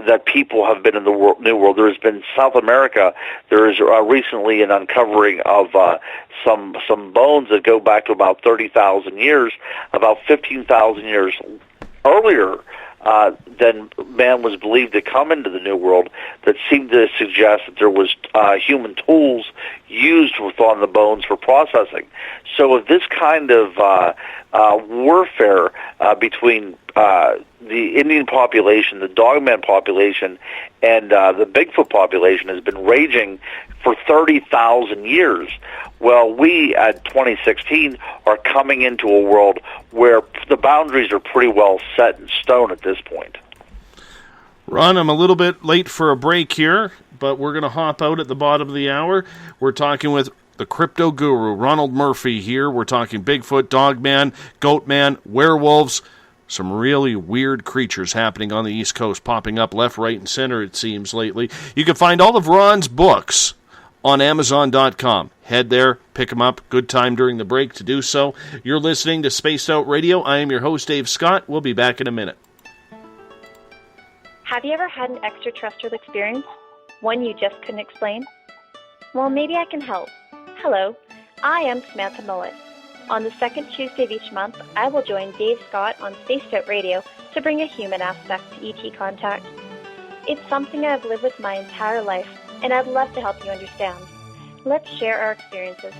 that people have been in the New World. There's been South America. There is recently an uncovering of some bones that go back to about 30,000 years, about 15,000 years earlier than man was believed to come into the New World, that seemed to suggest that there was human tools used on the bones for processing. So if this kind of warfare between the Indian population, the dogman population, and the Bigfoot population has been raging for 30,000 years, well, we at 2016 are coming into a world where the boundaries are pretty well set in stone at this point. Ron, I'm a little bit late for a break here, but we're going to hop out at the bottom of the hour. We're talking with the crypto guru, Ronald Murphy, here. We're talking Bigfoot, Dogman, Goatman, werewolves, some really weird creatures happening on the East Coast, popping up left, right, and center, it seems, lately. You can find all of Ron's books on Amazon.com. Head there, pick them up. Good time during the break to do so. You're listening to Spaced Out Radio. I am your host, Dave Scott. We'll be back in a minute. Have you ever had an extraterrestrial experience? One you just couldn't explain? Well, maybe I can help. Hello, I am Samantha Mullet. On the second Tuesday of each month, I will join Dave Scott on Spaced Out Radio to bring a human aspect to ET contact. It's something I've lived with my entire life, and I'd love to help you understand. Let's share our experiences.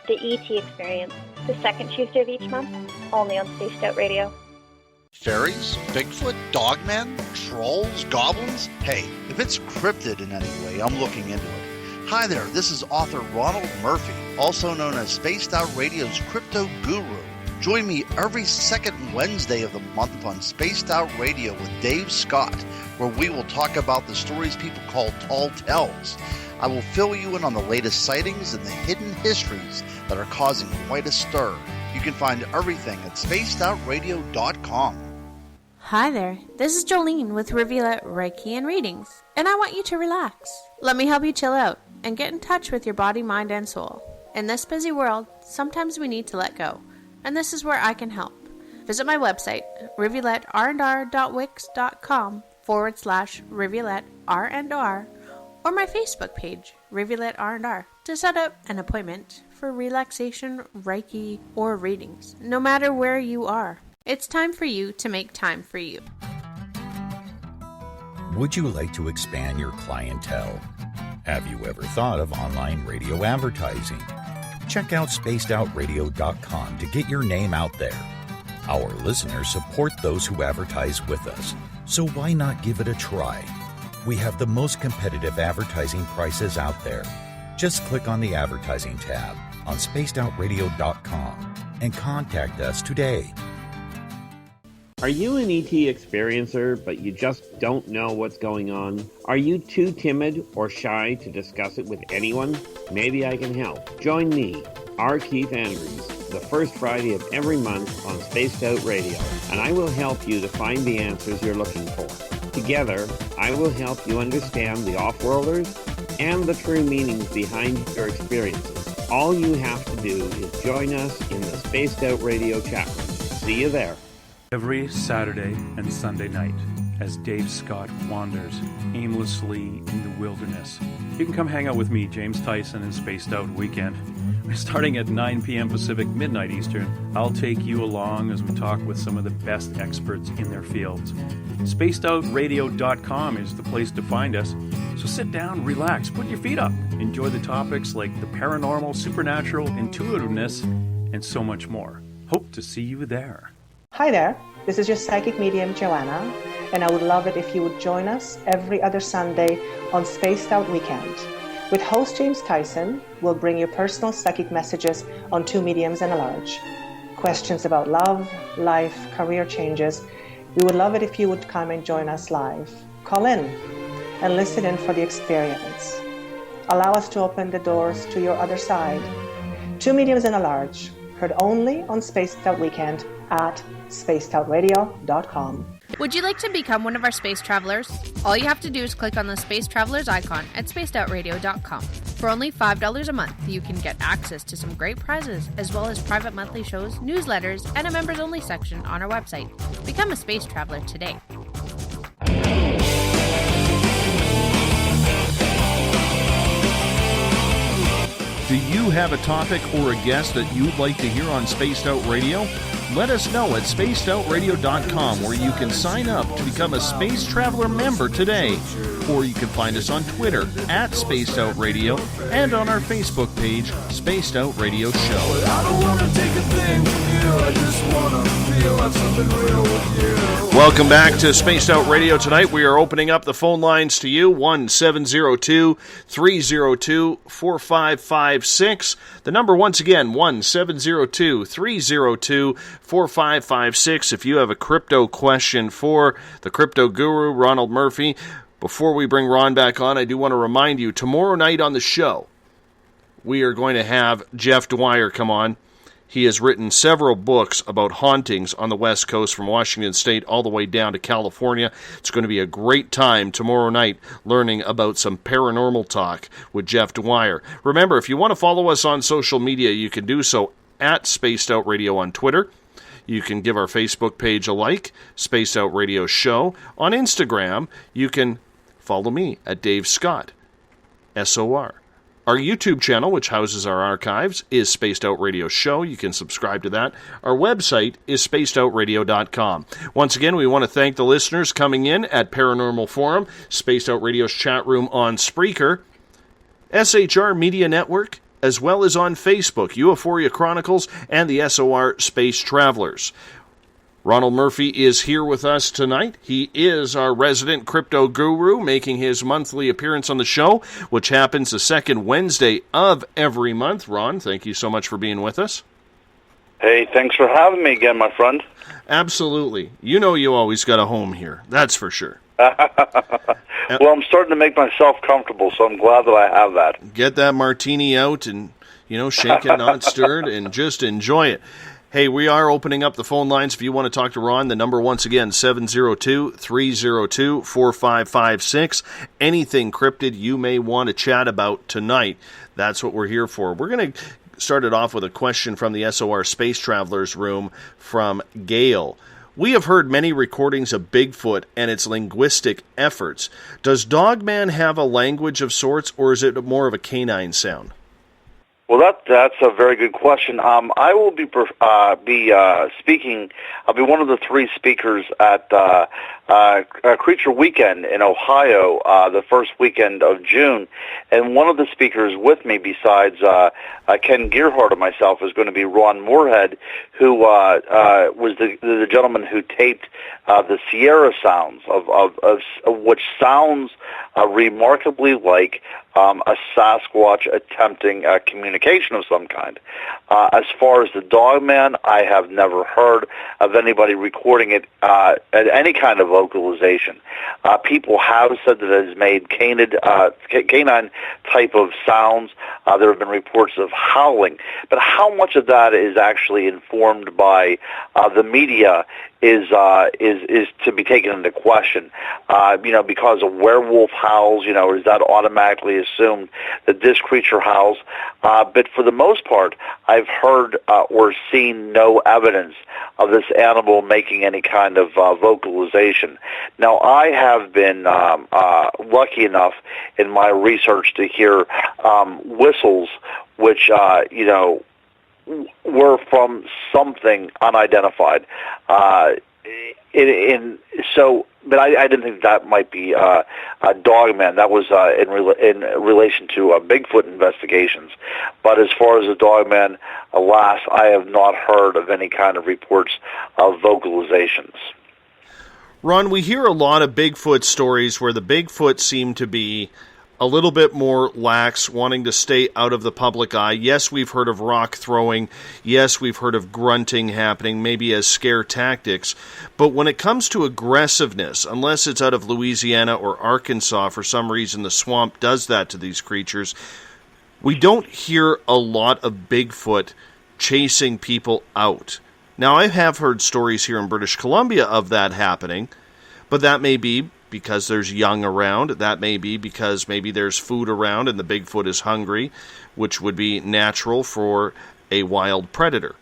The ET Experience, the second Tuesday of each month, only on Spaced Out Radio. Fairies? Bigfoot? Dogmen? Trolls? Goblins? Hey, if it's cryptid in any way, I'm looking into it. Hi there, this is author Ronald Murphy, also known as Spaced Out Radio's Crypto Guru. Join me every second Wednesday of the month on Spaced Out Radio with Dave Scott, where we will talk about the stories people call tall tales. I will fill you in on the latest sightings and the hidden histories that are causing quite a stir. You can find everything at spacedoutradio.com. Hi there, this is Jolene with Rivulet Reiki and Readings, and I want you to relax. Let me help you chill out and get in touch with your body, mind, and soul. In this busy world, sometimes we need to let go, and this is where I can help. Visit my website, rivuletrndr.wix.com/rivuletrndr, or my Facebook page, Rivulet R&R, to set up an appointment for relaxation, Reiki, or readings, no matter where you are. It's time for you to make time for you. Would you like to expand your clientele? Have you ever thought of online radio advertising? Check out spacedoutradio.com to get your name out there. Our listeners support those who advertise with us. So why not give it a try? We have the most competitive advertising prices out there. Just click on the advertising tab on spacedoutradio.com and contact us today. Are you an ET experiencer, but you just don't know what's going on? Are you too timid or shy to discuss it with anyone? Maybe I can help. Join me, R. Keith Andrews, the first Friday of every month on Spaced Out Radio, and I will help you to find the answers you're looking for. Together, I will help you understand the off-worlders and the true meanings behind your experiences. All you have to do is join us in the Spaced Out Radio chat room. See you there. Every Saturday and Sunday night, as Dave Scott wanders aimlessly in the wilderness. You can come hang out with me, James Tyson, in Spaced Out Weekend. Starting at 9 p.m. Pacific, midnight Eastern, I'll take you along as we talk with some of the best experts in their fields. SpacedOutRadio.com is the place to find us. So sit down, relax, put your feet up. Enjoy the topics like the paranormal, supernatural, intuitiveness, and so much more. Hope to see you there. Hi there, this is your psychic medium Joanna, and I would love it if you would join us every other Sunday on Spaced Out Weekend. With host James Tyson, we'll bring you personal psychic messages on two mediums and a large. Questions about love, life, career changes. We would love it if you would come and join us live. Call in and listen in for the experience. Allow us to open the doors to your other side. Two mediums and a large, heard only on Spaced Out Weekend at spacedoutradio.com. Would you like to become one of our space travelers? All you have to do is click on the Space Travelers icon at spacedoutradio.com. For only $5 a month, you can get access to some great prizes, as well as private monthly shows, newsletters, and a members-only section on our website. Become a space traveler today. Do you have a topic or a guest that you'd like to hear on Spaced Out Radio? Let us know at spacedoutradio.com, where you can sign up to become a Space Traveler member today. Or you can find us on Twitter at Spaced Out Radio and on our Facebook page, Spaced Out Radio Show. I don't want to take a thing from you, I just want to feel like something real with you. Welcome back to Spaced Out Radio. Tonight we are opening up the phone lines to you, 1-702-302-4556. The number once again, 1-702-302-4556. If you have a crypto question for the crypto guru, Ronald Murphy. Before we bring Ron back on, I do want to remind you, tomorrow night on the show, we are going to have Jeff Dwyer come on. He has written several books about hauntings on the West Coast, from Washington State all the way down to California. It's going to be a great time tomorrow night learning about some paranormal talk with Jeff Dwyer. Remember, if you want to follow us on social media, you can do so at Spaced Out Radio on Twitter. You can give our Facebook page a like, Spaced Out Radio Show. On Instagram, you can follow me at Dave Scott, SOR. Our YouTube channel, which houses our archives, is Spaced Out Radio Show. You can subscribe to that. Our website is spacedoutradio.com. Once again, we want to thank the listeners coming in at Paranormal Forum, Spaced Out Radio's chat room on Spreaker, SHR Media Network, as well as on Facebook, Euphoria Chronicles, and the SOR Space Travelers. Ronald Murphy is here with us tonight. He is our resident crypto guru, making his monthly appearance on the show, which happens the second Wednesday of every month. Ron, thank you so much for being with us. Hey, thanks for having me again, my friend. Absolutely. You know you always got a home here. That's for sure. Well, I'm starting to make myself comfortable, so I'm glad that I have that. Get that martini out and, shake it, not stirred, and just enjoy it. Hey, we are opening up the phone lines. If you want to talk to Ron, the number once again, 702-302-4556. Anything cryptid you may want to chat about tonight, that's what we're here for. We're going to start it off with a question from the SOR Space Travelers room from Gail. We have heard many recordings of Bigfoot and its linguistic efforts. Does Dogman have a language of sorts, or is it more of a canine sound? Well, that's a very good question. I will be speaking. I'll be one of the three speakers at Creature Weekend in Ohio the first weekend of June, and one of the speakers with me, besides Ken Gearhart and myself, is going to be Ron Moorhead, who was the gentleman who taped the Sierra sounds, of which sounds remarkably like a Sasquatch attempting communication of some kind. As far as the Dogman, I have never heard of anybody recording it at any kind of vocalization. People have said that it has made canine type of sounds. There have been reports of howling, but how much of that is actually informed by the media is to be taken into question. Because a werewolf howls, is that automatically assumed that this creature howls? But for the most part, I've heard or seen no evidence of this animal making any kind of vocalization. Now, I have been lucky enough in my research to hear whistles, which were from something unidentified. But I didn't think that might be a Dogman. That was in relation to Bigfoot investigations. But as far as a Dogman, alas, I have not heard of any kind of reports of vocalizations. Ron, we hear a lot of Bigfoot stories where the Bigfoot seem to be a little bit more lax, wanting to stay out of the public eye. Yes, we've heard of rock throwing. Yes, we've heard of grunting happening, maybe as scare tactics. But when it comes to aggressiveness, unless it's out of Louisiana or Arkansas, for some reason the swamp does that to these creatures, we don't hear a lot of Bigfoot chasing people out. Now, I have heard stories here in British Columbia of that happening, but that may be because there's young around. That may be because maybe there's food around and the Bigfoot is hungry, which would be natural for a wild predator.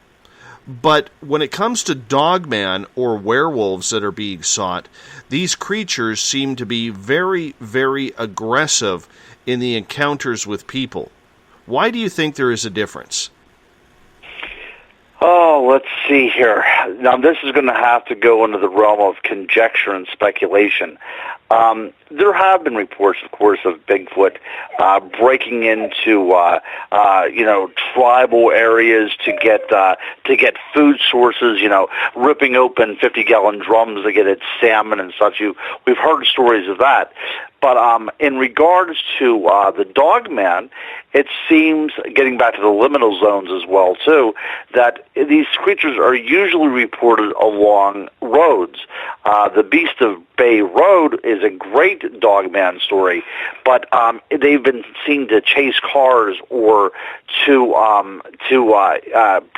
But when it comes to Dogman or werewolves that are being sought, these creatures seem to be very, very aggressive in the encounters with people. Why do you think there is a difference? Oh, let's see here. Now, this is going to have to go into the realm of conjecture and speculation. There have been reports, of course, of Bigfoot breaking into, tribal areas to get food sources. Ripping open 50-gallon drums to get its salmon and such. We've heard stories of that. But in regards to the Dogman, it seems, getting back to the liminal zones as well, too, that these creatures are usually reported along roads. The Beast of Bay Road is a great Dogman story, but they've been seen to chase cars or to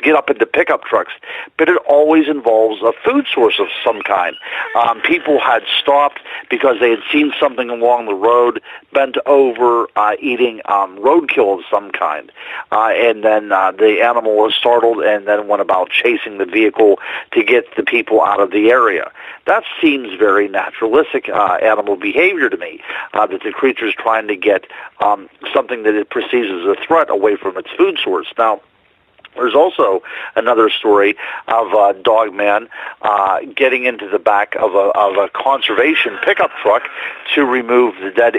get up into pickup trucks, but it always involves a food source of some kind. People had stopped because they had seen something along the road, bent over, eating roadkill of some kind, and then the animal was startled and then went about chasing the vehicle to get the people out of the area. That seems very naturalistic animal behavior to me, that the creature is trying to get something that it perceives as a threat away from its food source. Now, there's also another story of Dogman getting into the back of a conservation pickup truck to remove the dead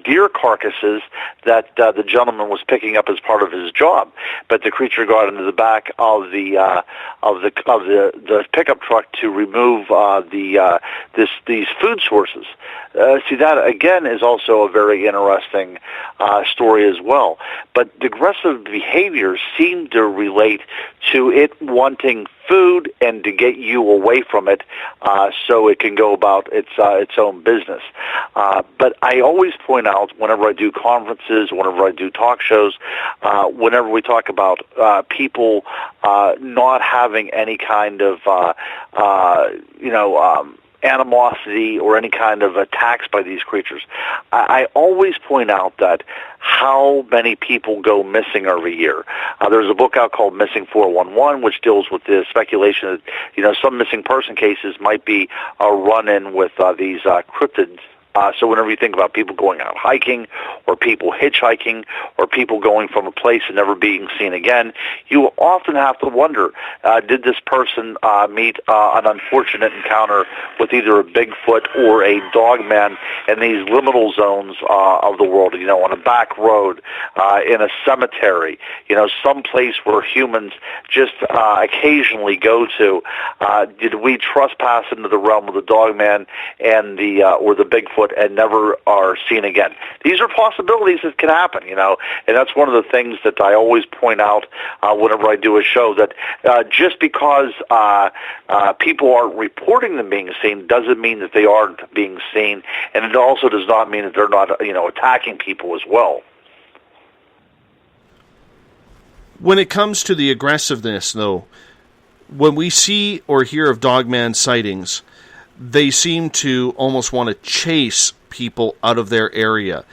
deer carcasses that the gentleman was picking up as part of his job. But the creature got into the back of the pickup truck to remove these food sources. See, that again is also a very interesting story as well. But the aggressive behaviors seem to relate to it wanting food and to get you away from it, so it can go about its own business. But I always point out, whenever I do conferences, whenever I do talk shows, whenever we talk about people not having any kind of animosity or any kind of attacks by these creatures, I always point out that how many people go missing every year. There's a book out called Missing 411, which deals with the speculation that some missing person cases might be a run-in with these cryptids So whenever you think about people going out hiking, or people hitchhiking, or people going from a place and never being seen again, you often have to wonder, did this person meet an unfortunate encounter with either a Bigfoot or a Dogman in these liminal zones of the world, on a back road, in a cemetery, some place where humans just occasionally go to. Did we trespass into the realm of the Dogman and or the Bigfoot and never are seen again? These are possibilities that can happen, and that's one of the things that I always point out whenever I do a show, that just because people aren't reporting them being seen doesn't mean that they aren't being seen, and it also does not mean that they're not, attacking people as well. When it comes to the aggressiveness, though, when we see or hear of Dogman sightings, they seem to almost want to chase people out of their area,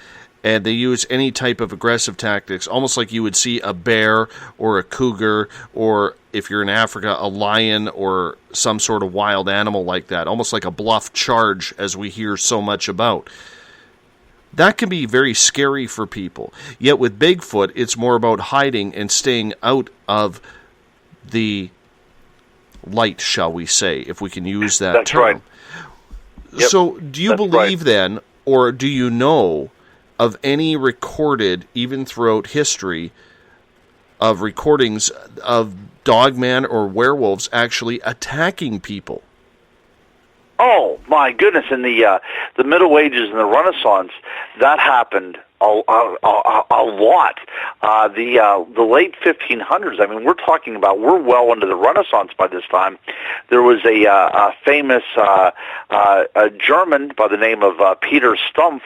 and they use any type of aggressive tactics, almost like you would see a bear or a cougar, or if you're in Africa, a lion or some sort of wild animal like that, almost like a bluff charge, as we hear so much about. That can be very scary for people. Yet with Bigfoot, it's more about hiding and staying out of the light, shall we say, if we can use that That's term. Right. Yep. So do you believe then, or do you know of any recorded, even throughout history, of recordings of Dogman or werewolves actually attacking people? Oh my goodness! In the Middle Ages and the Renaissance, that happened a lot. The late 1500s. I mean, we're well into the Renaissance by this time. There was a famous a German by the name of Peter Stumpf,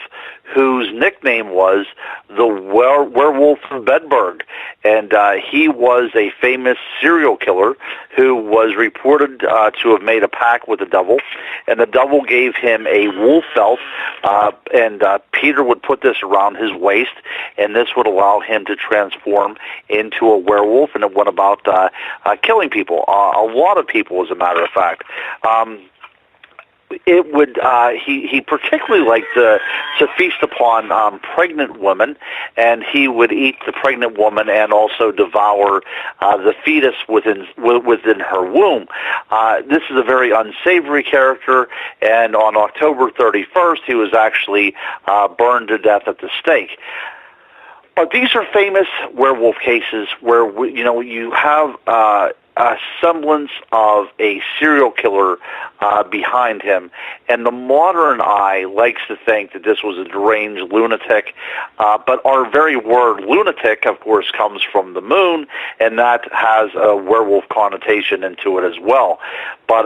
whose nickname was the Werewolf of Bedburg, and he was a famous serial killer who was reported to have made a pact with the devil, and the devil gave him a wolf belt, and Peter would put this around his waist, and this would allow him to transform into a werewolf, and it went about killing people, a lot of people, as a matter of fact. It would he particularly liked to feast upon pregnant women, and he would eat the pregnant woman and also devour the fetus within her womb. This is a very unsavory character, and on October 31st, he was actually burned to death at the stake. But these are famous werewolf cases where you have a semblance of a serial killer behind him, and the modern eye likes to think that this was a deranged lunatic, but our very word lunatic, of course, comes from the moon, and that has a werewolf connotation into it as well. But,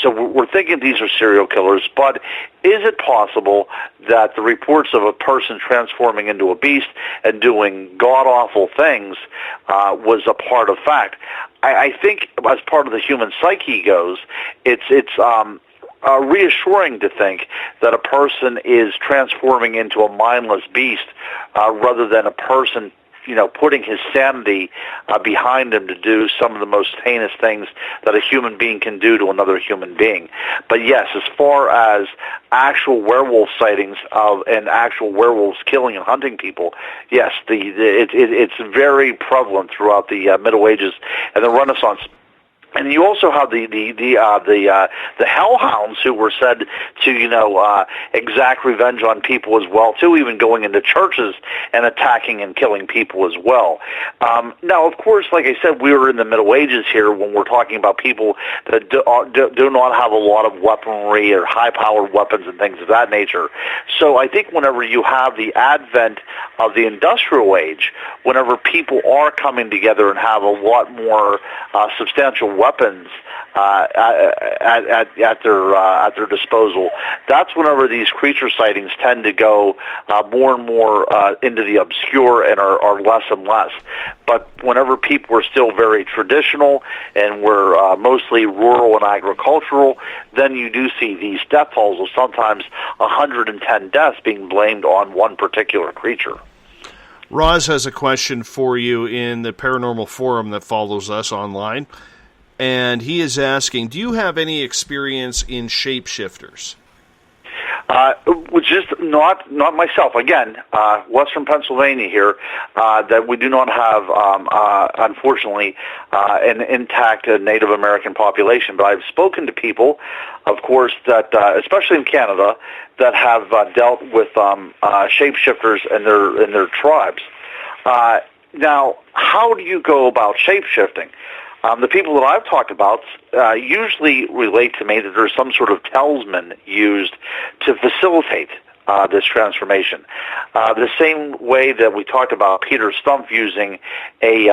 so we're thinking these are serial killers, but is it possible that the reports of a person transforming into a beast and doing god-awful things was a part of fact? I think as part of the human psyche goes, it's reassuring to think that a person is transforming into a mindless beast rather than a person putting his sanity behind him to do some of the most heinous things that a human being can do to another human being. But yes, as far as actual werewolf sightings and actual werewolves killing and hunting people, yes, it's very prevalent throughout the Middle Ages and the Renaissance. And you also have the hellhounds who were said to exact revenge on people as well too, even going into churches and attacking and killing people as well. Now, of course, like I said, we were in the Middle Ages here when we're talking about people that do not have a lot of weaponry or high-powered weapons and things of that nature. So I think whenever you have the advent of the industrial age, whenever people are coming together and have a lot more substantial weapons at their disposal, that's whenever these creature sightings tend to go more and more into the obscure and are less and less. But whenever people are still very traditional and we're mostly rural and agricultural, then you do see these death tolls of sometimes 110 deaths being blamed on one particular creature. Roz has a question for you in the Paranormal Forum that follows us online. And he is asking, do you have any experience in shapeshifters? Just not myself. Again, Western Pennsylvania here, that we do not have, unfortunately, an intact Native American population. But I've spoken to people, of course, that especially in Canada, that have dealt with shapeshifters and their tribes. Now, how do you go about shapeshifting? The people that I've talked about usually relate to me that there's some sort of talisman used to facilitate this transformation. The same way that we talked about Peter Stump using a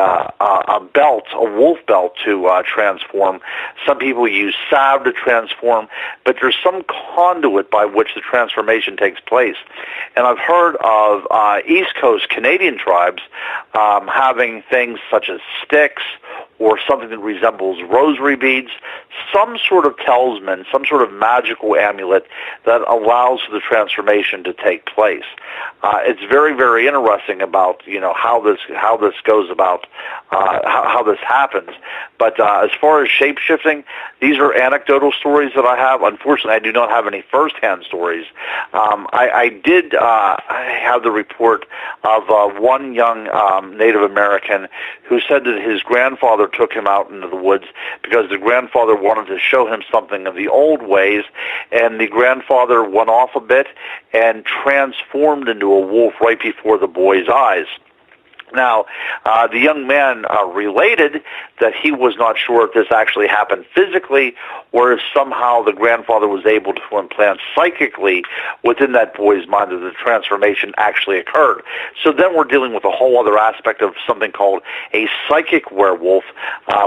belt, a wolf belt, to transform. Some people use salve to transform, but there's some conduit by which the transformation takes place. And I've heard of East Coast Canadian tribes having things such as sticks or something that resembles rosary beads, some sort of talisman, some sort of magical amulet that allows the transformation to take place. It's very, very interesting about how this goes about, how this happens. But as far as shape-shifting, these are anecdotal stories that I have. Unfortunately, I do not have any first-hand stories. I did have the report of one young Native American who said that his grandfather took him out into the woods because the grandfather wanted to show him something of the old ways, and the grandfather went off a bit and transformed into a wolf right before the boy's eyes. Now, the young man related that he was not sure if this actually happened physically or if somehow the grandfather was able to implant psychically within that boy's mind that the transformation actually occurred. So then we're dealing with a whole other aspect of something called a psychic werewolf,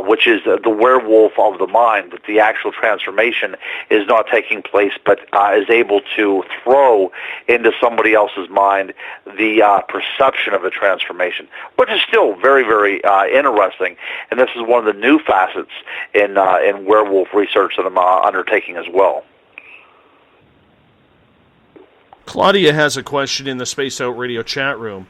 which is the werewolf of the mind, that the actual transformation is not taking place but is able to throw into somebody else's mind the perception of a transformation, which is still very, very interesting. And this is one of the new facets in werewolf research that I'm undertaking as well. Claudia has a question in the Spaced Out Radio chat room.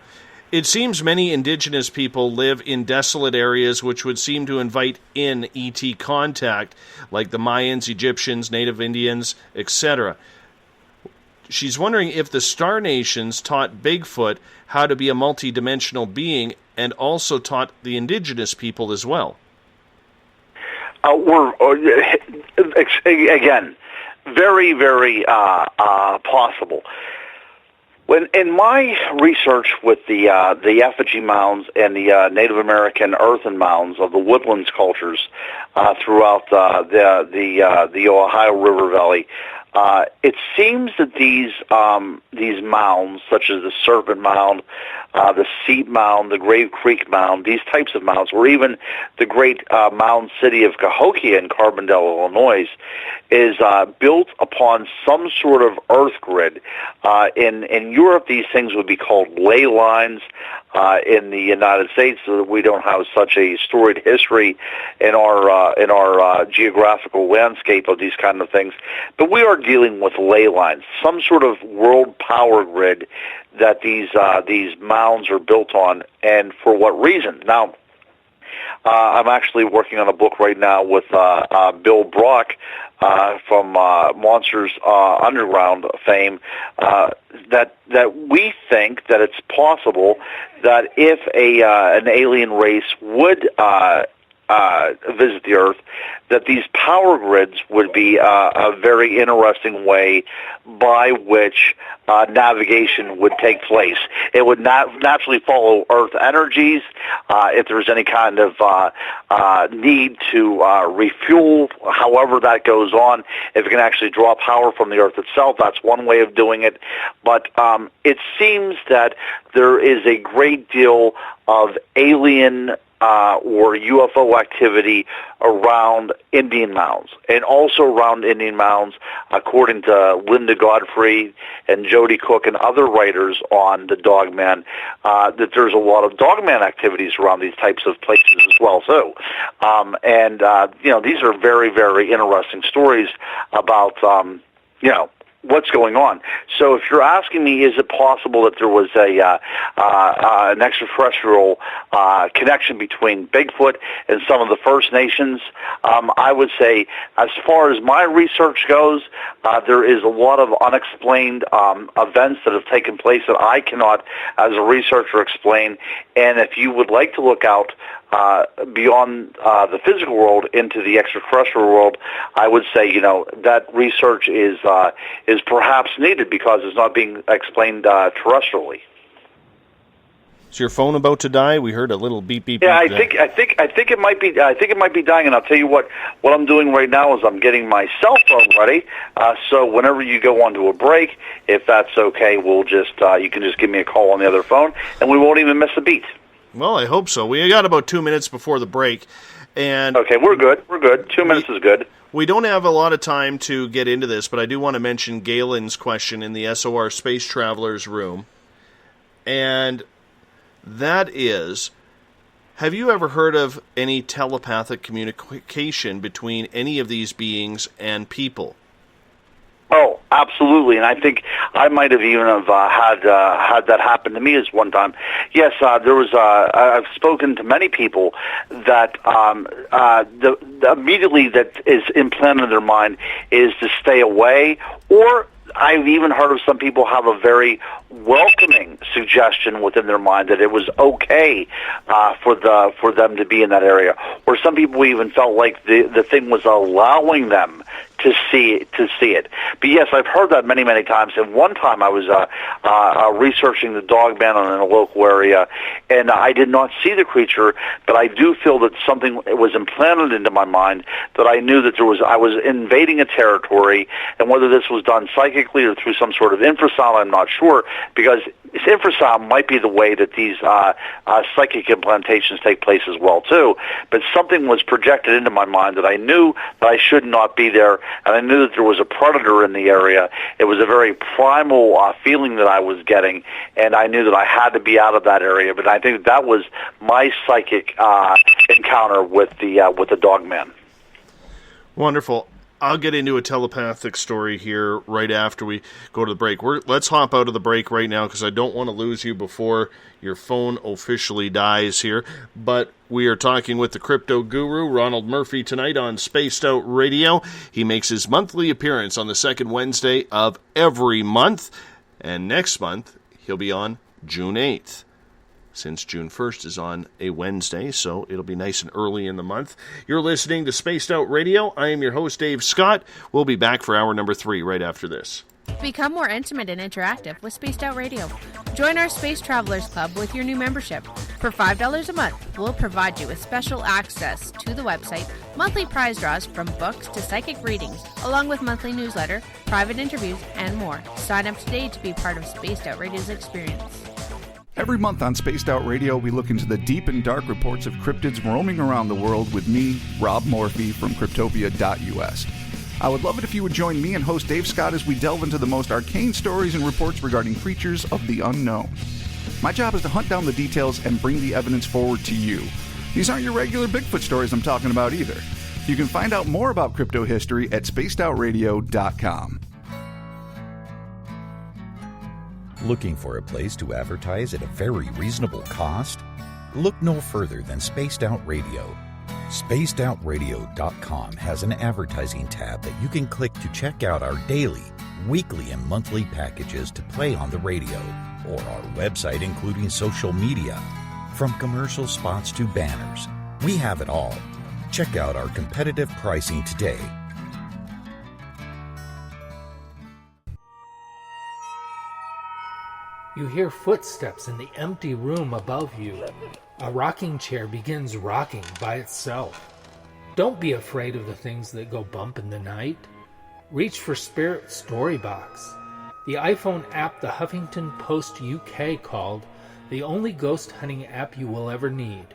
It seems many indigenous people live in desolate areas which would seem to invite in ET contact, like the Mayans, Egyptians, Native Indians, etc. She's wondering if the Star Nations taught Bigfoot how to be a multidimensional being and also taught the indigenous people as well. Again, very, very possible. When in my research with the effigy mounds and the Native American earthen mounds of the woodlands cultures throughout the Ohio River Valley, it seems that these mounds, such as the Serpent Mound, the Seat Mound, the Grave Creek Mound, these types of mounds, or even the great mound city of Cahokia in Carbondale, Illinois, is built upon some sort of earth grid. In Europe, these things would be called ley lines. In the United States, so that we don't have such a storied history in our geographical landscape of these kind of things. But we are dealing with ley lines, some sort of world power grid that these mounds are built on, and for what reason? Now, I'm actually working on a book right now with Bill Brock from Monsters Underground fame, that we think that it's possible that if an alien race would visit the Earth, that these power grids would be a very interesting way by which navigation would take place. It would naturally follow Earth energies. If there's any kind of need to refuel, however that goes on, if it can actually draw power from the Earth itself, that's one way of doing it. But it seems that there is a great deal of alien or UFO activity around Indian mounds, and also around Indian mounds, according to Linda Godfrey and Jody Cook and other writers on the Dogman, that there's a lot of Dogman activities around these types of places as well, too. These are very, very interesting stories about, what's going on. So if you're asking me, is it possible that there was an extraterrestrial connection between Bigfoot and some of the First Nations, I would say, as far as my research goes, there is a lot of unexplained events that have taken place that I cannot, as a researcher, explain. And if you would like to look out beyond the physical world into the extraterrestrial world, I would say, that research is perhaps needed because it's not being explained terrestrially. Is your phone about to die? We heard a little beep beep. Yeah, beep I think it might be. I think it might be dying. And I'll tell you what I'm doing right now is I'm getting my cell phone ready. So whenever you go onto a break, if that's okay, we'll just you can just give me a call on the other phone, and we won't even miss a beat. Well, I hope so. We got about 2 minutes before the break, and okay, we're good. 2 minutes is good. We don't have a lot of time to get into this, but I do want to mention Galen's question in the SOR Space Travelers room, and that is, have you ever heard of any telepathic communication between any of these beings and people? Oh, absolutely, and I think I might have even had that happen to me as one time. Yes, there was. I've spoken to many people that immediately that is implanted in their mind is to stay away, or I've even heard of some people have a very welcoming suggestion within their mind that it was okay for them to be in that area, or some people even felt like the thing was allowing them to see it. But yes, I've heard that many times. And one time I was researching the Dogman in a local area, and I did not see the creature, but I do feel that something was implanted into my mind that I knew that I was invading a territory, and whether this was done psychically or through some sort of infrasound, I'm not sure, because infrasound might be the way that these psychic implantations take place as well too. But something was projected into my mind that I knew that I should not be there, and I knew that there was a predator in the area. It was a very primal feeling that I was getting, and I knew that I had to be out of that area. But I think that was my psychic encounter with the Dogman. Wonderful. I'll get into a telepathic story here right after we go to the break. Let's hop out of the break right now because I don't want to lose you before your phone officially dies here. But we are talking with the crypto guru, Ronald Murphy, tonight on Spaced Out Radio. He makes his monthly appearance on the second Wednesday of every month. And next month, he'll be on June 8th. Since June 1st is on a Wednesday, so it'll be nice and early in the month. You're listening to Spaced Out Radio. I am your host, Dave Scott. We'll be back for hour number 3 right after this. Become more intimate and interactive with Spaced Out Radio. Join our Space Travelers Club with your new membership. For $5 a month, we'll provide you with special access to the website, monthly prize draws from books to psychic readings, along with monthly newsletter, private interviews, and more. Sign up today to be part of Spaced Out Radio's experience. Every month on Spaced Out Radio, we look into the deep and dark reports of cryptids roaming around the world with me, Rob Morphy, from Cryptopia.us. I would love it if you would join me and host Dave Scott as we delve into the most arcane stories and reports regarding creatures of the unknown. My job is to hunt down the details and bring the evidence forward to you. These aren't your regular Bigfoot stories I'm talking about either. You can find out more about crypto history at spacedoutradio.com. Looking for a place to advertise at a very reasonable cost? Look no further than Spaced Out Radio. SpacedOutRadio.com has an advertising tab that you can click to check out our daily, weekly, and monthly packages to play on the radio, or our website including social media. From commercial spots to banners, we have it all. Check out our competitive pricing today. You hear footsteps in the empty room above you. A rocking chair begins rocking by itself. Don't be afraid of the things that go bump in the night. Reach for Spirit Storybox, the iPhone app the Huffington Post UK called the only ghost hunting app you will ever need.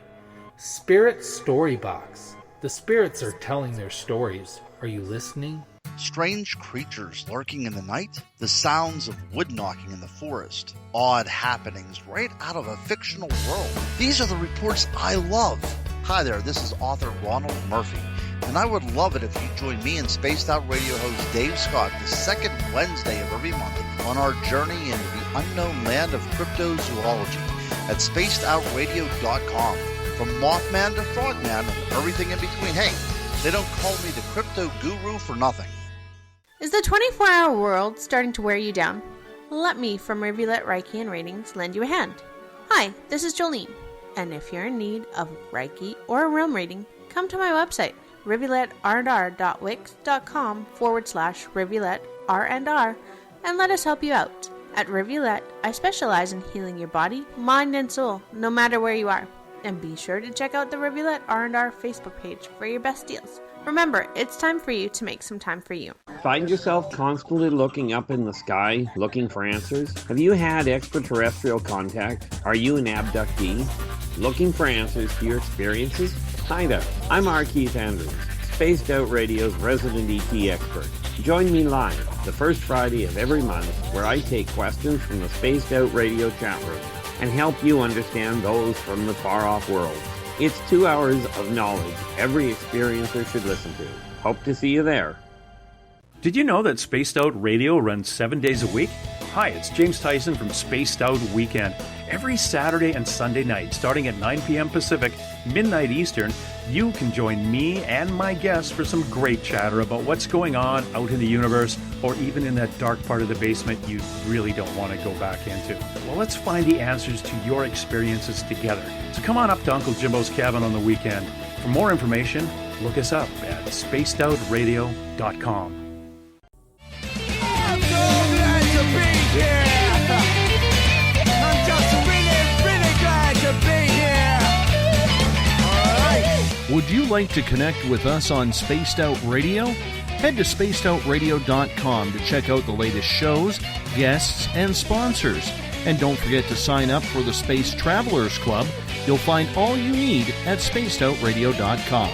Spirit Storybox. The spirits are telling their stories. Are you listening? Strange creatures lurking in the night, the sounds of wood knocking in the forest, odd happenings right out of a fictional world. These are the reports I love. Hi there, this is author Ronald Murphy. And I would love it if you join me and Spaced Out Radio host Dave Scott the second Wednesday of every month on our journey into the unknown land of cryptozoology at spacedoutradio.com. From Mothman to Frogman and everything in between. Hey, they don't call me the crypto guru for nothing. Is the 24-hour world starting to wear you down? Let me from Rivulet Reiki and Ratings lend you a hand. Hi, this is Jolene, and if you're in need of Reiki or a realm reading, come to my website, rivuletrr.wix.com/rivuletrr, and let us help you out. At Rivulet, I specialize in healing your body, mind, and soul, no matter where you are. And be sure to check out the Rivulet R&R Facebook page for your best deals. Remember, it's time for you to make some time for you. Find yourself constantly looking up in the sky, looking for answers? Have you had extraterrestrial contact? Are you an abductee? Looking for answers to your experiences? Hi there, I'm R. Keith Andrews, Spaced Out Radio's resident ET expert. Join me live the first Friday of every month where I take questions from the Spaced Out Radio chat room and help you understand those from the far-off world. It's 2 hours of knowledge every experiencer should listen to. Hope to see you there. Did you know that Spaced Out Radio runs 7 days a week? Hi, it's James Tyson from Spaced Out Weekend. Every Saturday and Sunday night, starting at 9 p.m. Pacific, midnight Eastern, you can join me and my guests for some great chatter about what's going on out in the universe, or even in that dark part of the basement you really don't want to go back into. Well, let's find the answers to your experiences together. So come on up to Uncle Jimbo's cabin on the weekend. For more information, look us up at spacedoutradio.com. Would you like to connect with us on Spaced Out Radio? Head to spacedoutradio.com to check out the latest shows, guests, and sponsors. And don't forget to sign up for the Space Travelers Club. You'll find all you need at spacedoutradio.com.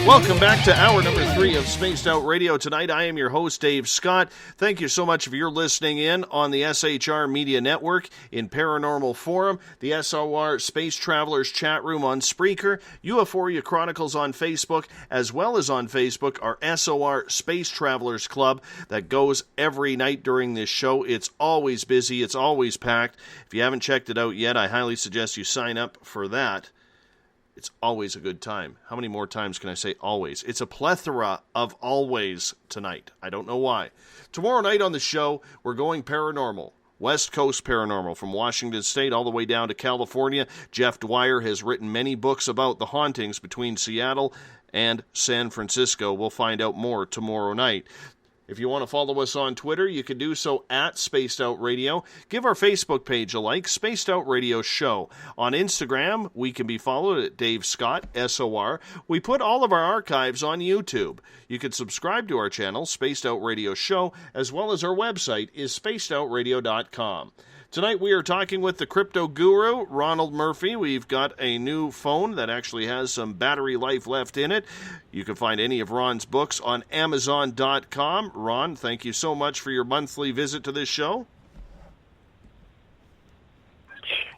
Welcome back to hour number 3 of Spaced Out Radio. Tonight, I am your host, Dave Scott. Thank you so much for your listening in on the SHR Media Network, in Paranormal Forum, the SOR Space Travelers chat room on Spreaker, Euphoria Chronicles on Facebook, as well as on Facebook, our SOR Space Travelers Club that goes every night during this show. It's always busy. It's always packed. If you haven't checked it out yet, I highly suggest you sign up for that. It's always a good time. How many more times can I say always? It's a plethora of always tonight. I don't know why. Tomorrow night on the show, we're going paranormal. West Coast paranormal, from Washington State all the way down to California. Jeff Dwyer has written many books about the hauntings between Seattle and San Francisco. We'll find out more tomorrow night. If you want to follow us on Twitter, you can do so at Spaced Out Radio. Give our Facebook page a like, Spaced Out Radio Show. On Instagram, we can be followed at Dave Scott, SOR. We put all of our archives on YouTube. You can subscribe to our channel, Spaced Out Radio Show, as well as our website is spacedoutradio.com. Tonight we are talking with the crypto guru, Ronald Murphy. We've got a new phone that actually has some battery life left in it. You can find any of Ron's books on Amazon.com. Ron, thank you so much for your monthly visit to this show.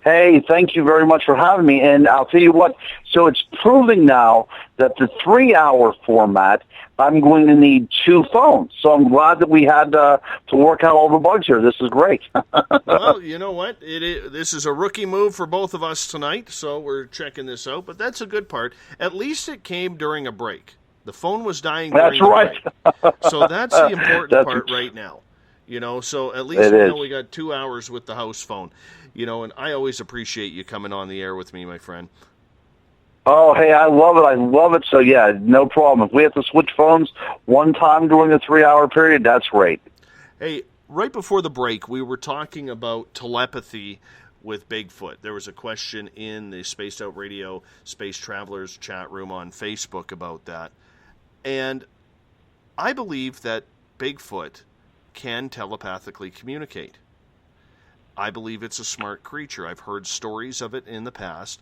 Hey, thank you very much for having me. And I'll tell you what, so it's proving now that the 3-hour format, I'm going to need 2 phones. So I'm glad that we had to work out all the bugs here. This is great. Well, you know what? This is a rookie move for both of us tonight, so we're checking this out. But that's a good part. At least it came during a break. The phone was dying during the break. So that's the important part right now. You know, so at least we know we got 2 hours with the house phone. You know, and I always appreciate you coming on the air with me, my friend. Oh, hey, I love it. I love it. So, yeah, no problem. If we have to switch phones one time during the 3-hour period, that's great. Hey, right before the break, we were talking about telepathy with Bigfoot. There was a question in the Spaced Out Radio Space Travelers chat room on Facebook about that. And I believe that Bigfoot can telepathically communicate. I believe it's a smart creature. I've heard stories of it in the past.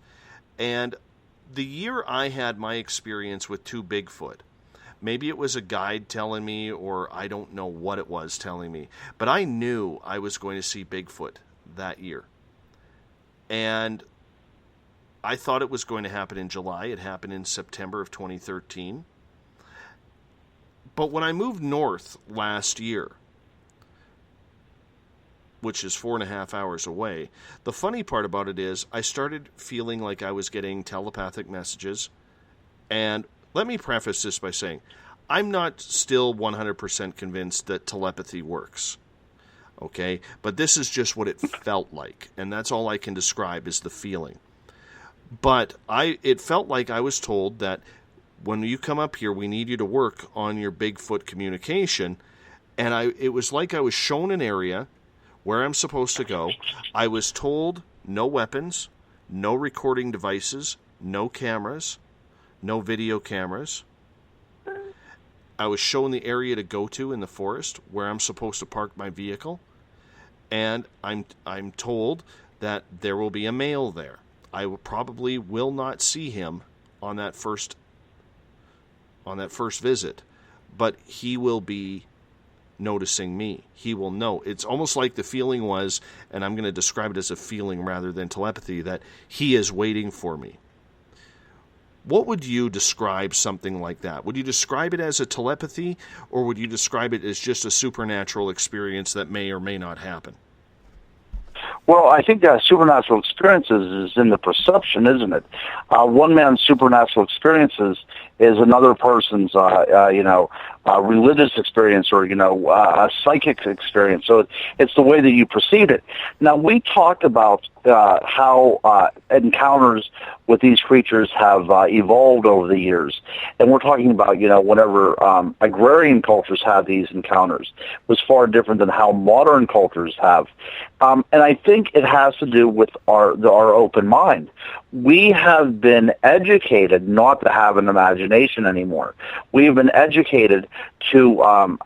And the year I had my experience with 2 Bigfoot, maybe it was a guide telling me, or I don't know what it was telling me, but I knew I was going to see Bigfoot that year. And I thought it was going to happen in July. It happened in September of 2013. But when I moved north last year, which is 4.5 hours away, the funny part about it is I started feeling like I was getting telepathic messages. And let me preface this by saying, I'm not still 100% convinced that telepathy works. Okay? But this is just what it felt like. And that's all I can describe is the feeling. But it felt like I was told that when you come up here, we need you to work on your Bigfoot communication. And it was like I was shown an area where I'm supposed to go. I was told no weapons, no recording devices, no cameras, no video cameras. I was shown the area to go to in the forest where I'm supposed to park my vehicle. And I'm told that there will be a male there. I probably will not see him on that first visit, but he will be noticing me. He will know. It's almost like the feeling was, and I'm going to describe it as a feeling rather than telepathy, that he is waiting for me. What would you describe something like that? Would you describe it as a telepathy, or would you describe it as just a supernatural experience that may or may not happen? Well, I think that supernatural experiences is in the perception, isn't it? One man's supernatural experiences is another person's, religious experience or, a psychic experience. So it's the way that you perceive it. Now, we talked about how encounters with these creatures have evolved over the years. And we're talking about, whenever agrarian cultures have these encounters, it was far different than how modern cultures have. And I think it has to do with our open mind. We have been educated not to have an imagination anymore. We have been educated to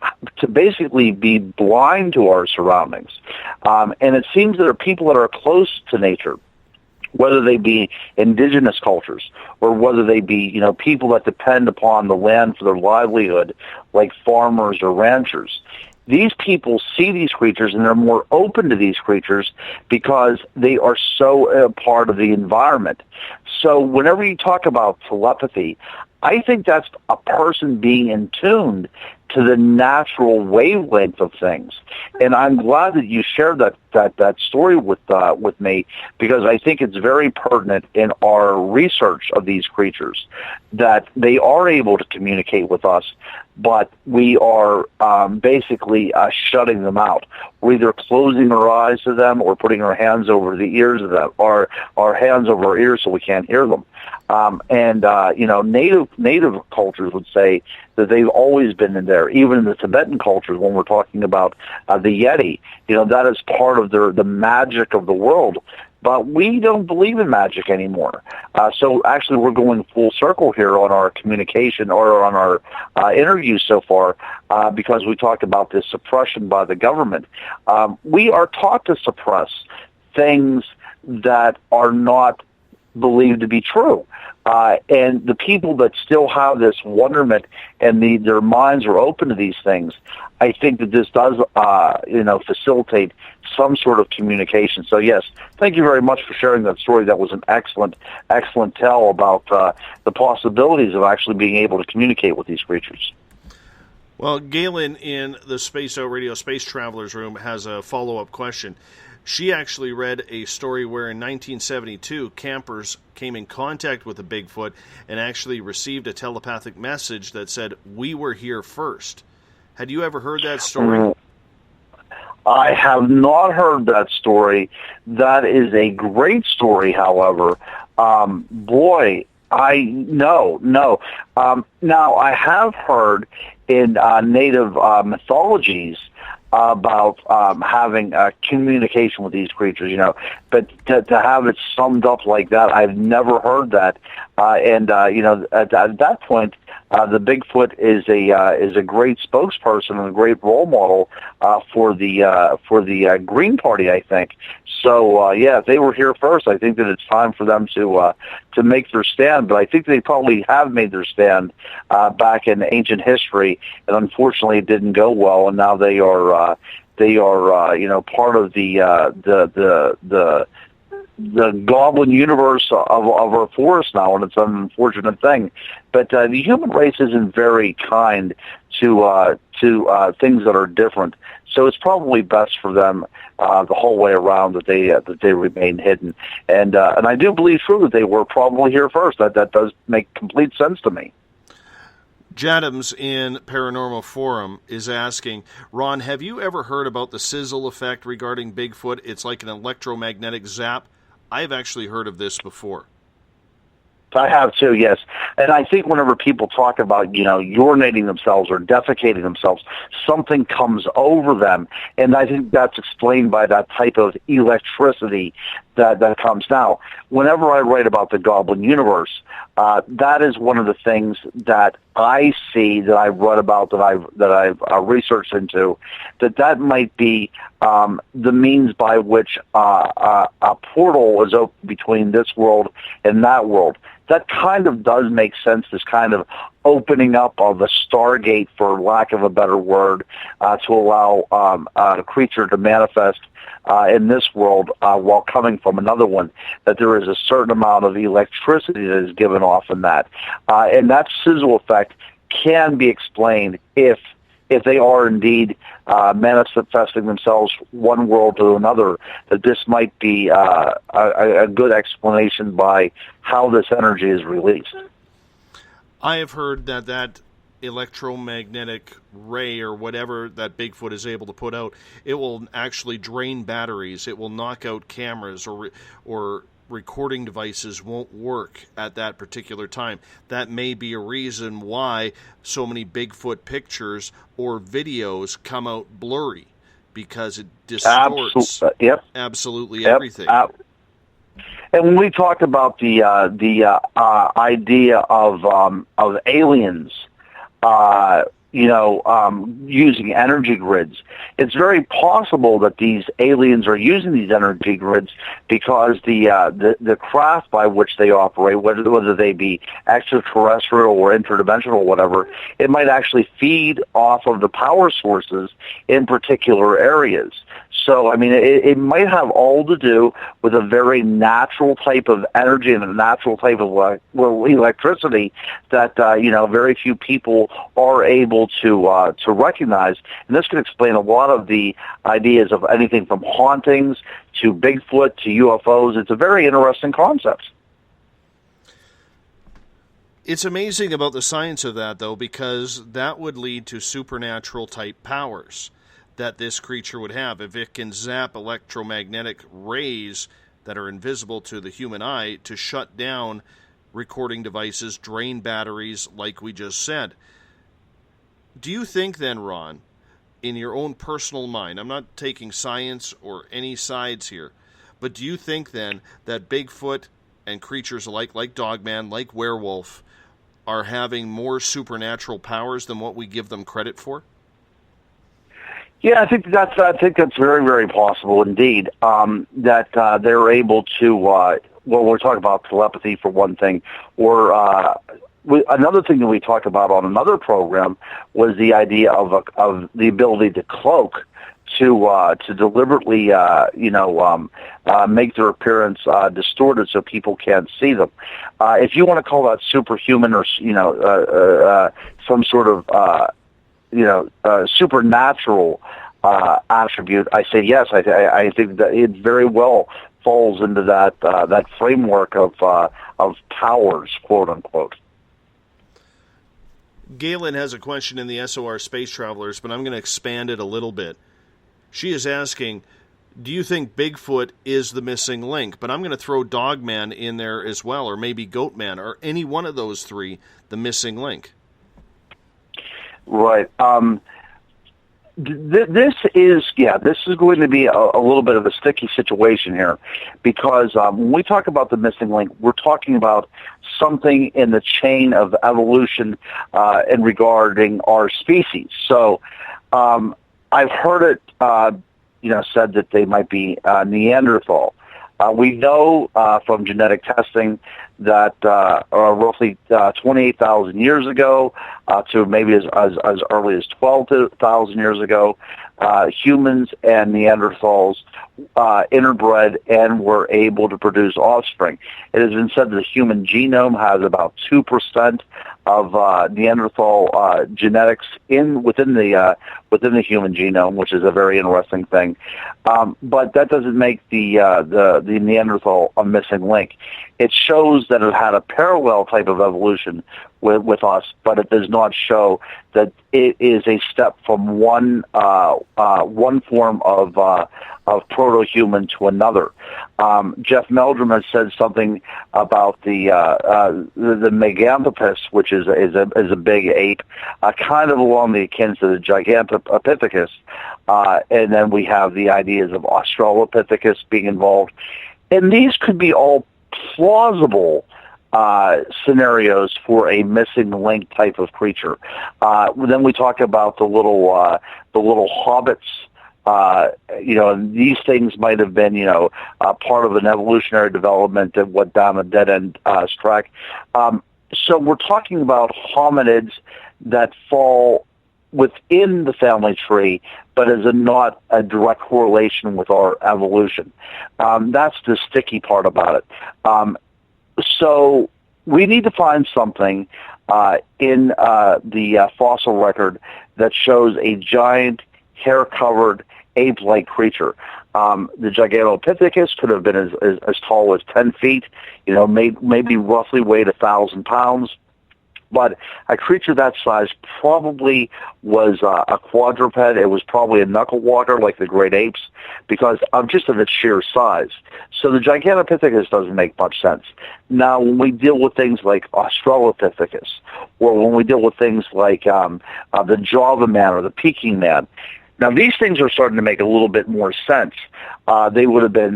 basically be blind to our surroundings. And it seems that there are people that are close to nature, whether they be indigenous cultures or whether they be, people that depend upon the land for their livelihood, like farmers or ranchers. These people see these creatures and they're more open to these creatures because they are so part of the environment. So whenever you talk about telepathy, I think that's a person being in tune to the natural wavelength of things. And I'm glad that you shared that story with me, because I think it's very pertinent in our research of these creatures, that they are able to communicate with us, but we are basically shutting them out. We're either closing our eyes to them or putting our hands over the ears of them, or our hands over our ears so we can't hear them. Native cultures would say that they've always been in there. Even in the Tibetan cultures, when we're talking about the Yeti, that is part of the magic of the world. But we don't believe in magic anymore. So actually we're going full circle here on our communication or on our interview so far, because we talked about this suppression by the government. We are taught to suppress things that are not believed to be true. And the people that still have this wonderment and their minds are open to these things, I think that this does, facilitate some sort of communication. So yes, thank you very much for sharing that story. That was an excellent tell about the possibilities of actually being able to communicate with these creatures. Well, Galen in the Spaced Out Radio Space Travelers Room has a follow-up question. She actually read a story where in 1972, campers came in contact with a Bigfoot and actually received a telepathic message that said, "We were here first." Had you ever heard that story? I have not heard that story. That is a great story, however. No. Now, I have heard in native mythologies about having communication with these creatures, but to have it summed up like that, I've never heard that. At that point, the Bigfoot is a great spokesperson and a great role model for the Green Party, I think. So if they were here first, I think that it's time for them to make their stand. But I think they probably have made their stand back in ancient history, and unfortunately, it didn't go well. And now they are part of the goblin universe of our forest now, and it's an unfortunate thing. But the human race isn't very kind to things that are different. So it's probably best for them the whole way around that they remain hidden. And I do believe true that they were probably here first. That does make complete sense to me. Jadams in Paranormal Forum is asking, Ron, have you ever heard about the sizzle effect regarding Bigfoot? It's like an electromagnetic zap. I've actually heard of this before. I have too, yes. And I think whenever people talk about, urinating themselves or defecating themselves, something comes over them. And I think that's explained by that type of electricity that comes. Now, whenever I write about the Goblin universe, that is one of the things that I see, that I've read about, that I've researched into, that might be the means by which a portal is open between this world and that world. That kind of does make sense, this kind of opening up of a stargate, for lack of a better word, to allow a creature to manifest in this world while coming from another one, that there is a certain amount of electricity that is given off in that. And that sizzle effect can be explained if they are indeed manifesting themselves one world to another, that this might be a good explanation by how this energy is released. I have heard that electromagnetic ray or whatever that Bigfoot is able to put out, it will actually drain batteries. It will knock out cameras, or recording devices won't work at that particular time. That may be a reason why so many Bigfoot pictures or videos come out blurry, because it distorts absolutely everything. And when we talk about the idea of aliens, using energy grids, it's very possible that these aliens are using these energy grids because the craft by which they operate, whether they be extraterrestrial or interdimensional or whatever, it might actually feed off of the power sources in particular areas. So, I mean, it might have all to do with a very natural type of energy and a natural type of electricity that, very few people are able to recognize. And this can explain a lot of the ideas of anything from hauntings to Bigfoot to UFOs. It's a very interesting concept. It's amazing about the science of that, though, because that would lead to supernatural type powers that this creature would have. If it can zap electromagnetic rays that are invisible to the human eye to shut down recording devices, drain batteries, like we just said. Do you think then, Ron, in your own personal mind, I'm not taking science or any sides here, but do you think then that Bigfoot and creatures alike, like Dogman, like Werewolf, are having more supernatural powers than what we give them credit for? Yeah, I think that's very, very possible indeed. That they're able to. We're talking about telepathy for one thing, or another thing that we talked about on another program was the idea of the ability to cloak, to deliberately make their appearance distorted so people can't see them. If you want to call that superhuman or some sort of supernatural attribute, I say yes. I think that it very well falls into that framework of powers, quote unquote. Galen has a question in the SOR Space Travelers, but I'm going to expand it a little bit. She is asking, do you think Bigfoot is the missing link? But I'm going to throw Dogman in there as well, or maybe Goatman, or any one of those three, the missing link. Right. This is going to be a little bit of a sticky situation here, because when we talk about the missing link, we're talking about something in the chain of evolution in regarding our species. So I've heard it said that they might be Neanderthal. We know from genetic testing that roughly 28,000 years ago to maybe as early as 12,000 years ago, humans and Neanderthals interbred and were able to produce offspring. It has been said that the human genome has about 2% of Neanderthal genetics within the human genome, which is a very interesting thing. But that doesn't make the Neanderthal a missing link. It shows that it had a parallel type of evolution with us, but it does not show that it is a step from one form of proto-human to another. Jeff Meldrum has said something about the Meganthropus, which is a big ape, kind of along the akin to the Gigantopithecus, and then we have the ideas of Australopithecus being involved, and these could be all plausible scenarios for a missing link type of creature. Then we talk about the little hobbits. And these things might have been, part of an evolutionary development that went down a dead end track. So we're talking about hominids that fall within the family tree, but is not a direct correlation with our evolution. That's the sticky part about it. So we need to find something in the fossil record that shows a giant, hair-covered, ape-like creature. The Gigantopithecus could have been as tall as 10 feet, maybe roughly weighed 1,000 pounds. But a creature that size probably was a quadruped. It was probably a knuckle walker like the great apes because of just its sheer size. So the Gigantopithecus doesn't make much sense. Now, when we deal with things like Australopithecus, or when we deal with things like the Java man or the Peking man, now, these things are starting to make a little bit more sense. They would have been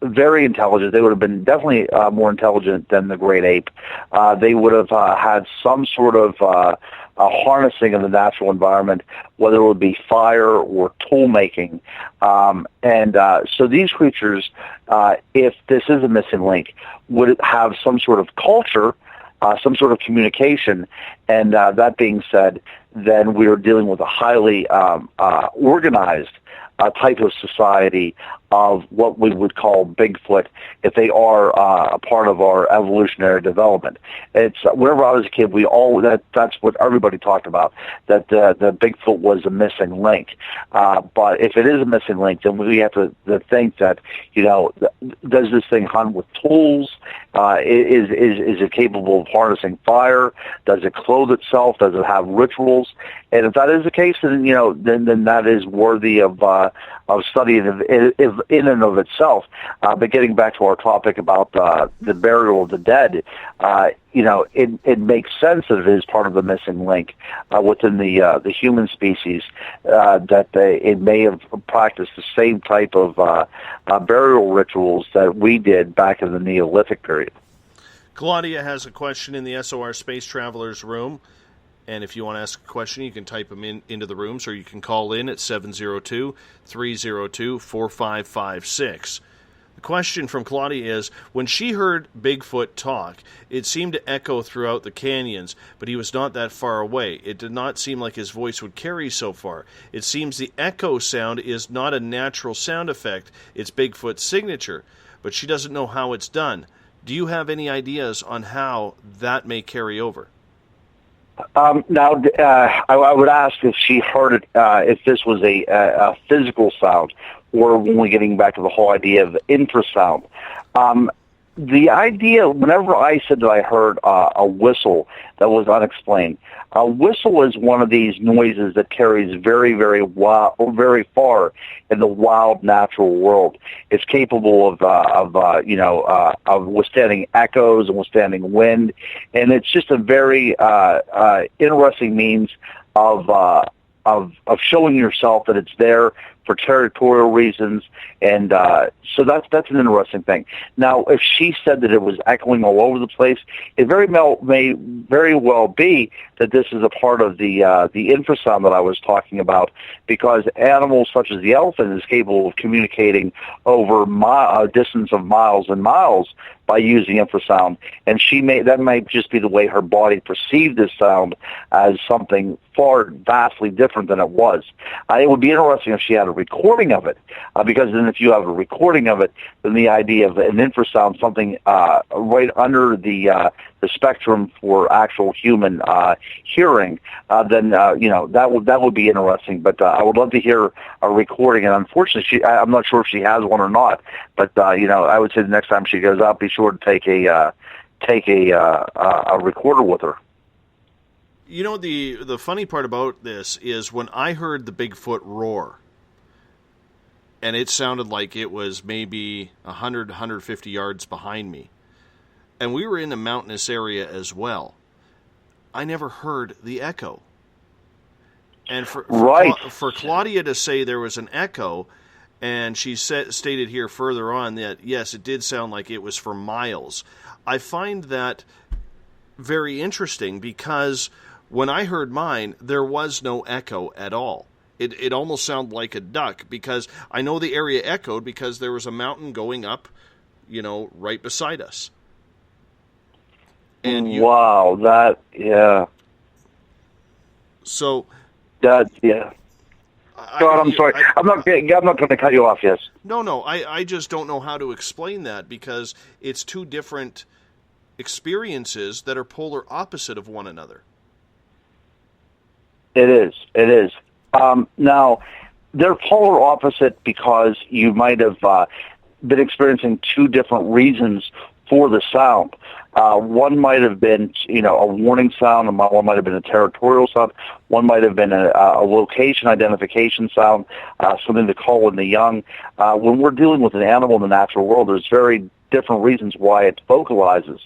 very intelligent. They would have been definitely more intelligent than the great ape. They would have had some sort of harnessing of the natural environment, whether it would be fire or tool making. So these creatures, if this is a missing link, would have some sort of culture, some sort of communication. And that being said, then we are dealing with a highly organized type of society of what we would call Bigfoot if they are a part of our evolutionary development. It's whenever I was a kid, that's what everybody talked about, that the Bigfoot was a missing link. But if it is a missing link, then we have to think that, does this thing hunt with tools? Is it capable of harnessing fire? Does it clothe itself? Does it have rituals? And if that is the case, then then that is worthy of study in and of itself. But getting back to our topic about the burial of the dead, it makes sense that it is part of the missing link within the human species, that it may have practiced the same type of burial rituals that we did back in the Neolithic period. Claudia has a question in the SOR Space Travelers room. And if you want to ask a question, you can type them into the rooms, or you can call in at 702-302-4556. The question from Claudia is, when she heard Bigfoot talk, it seemed to echo throughout the canyons, but he was not that far away. It did not seem like his voice would carry so far. It seems the echo sound is not a natural sound effect. It's Bigfoot's signature, but she doesn't know how it's done. Do you have any ideas on how that may carry over? Now, I would ask if she heard it, if this was a physical sound, or when we're getting back to the whole idea of infrasound. The idea, whenever I said that I heard a whistle that was unexplained, a whistle is one of these noises that carries very, very very far in the wild natural world. It's capable of withstanding echoes and withstanding wind, and it's just a very interesting means of showing yourself that it's there for territorial reasons, and so that's an interesting thing. Now, if she said that it was echoing all over the place, it may very well be that this is a part of the infrasound that I was talking about, because animals such as the elephant is capable of communicating over a distance of miles and miles by using infrasound, and that might just be the way her body perceived this sound as something vastly different than it was. It would be interesting if she had a recording of it, because then if you have a recording of it, then the idea of an infrasound, something right under the spectrum for actual human hearing, then that would be interesting. But I would love to hear a recording. And unfortunately, I'm not sure if she has one or not. But I would say the next time she goes out, be sure to take a recorder with her. You know, the funny part about this is when I heard the Bigfoot roar, and it sounded like it was maybe 100, 150 yards behind me, and we were in a mountainous area as well, I never heard the echo. And for Claudia to say there was an echo, and she stated here further on that, yes, it did sound like it was for miles. I find that very interesting because when I heard mine, there was no echo at all. It almost sounded like a duck, because I know the area echoed because there was a mountain going up, right beside us. And wow, yeah. So that, yeah. God, I'm sorry. I'm not going to cut you off. Yes. No. I just don't know how to explain that, because it's two different experiences that are polar opposite of one another. It is. Now, they're polar opposite because you might have been experiencing two different reasons for the sound. One might have been, a warning sound, and one might have been a territorial sound. One might have been a location identification sound, something to call in the young. When we're dealing with an animal in the natural world, there's very different reasons why it vocalizes.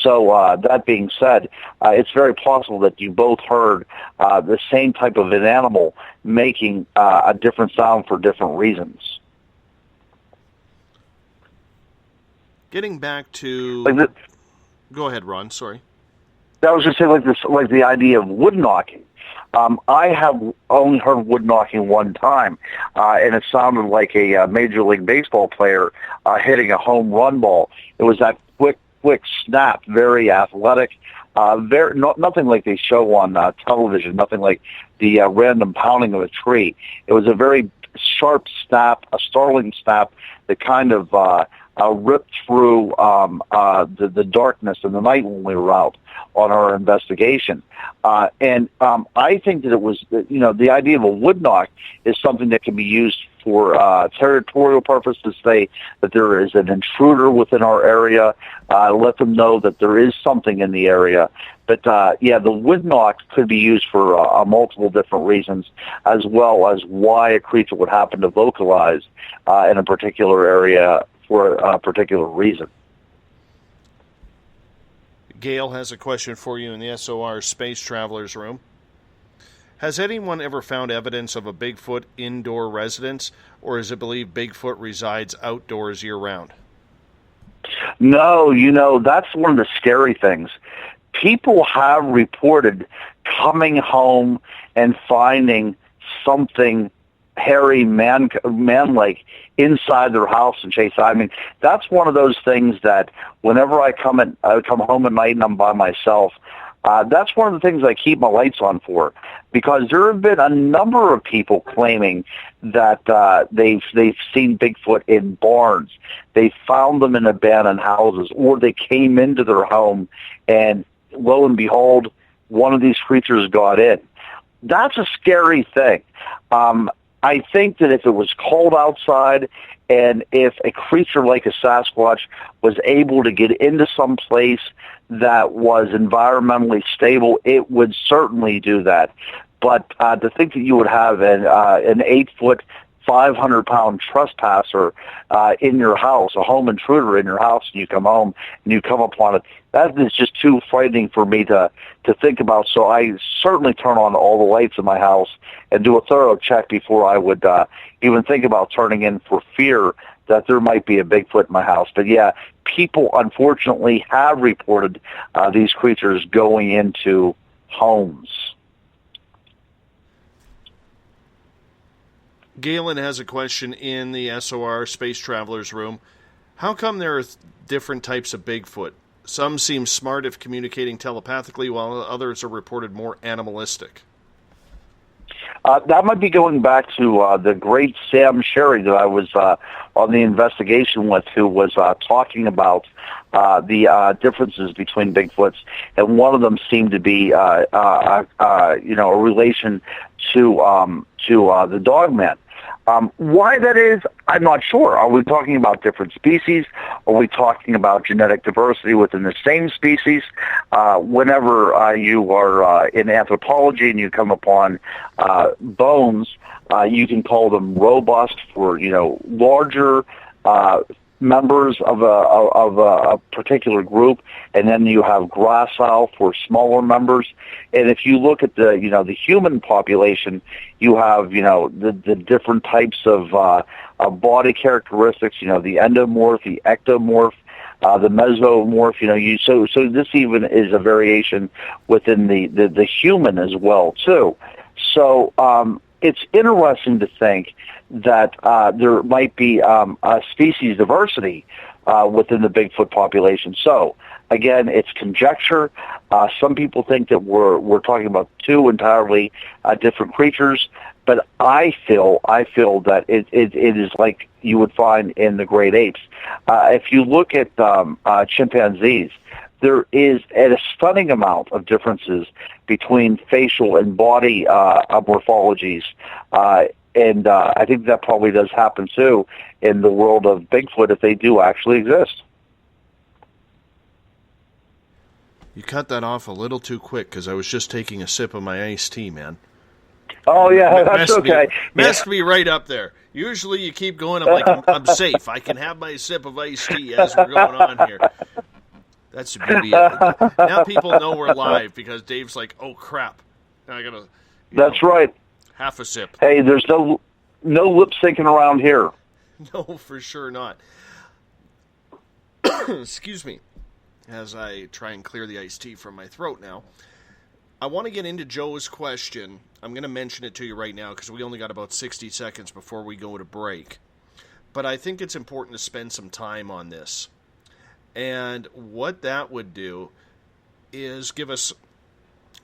So that being said, it's very possible that you both heard the same type of an animal making a different sound for different reasons. Getting back to... Go ahead, Ron. Sorry. I was just saying, like the idea of wood knocking. I have only heard wood knocking one time, and it sounded like a Major League Baseball player hitting a home run ball. It was that quick snap, very athletic, nothing like they show on television, nothing like the random pounding of a tree. It was a very sharp snap, a startling snap that kind of ripped through the darkness in the night when we were out on our investigation. And I think that it was, the idea of a wood knock is something that can be used for territorial purposes, say that there is an intruder within our area, let them know that there is something in the area. But, the wood knock could be used for multiple different reasons, as well as why a creature would happen to vocalize in a particular area for a particular reason. Gail has a question for you in the SOR Space Travelers Room. Has anyone ever found evidence of a Bigfoot indoor residence, or is it believed Bigfoot resides outdoors year-round? No, that's one of the scary things. People have reported coming home and finding something hairy, man-like inside their house and chase. I mean, that's one of those things that whenever I come home at night and I'm by myself, that's one of the things I keep my lights on for, because there have been a number of people claiming that they've seen Bigfoot in barns. They found them in abandoned houses, or they came into their home and lo and behold, one of these creatures got in. That's a scary thing. I think that if it was cold outside and if a creature like a Sasquatch was able to get into some place that was environmentally stable, it would certainly do that. But to think that you would have an 8-foot, 500-pound trespasser in your house, a home intruder in your house, and you come home and you come upon it, that is just too frightening for me to think about. So I certainly turn on all the lights in my house and do a thorough check before I would even think about turning in, for fear that there might be a Bigfoot in my house. But yeah, people unfortunately have reported these creatures going into homes. Galen has a question in the SOR Space Travelers Room. How come there are different types of Bigfoot? Some seem smart if communicating telepathically, while others are reported more animalistic. That might be going back to the great Sam Sherry that I was on the investigation with, who was talking about the differences between Bigfoots, and one of them seemed to be a relation to the Dogman. Why that is, I'm not sure. Are we talking about different species? Are we talking about genetic diversity within the same species? Whenever you are in anthropology and you come upon bones, you can call them robust for larger members of a particular group, and then you have gracile for smaller members. And if you look at the human population, you have the different types of body characteristics. The endomorph, the ectomorph, the mesomorph. So this even is a variation within the human as well too. So it's interesting to think that there might be a species diversity within the Bigfoot population. So again, it's conjecture. Some people think that we're talking about two entirely different creatures, but I feel that it is like you would find in the great apes. If you look at chimpanzees, there is a stunning amount of differences between facial and body morphologies. And I think that probably does happen, too, in the world of Bigfoot, if they do actually exist. You cut that off a little too quick, because I was just taking a sip of my iced tea, man. Oh, yeah, that's okay. Messed me right up there. Usually you keep going, I'm like, I'm safe. I can have my sip of iced tea as we're going on here. That's the beauty of it. Now people know we're live, because Dave's like, oh, crap. Now I got to... That's right. Half a sip. Hey, there's no lip syncing around here. No, for sure not. Excuse me, as I try and clear the iced tea from my throat now. I want to get into Joe's question. I'm going to mention it to you right now because we only got about 60 seconds before we go to break. But I think it's important to spend some time on this. And what that would do is give us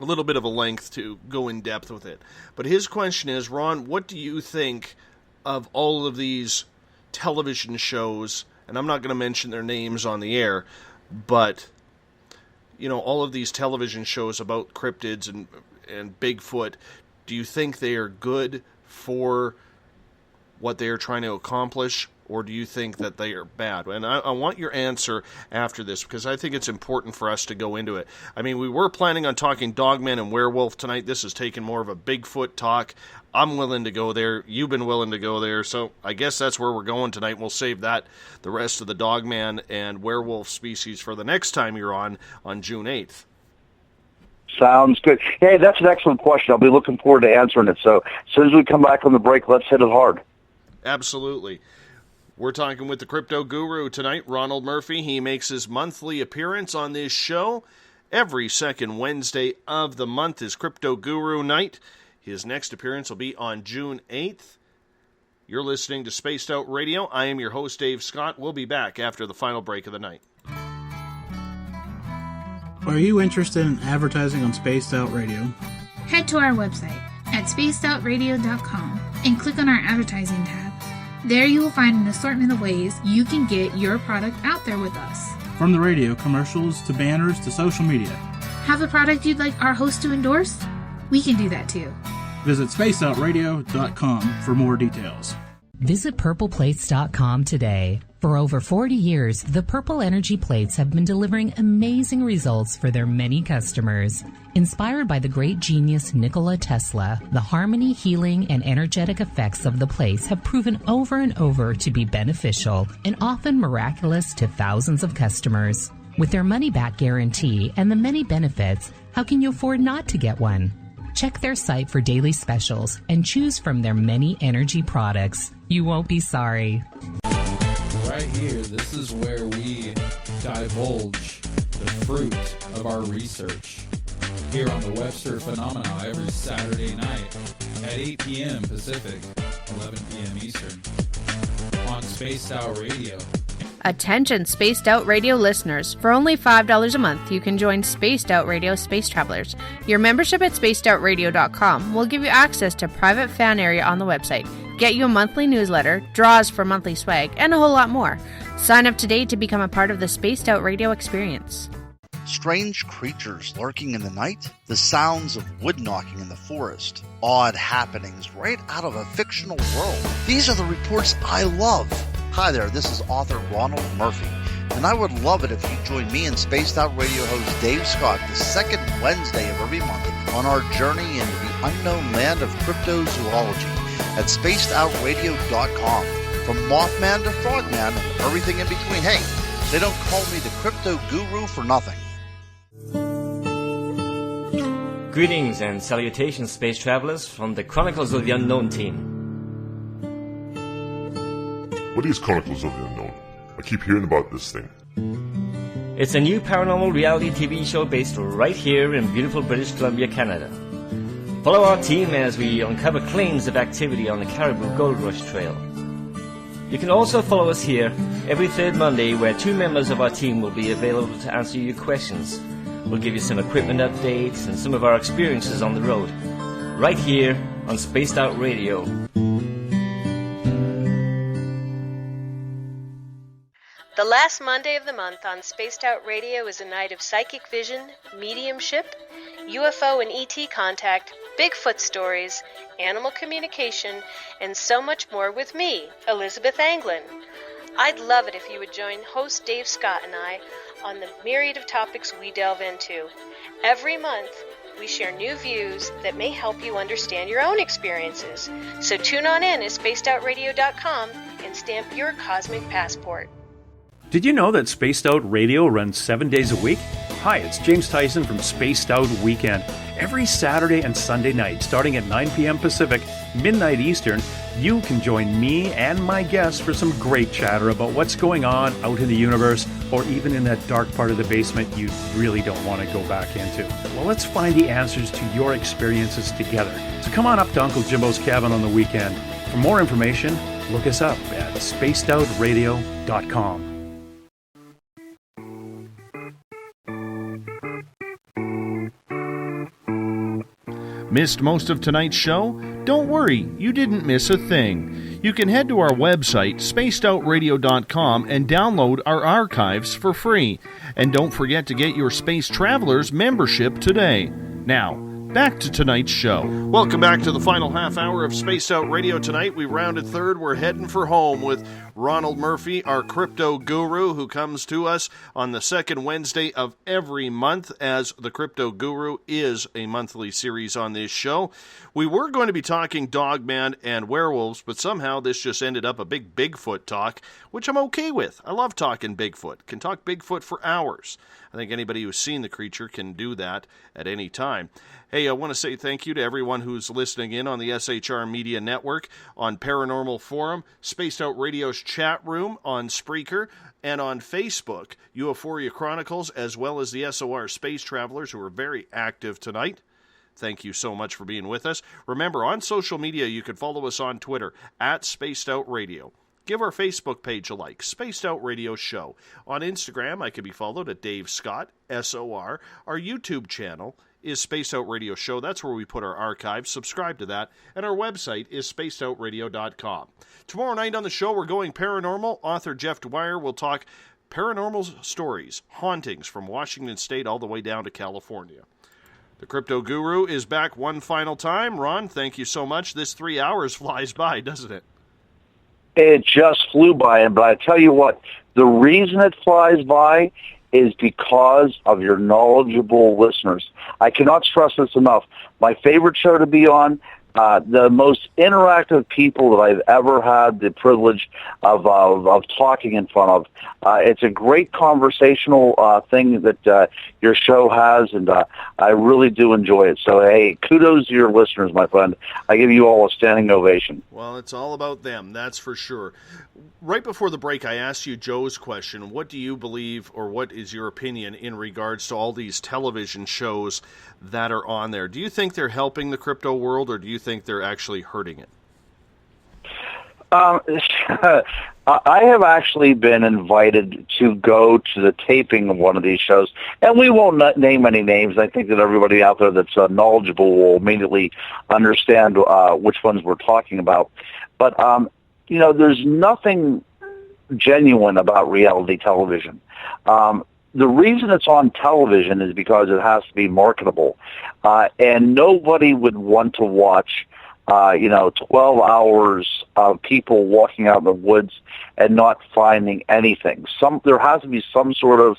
a little bit of a length to go in depth with it. But his question is, Ron, what do you think of all of these television shows, and I'm not going to mention their names on the air, but, all of these television shows about cryptids and Bigfoot, do you think they are good for what they are trying to accomplish, or do you think that they are bad? And I want your answer after this, because I think it's important for us to go into it. I mean, we were planning on talking Dogman and Werewolf tonight. This has taken more of a Bigfoot talk. I'm willing to go there. You've been willing to go there. So I guess that's where we're going tonight. We'll save the rest of the Dogman and Werewolf species for the next time you're on June 8th. Sounds good. Hey, that's an excellent question. I'll be looking forward to answering it. So as soon as we come back on the break, let's hit it hard. Absolutely. We're talking with the crypto guru tonight, Ronald Murphy. He makes his monthly appearance on this show. Every second Wednesday of the month is Crypto Guru Night. His next appearance will be on June 8th. You're listening to Spaced Out Radio. I am your host, Dave Scott. We'll be back after the final break of the night. Are you interested in advertising on Spaced Out Radio? Head to our website at spacedoutradio.com and click on our advertising tab. There you will find an assortment of ways you can get your product out there with us. From the radio, commercials, to banners, to social media. Have a product you'd like our host to endorse? We can do that too. Visit spacedoutradio.com for more details. Visit purpleplates.com today. For over 40 years, the Purple Energy Plates have been delivering amazing results for their many customers. Inspired by the great genius Nikola Tesla, the harmony, healing, and energetic effects of the plates have proven over and over to be beneficial and often miraculous to thousands of customers. With their money-back guarantee and the many benefits, how can you afford not to get one? Check their site for daily specials and choose from their many energy products. You won't be sorry. Right here, this is where we divulge the fruit of our research. Here on the Webster Phenomena every Saturday night at 8 p.m. Pacific, 11 p.m. Eastern on Spaced Out Radio. Attention Spaced Out Radio listeners. For only $5 a month, you can join Spaced Out Radio Space Travelers. Your membership at spacedoutradio.com will give you access to private fan area on the website, get you a monthly newsletter, draws for monthly swag, and a whole lot more. Sign up today to become a part of the Spaced Out Radio experience. Strange creatures lurking in the night, the sounds of wood knocking in the forest, odd happenings right out of a fictional world. These are the reports I love. Hi there, this is author Ronald Murphy, and I would love it if you join me and Spaced Out Radio host Dave Scott the second Wednesday of every month on our journey into the unknown land of cryptozoology at spacedoutradio.com. From Mothman to Frogman and everything in between. Hey, they don't call me the crypto guru for nothing. Greetings and salutations, space travelers, from the Chronicles of the Unknown team. What is Chronicles of the Unknown? I keep hearing about this thing. It's a new paranormal reality TV show based right here in beautiful British Columbia, Canada. Follow our team as we uncover claims of activity on the Caribou Gold Rush Trail. You can also follow us here every third Monday, where two members of our team will be available to answer your questions. We'll give you some equipment updates and some of our experiences on the road, right here on Spaced Out Radio. The last Monday of the month on Spaced Out Radio is a night of psychic vision, mediumship, UFO and ET contact, Bigfoot stories, animal communication, and so much more with me, Elizabeth Anglin. I'd love it if you would join host Dave Scott and I on the myriad of topics we delve into. Every month, we share new views that may help you understand your own experiences. So tune on in at spacedoutradio.com and stamp your cosmic passport. Did you know that Spaced Out Radio runs 7 days a week? Hi, it's James Tyson from Spaced Out Weekend. Every Saturday and Sunday night, starting at 9 p.m. Pacific, midnight Eastern, you can join me and my guests for some great chatter about what's going on out in the universe, or even in that dark part of the basement you really don't want to go back into. Well, let's find the answers to your experiences together. So come on up to Uncle Jimbo's cabin on the weekend. For more information, look us up at spacedoutradio.com. Missed most of tonight's show? Don't worry, you didn't miss a thing. You can head to our website, spacedoutradio.com, and download our archives for free. And don't forget to get your Space Travelers membership today. Now, back to tonight's show. Welcome back to the final half hour of Spaced Out Radio tonight. We rounded third. We're heading for home with Ronald Murphy, our crypto guru, who comes to us on the second Wednesday of every month, as the Crypto Guru is a monthly series on this show. We were going to be talking Dogman and werewolves, but somehow this just ended up a big Bigfoot talk, which I'm okay with. I love talking Bigfoot. Can talk Bigfoot for hours. I think anybody who's seen the creature can do that at any time. Hey, I want to say thank you to everyone who's listening in on the SHR Media Network, on Paranormal Forum, Spaced Out Radio's chat room, on Spreaker, and on Facebook, Euphoria Chronicles, as well as the SOR Space Travelers, who are very active tonight. Thank you so much for being with us. Remember, on social media, you can follow us on Twitter, at Spaced Out Radio. Give our Facebook page a like, Spaced Out Radio Show. On Instagram, I can be followed at Dave Scott, SOR. Our YouTube channel is Spaced Out Radio Show. That's where we put our archives. Subscribe to that. And our website is spacedoutradio.com. Tomorrow night on the show, we're going paranormal. Author Jeff Dwyer will talk paranormal stories, hauntings from Washington State all the way down to California. The Crypto Guru is back one final time. Ron, thank you so much. This 3 hours flies by, doesn't it? It just flew by, but I tell you what, the reason it flies by is because of your knowledgeable listeners. I cannot stress this enough. My favorite show to be on, the most interactive people that I've ever had the privilege of talking in front of. It's a great conversational thing that your show has, and I really do enjoy it. So, hey, kudos to your listeners, my friend. I give you all a standing ovation. Well, it's all about them, that's for sure. Right before the break, I asked you Joe's question. What do you believe, or what is your opinion in regards to all these television shows that are on there? Do you think they're helping the crypto world, or do you think they're actually hurting it? I have actually been invited to go to the taping of one of these shows, and we won't name any names. I think that everybody out there that's knowledgeable will immediately understand which ones we're talking about. But, there's nothing genuine about reality television. The reason it's on television is because it has to be marketable, and nobody would want to watch 12 hours of people walking out in the woods and not finding anything. There has to be some sort of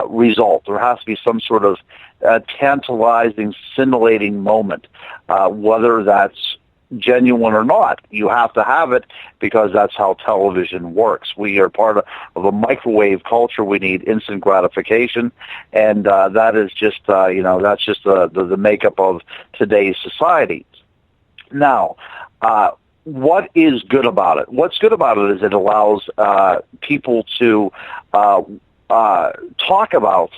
result. There has to be some sort of tantalizing, scintillating moment, whether that's genuine or not. You have to have it because that's how television works. We are part of a microwave culture. We need instant gratification, and that is just that's just the makeup of today's society. Now, what is good about it? What's good about it is it allows people to talk about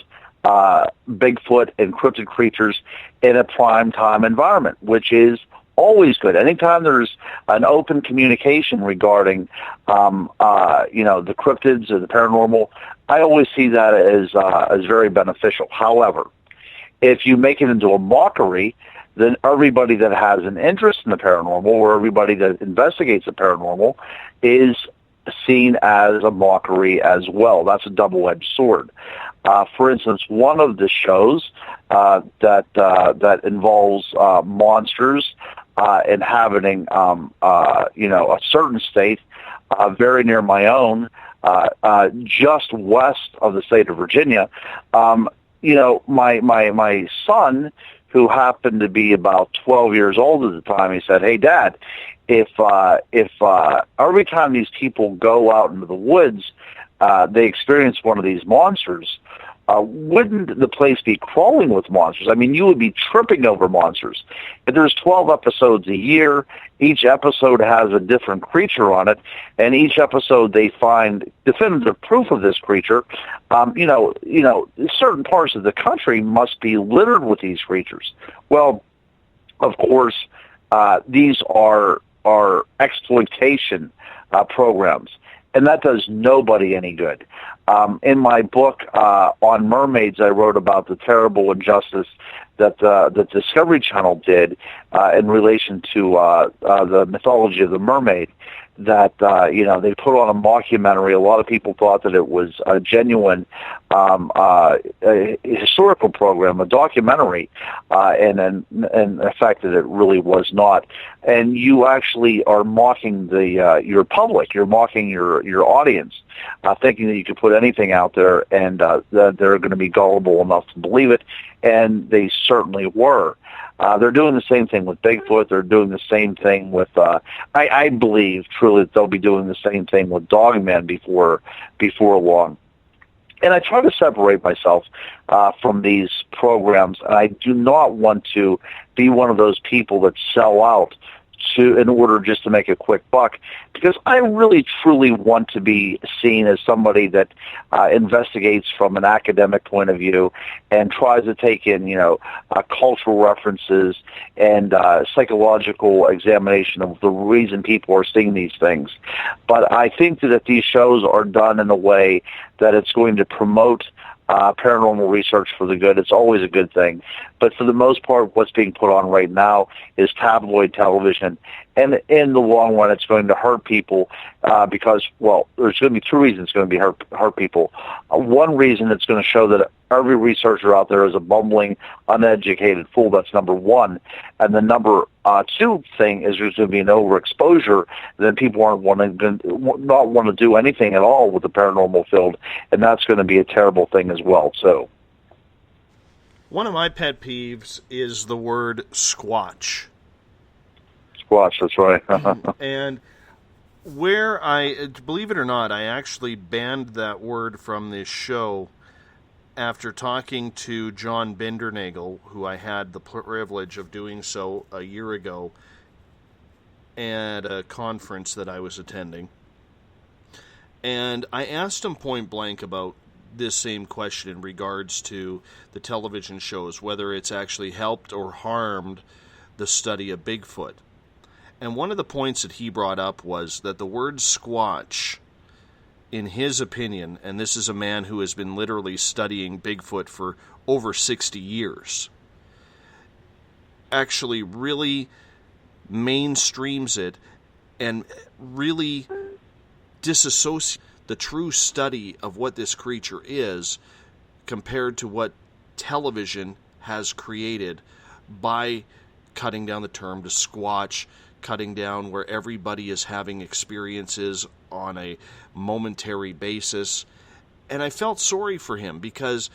Bigfoot and cryptid creatures in a prime time environment, which is always good. Anytime there's an open communication regarding, the cryptids or the paranormal, I always see that as very beneficial. However, if you make it into a mockery, then everybody that has an interest in the paranormal or everybody that investigates the paranormal is seen as a mockery as well. That's a double-edged sword. For instance, one of the shows that involves monsters inhabiting, a certain state very near my own, just west of the state of Virginia. My son, who happened to be about 12 years old at the time, he said, "Hey, Dad, if every time these people go out into the woods, they experience one of these monsters, wouldn't the place be crawling with monsters? I mean, you would be tripping over monsters. If there's 12 episodes a year, each episode has a different creature on it, and each episode they find definitive proof of this creature. Certain parts of the country must be littered with these creatures." Well, of course, these are exploitation programs, and that does nobody any good. In my book on mermaids, I wrote about the terrible injustice that the Discovery Channel did in relation to the mythology of the mermaid. That they put on a mockumentary. A lot of people thought that it was a genuine a historical program, a documentary, and the fact that it really was not. And you actually are mocking your public. You're mocking your audience, thinking that you could put anything out there and that they're going to be gullible enough to believe it, and they certainly were. They're doing the same thing with Bigfoot. They're doing the same thing with, I believe truly that they'll be doing the same thing with Dogman before long. And I try to separate myself from these programs, and I do not want to be one of those people that sell out in order just to make a quick buck, because I really truly want to be seen as somebody that investigates from an academic point of view and tries to take in cultural references and psychological examination of the reason people are seeing these things. But I think that if these shows are done in a way that it's going to promote paranormal research for the good, it's always a good thing. But for the most part, what's being put on right now is tabloid television. And in the long run, it's going to hurt people because, well, there's going to be two reasons it's going to be hurt people. One reason, it's going to show that every researcher out there is a bumbling, uneducated fool. That's number one. And the number two thing is there's going to be an overexposure. Then people not want to do anything at all with the paranormal field, and that's going to be a terrible thing as well. So, one of my pet peeves is the word squatch. Squatch, that's right. And where believe it or not, I actually banned that word from this show after talking to John Bindernagel, who I had the privilege of doing so a year ago at a conference that I was attending. And I asked him point blank about this same question in regards to the television shows, whether it's actually helped or harmed the study of Bigfoot. And one of the points that he brought up was that the word Squatch, in his opinion, and this is a man who has been literally studying Bigfoot for over 60 years, actually really mainstreams it and really disassociates the true study of what this creature is compared to what television has created by cutting down the term to Squatch, cutting down where everybody is having experiences on a momentary basis. And I felt sorry for him because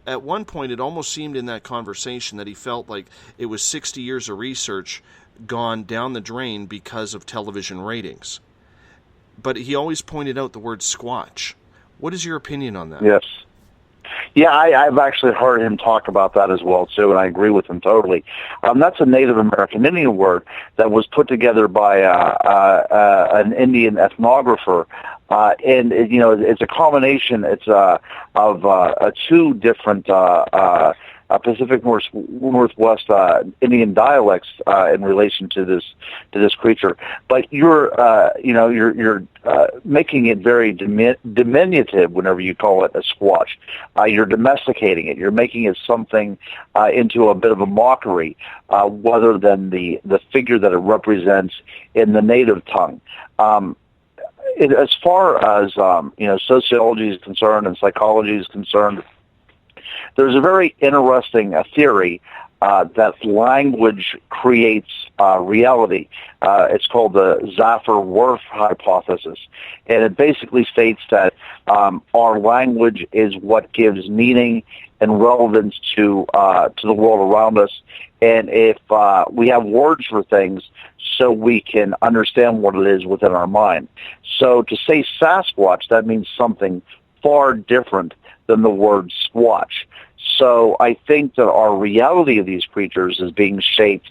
at one point it almost seemed in that conversation that he felt like it was 60 years of research gone down the drain because of television ratings. But he always pointed out the word Squatch. What is your opinion on that? Yes. Yeah, I've actually heard him talk about that as well, too, and I agree with him totally. That's a Native American Indian word that was put together by an Indian ethnographer, and it's a combination. It's of two different Pacific Northwest Indian dialects in relation to this creature. But you're making it very diminutive whenever you call it a Squatch. You're domesticating it. You're making it something into a bit of a mockery, rather than the figure that it represents in the native tongue. As far as sociology is concerned and psychology is concerned, there's a very interesting theory that language creates reality. It's called the Zafer-Werf hypothesis, and it basically states that our language is what gives meaning and relevance to the world around us. And if we have words for things, so we can understand what it is within our mind. So to say Sasquatch, that means something far different than the word Squatch. So I think that our reality of these creatures is being shaped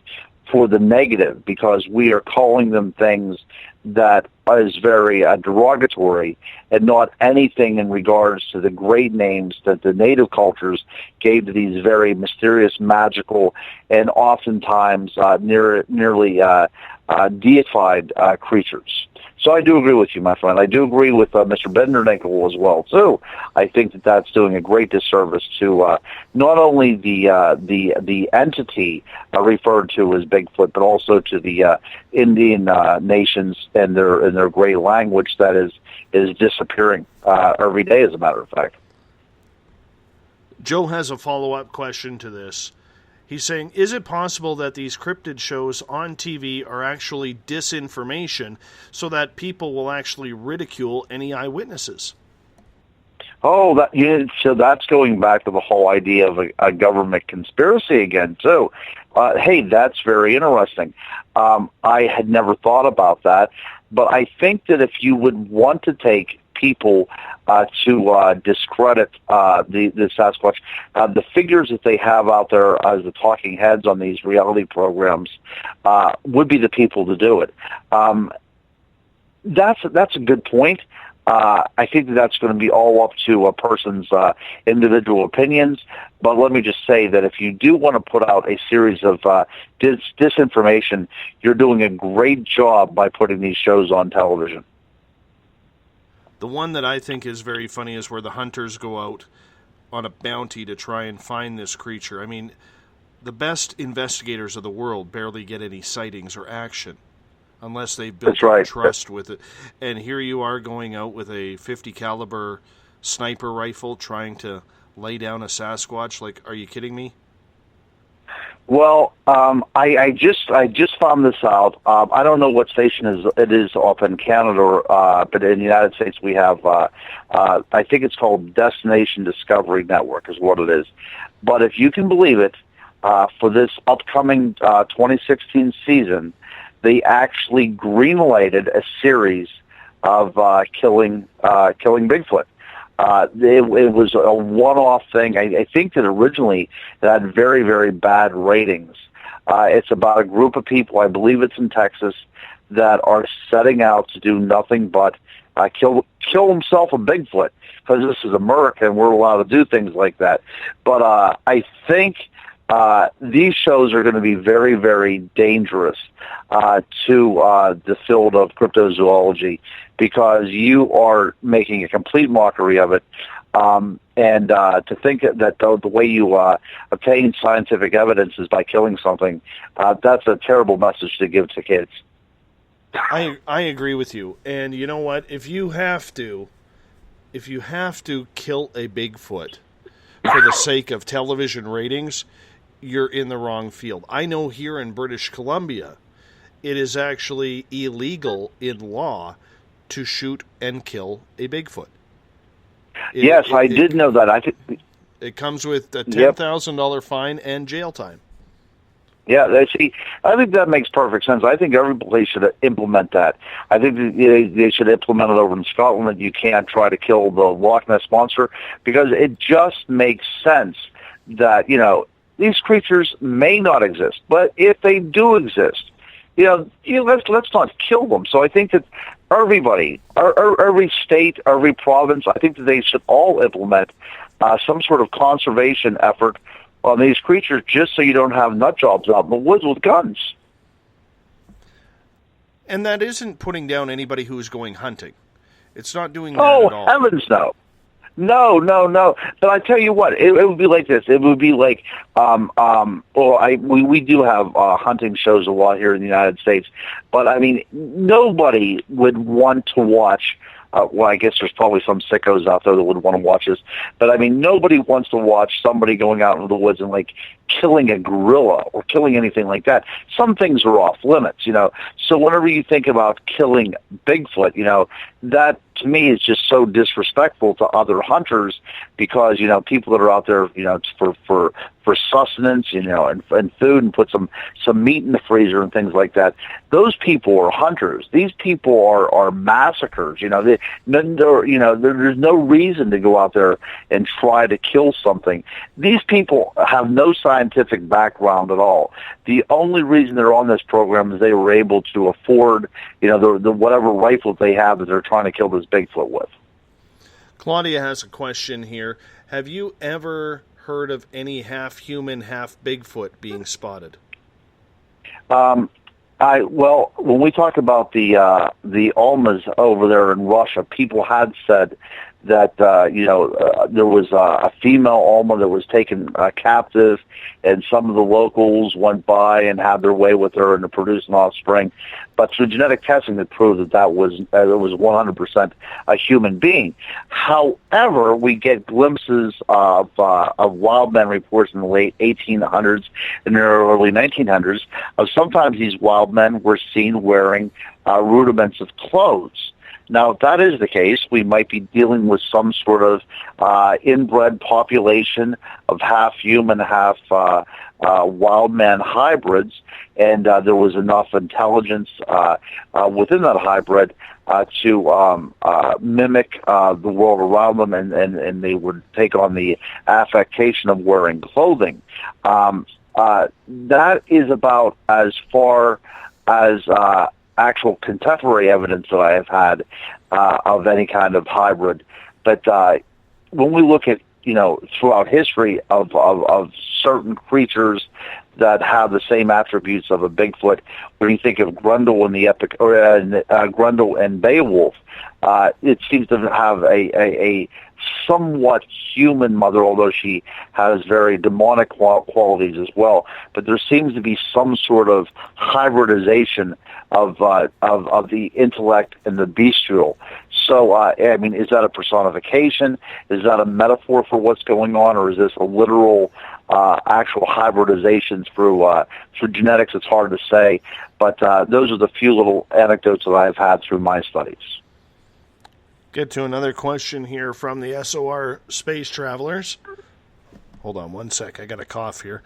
for the negative because we are calling them things that is very derogatory and not anything in regards to the great names that the native cultures gave to these very mysterious, magical, and oftentimes nearly deified creatures. So I do agree with you, my friend. I do agree with Mr. Bendernickel as well, too. I think that that's doing a great disservice to not only the entity referred to as Bigfoot, but also to the Indian nations and their great language that is disappearing every day, as a matter of fact. Joe has a follow-up question to this. He's saying, is it possible that these cryptid shows on TV are actually disinformation so that people will actually ridicule any eyewitnesses? Oh, so that's going back to the whole idea of a government conspiracy again, too. Hey, that's very interesting. I had never thought about that, but I think that if you would want to take people to discredit the Sasquatch, the figures that they have out there as the talking heads on these reality programs would be the people to do it. That's a good point. I think that's going to be all up to a person's individual opinions. But let me just say that if you do want to put out a series of disinformation, you're doing a great job by putting these shows on television. The one that I think is very funny is where the hunters go out on a bounty to try and find this creature. I mean, the best investigators of the world barely get any sightings or action unless they've built trust with it. And here you are going out with a .50 caliber sniper rifle trying to lay down a Sasquatch. Like, are you kidding me? Well, I just found this out. I don't know what station it is up in Canada, but in the United States we have, I think it's called Destination Discovery Network is what it is. But if you can believe it, for this upcoming 2016 season, they actually greenlighted a series of killing Bigfoot. It was a one-off thing. I think that originally it had very, very bad ratings. It's about a group of people, I believe it's in Texas, that are setting out to do nothing but kill himself a Bigfoot, because this is America and we're allowed to do things like that. But I think these shows are going to be very, very dangerous to the field of cryptozoology, because you are making a complete mockery of it. And to think that the way you obtain scientific evidence is by killing something, that's a terrible message to give to kids. I agree with you. And you know what? If you have to kill a Bigfoot for the sake of television ratings, you're in the wrong field. I know here in British Columbia, it is actually illegal in law to shoot and kill a Bigfoot. I did know that. I think it comes with a $10,000 fine and jail time. Yeah, I think that makes perfect sense. I think every place should implement that. I think they should implement it over in Scotland, that you can't try to kill the Loch Ness Monster, because it just makes sense that, these creatures may not exist, but if they do exist, let's not kill them. So I think that everybody, every state, every province, I think that they should all implement some sort of conservation effort on these creatures, just so you don't have nut jobs out in the woods with guns. And that isn't putting down anybody who's going hunting. It's not doing that at all. Oh, heavens no. No. But I tell you what, it would be like this. It would be like, we do have hunting shows a lot here in the United States, but I mean, nobody would want to watch. I guess there's probably some sickos out there that would want to watch this, but I mean, nobody wants to watch somebody going out into the woods and like killing a gorilla or killing anything like that. Some things are off limits, So whenever you think about killing Bigfoot, that to me is just so disrespectful to other hunters, because people that are out there, for sustenance, and food, and put some meat in the freezer and things like that. Those people are hunters. These people are massacres. There's no reason to go out there and try to kill something. These people have no scientific background at all. The only reason they're on this program is they were able to afford, the whatever rifle they have that they're trying to kill this Bigfoot with. Claudia has a question here. Have you ever heard of any half-human, half-Bigfoot being spotted? When we talk about the Almas over there in Russia, people had said that there was a female Alma that was taken captive, and some of the locals went by and had their way with her and to produce an offspring. But through genetic testing, it proved that was 100% a human being. However, we get glimpses of wildman reports in the late 1800s and the early 1900s of sometimes these wildmen were seen wearing rudiments of clothes. Now, if that is the case, we might be dealing with some sort of inbred population of half human, half wildman hybrids, and there was enough intelligence within that hybrid to mimic the world around them, and they would take on the affectation of wearing clothing. That is about as far as actual contemporary evidence that I have had of any kind of hybrid. But when we look at, throughout history of certain creatures that have the same attributes of a Bigfoot, when you think of Grundle and Grundle and Beowulf, it seems to have a somewhat human mother, although she has very demonic qualities as well. But there seems to be some sort of hybridization of the intellect and the bestial. So, is that a personification? Is that a metaphor for what's going on, or is this a literal actual hybridization through genetics? It's hard to say, but those are the few little anecdotes that I've had through my studies. Get to another question here from the SOR Space Travelers. Hold on one sec, I got a cough here.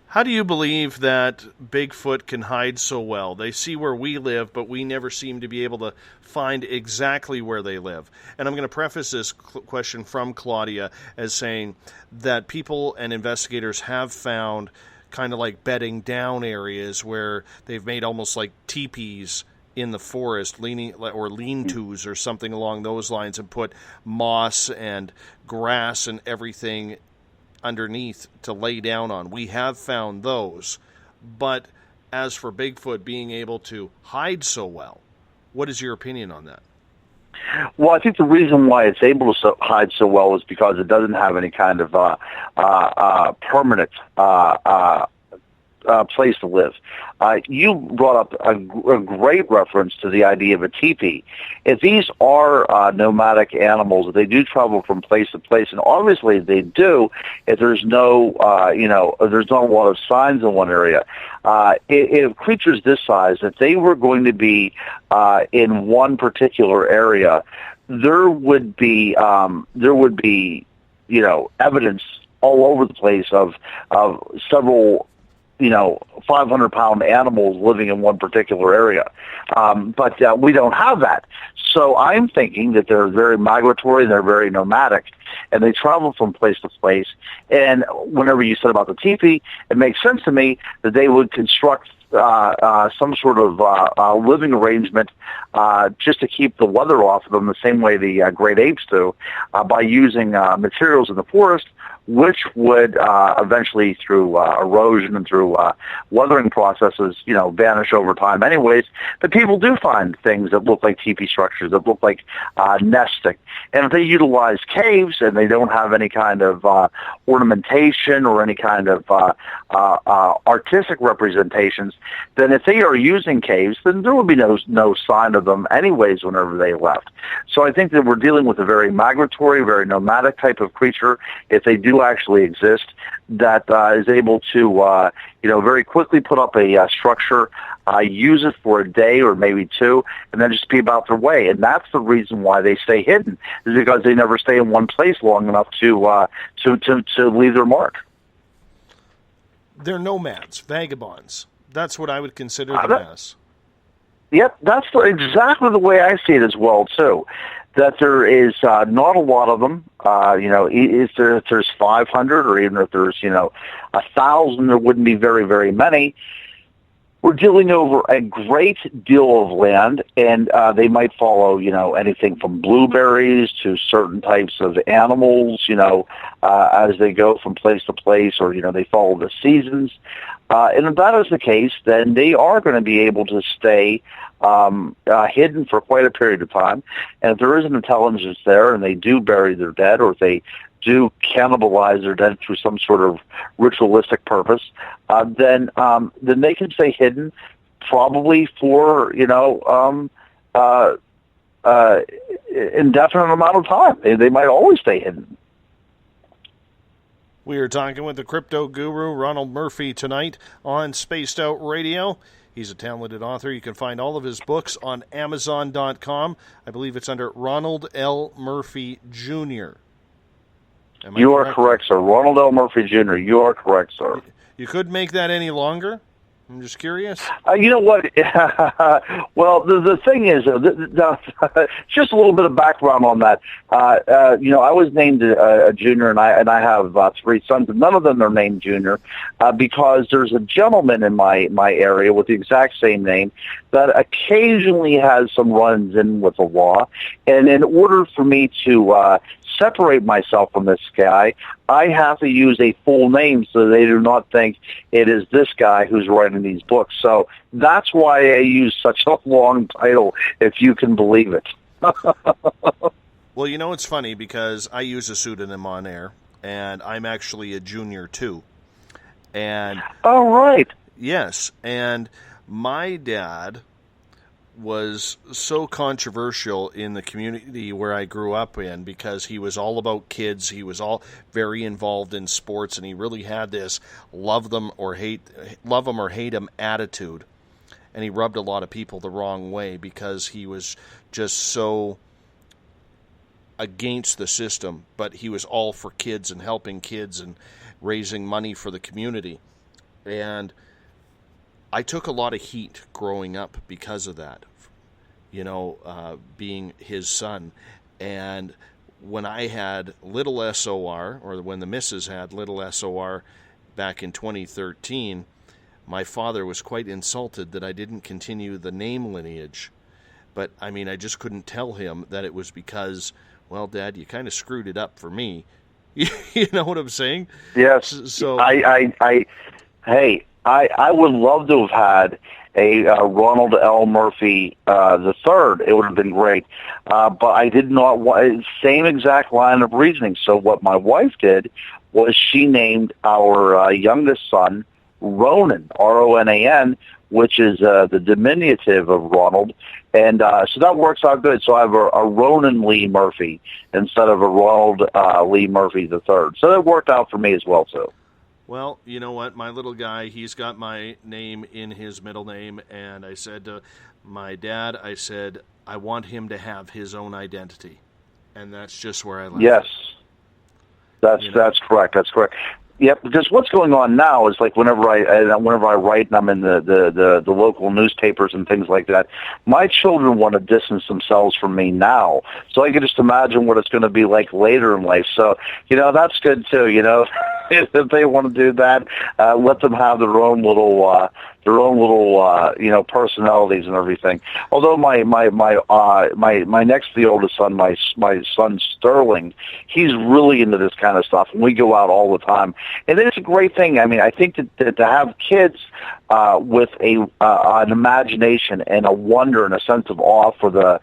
How do you believe that Bigfoot can hide so well? They see where we live, but we never seem to be able to find exactly where they live. And I'm going to preface this question from Claudia as saying that people and investigators have found kind of like bedding down areas where they've made almost like teepees in the forest, lean-tos or something along those lines, and put moss and grass and everything underneath to lay down on. We have found those. But as for Bigfoot being able to hide so well, what is your opinion on that? Well, I think the reason why it's able to hide so well is because it doesn't have any kind of permanent place to live. You brought up a great reference to the idea of a teepee. If these are nomadic animals, they do travel from place to place, and obviously they do if there's no, if there's not a lot of signs in one area. If creatures this size, if they were going to be in one particular area, there would be evidence all over the place of several 500-pound animals living in one particular area. But we don't have that. So I'm thinking that they're very migratory, they're very nomadic, and they travel from place to place. And whenever you said about the teepee, it makes sense to me that they would construct some sort of living arrangement just to keep the weather off of them the same way the great apes do by using materials in the forest which would eventually, through erosion and through weathering processes, vanish over time anyways. But people do find things that look like teepee structures, that look like nesting. And if they utilize caves and they don't have any kind of ornamentation or any kind of artistic representations, then if they are using caves, then there will be no sign of them anyways whenever they left. So I think that we're dealing with a very migratory, very nomadic type of creature, if they do actually exist, that is able to, very quickly put up a structure, use it for a day or maybe two, and then just be about their way. And that's the reason why they stay hidden, is because they never stay in one place long enough to leave their mark. They're nomads, vagabonds. That's what I would consider them as. Yep, that's exactly the way I see it as well, too. That there is not a lot of them. If there's 500 or even if there's, 1,000, there wouldn't be very, very many. We're dealing over a great deal of land, and they might follow, anything from blueberries to certain types of animals, as they go from place to place, or, they follow the seasons. And if that is the case, then they are going to be able to stay hidden for quite a period of time. And if there is an intelligence there and they do bury their dead, or if they do cannibalize their dead through some sort of ritualistic purpose, then they can stay hidden probably for, indefinite amount of time. They might always stay hidden. We are talking with the crypto guru, Ronald Murphy, tonight on Spaced Out Radio. He's a talented author. You can find all of his books on Amazon.com. I believe it's under Ronald L. Murphy, Jr. You are correct, sir. Ronald L. Murphy, Jr. You are correct, sir. You couldn't make that any longer? I'm just curious. You know what? Well, the thing is, just a little bit of background on that. I was named a junior, and I have 3 sons, and none of them are named Junior, because there's a gentleman in my area with the exact same name that occasionally has some runs in with the law, and in order for me to separate myself from this guy, I have to use a full name so they do not think it is this guy who's writing these books. So that's why I use such a long title, if you can believe it. Well, it's funny because I use a pseudonym on air, and I'm actually a junior too. And all right. Yes, and my dad was so controversial in the community where I grew up in because he was all about kids. He was all very involved in sports, and he really had this love them or hate them attitude. And he rubbed a lot of people the wrong way because he was just so against the system, but he was all for kids and helping kids and raising money for the community. And I took a lot of heat growing up because of that, being his son. And when I had little SOR, or when the missus had little SOR back in 2013, my father was quite insulted that I didn't continue the name lineage. But, I just couldn't tell him that it was because, well, Dad, you kind of screwed it up for me. You know what I'm saying? Yes. So I would love to have had a Ronald L. Murphy the third. It would have been great, but I did not want same exact line of reasoning. So what my wife did was she named our youngest son Ronan, Ronan, which is the diminutive of Ronald, and so that works out good. So I have a Ronan Lee Murphy instead of a Ronald Lee Murphy the third. So that worked out for me as well too. Well, you know what? My little guy, he's got my name in his middle name, and I said to my dad, I said, I want him to have his own identity, and that's just where I left Yes, it. that's correct. That's correct. Yep, because what's going on now is like whenever I write and I'm in the local newspapers and things like that, my children want to distance themselves from me now. So I can just imagine what it's going to be like later in life. So, that's good too, if they want to do that, let them have their own little personalities and everything. Although my next to the oldest son, my son Sterling, he's really into this kind of stuff, and we go out all the time. And it's a great thing. I mean, I think that to have kids with an imagination and a wonder and a sense of awe for the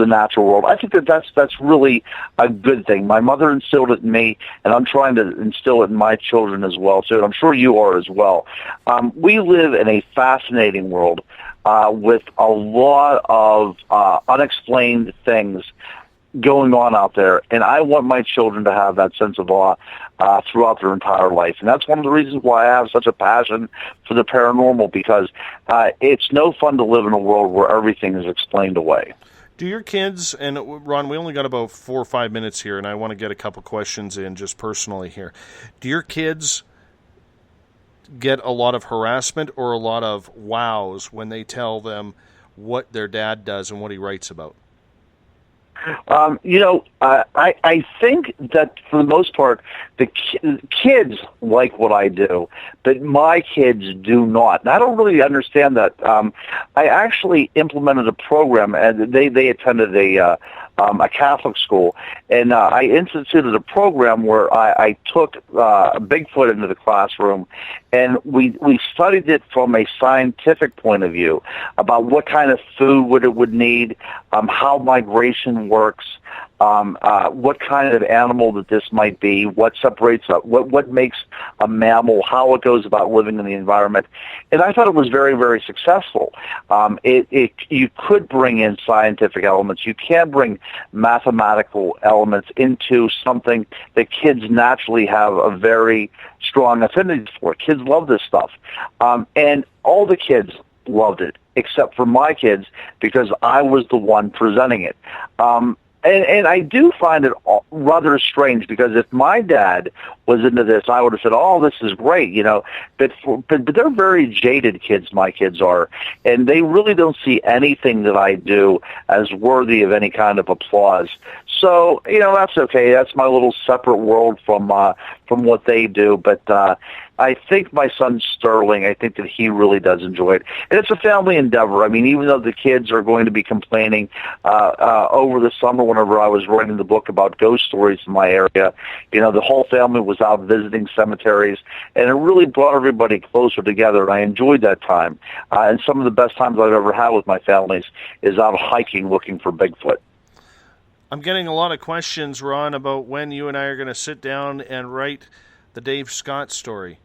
natural world, I think that's really a good thing. My mother instilled it in me, and I'm trying to instill it in my children as well too. And I'm sure you are as well. We live in a fascinating world with a lot of unexplained things going on out there, and I want my children to have that sense of awe throughout their entire life. And that's one of the reasons why I have such a passion for the paranormal, because it's no fun to live in a world where everything is explained away. Do your kids, and Ron, we only got about 4 or 5 minutes here, and I want to get a couple questions in just personally here. Do your kids get a lot of harassment or a lot of wows when they tell them what their dad does and what he writes about? I think that for the most part, the kids like what I do, but my kids do not. And I don't really understand that. I actually implemented a program, and they attended a Catholic school, and I instituted a program where I took Bigfoot into the classroom, and we studied it from a scientific point of view about what kind of food it would need, how migration works, what kind of animal that this might be, what separates what makes a mammal, how it goes about living in the environment. And I thought it was very, very successful. You could bring in scientific elements. You can bring mathematical elements into something that kids naturally have a very strong affinity for. Kids love this stuff. And all the kids loved it, except for my kids, because I was the one presenting it. And I do find it rather strange, because if my dad was into this, I would have said, "Oh, this is great," But they're very jaded kids. My kids are, and they really don't see anything that I do as worthy of any kind of applause. So that's okay. That's my little separate world from what they do. But I think my son Sterling, I think that he really does enjoy it. And it's a family endeavor. I mean, even though the kids are going to be complaining over the summer whenever I was writing the book about ghost stories in my area, the whole family was out visiting cemeteries, and it really brought everybody closer together, and I enjoyed that time. And some of the best times I've ever had with my families is out hiking looking for Bigfoot. I'm getting a lot of questions, Ron, about when you and I are going to sit down and write the Dave Scott story.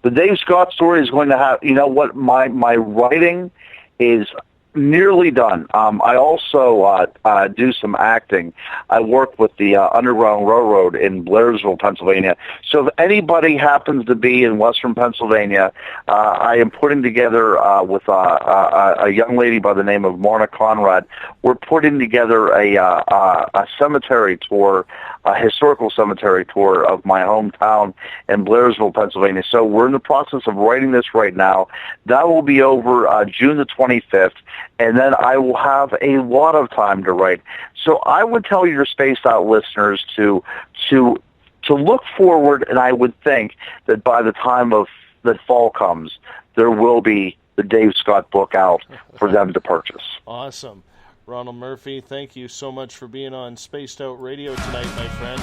The Dave Scott story is going to have, my writing is nearly done. I also do some acting. I work with the Underground Railroad in Blairsville, Pennsylvania. So if anybody happens to be in Western Pennsylvania, I am putting together with a young lady by the name of Marna Conrad. We're putting together a cemetery tour, a historical cemetery tour of my hometown in Blairsville, Pennsylvania. So we're in the process of writing this right now. That will be over June the 25th. And then I will have a lot of time to write. So I would tell your Spaced Out listeners to look forward, and I would think that by the time that fall comes, there will be the Dave Scott book out for them to purchase. Awesome. Ronald Murphy, thank you so much for being on Spaced Out Radio tonight, my friend.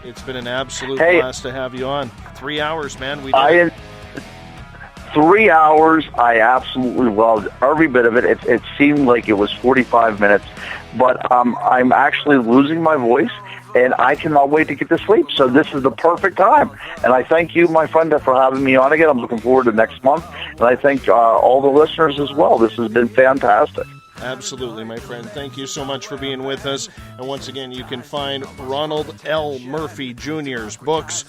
It's been an absolute blast to have you on. 3 hours, man. We did 3 hours. I absolutely loved every bit of it. It seemed like it was 45 minutes, but I'm actually losing my voice, and I cannot wait to get to sleep. So this is the perfect time. And I thank you, my friend, for having me on again. I'm looking forward to next month. And I thank all the listeners as well. This has been fantastic. Absolutely, my friend. Thank you so much for being with us. And once again, you can find Ronald L. Murphy Jr.'s books,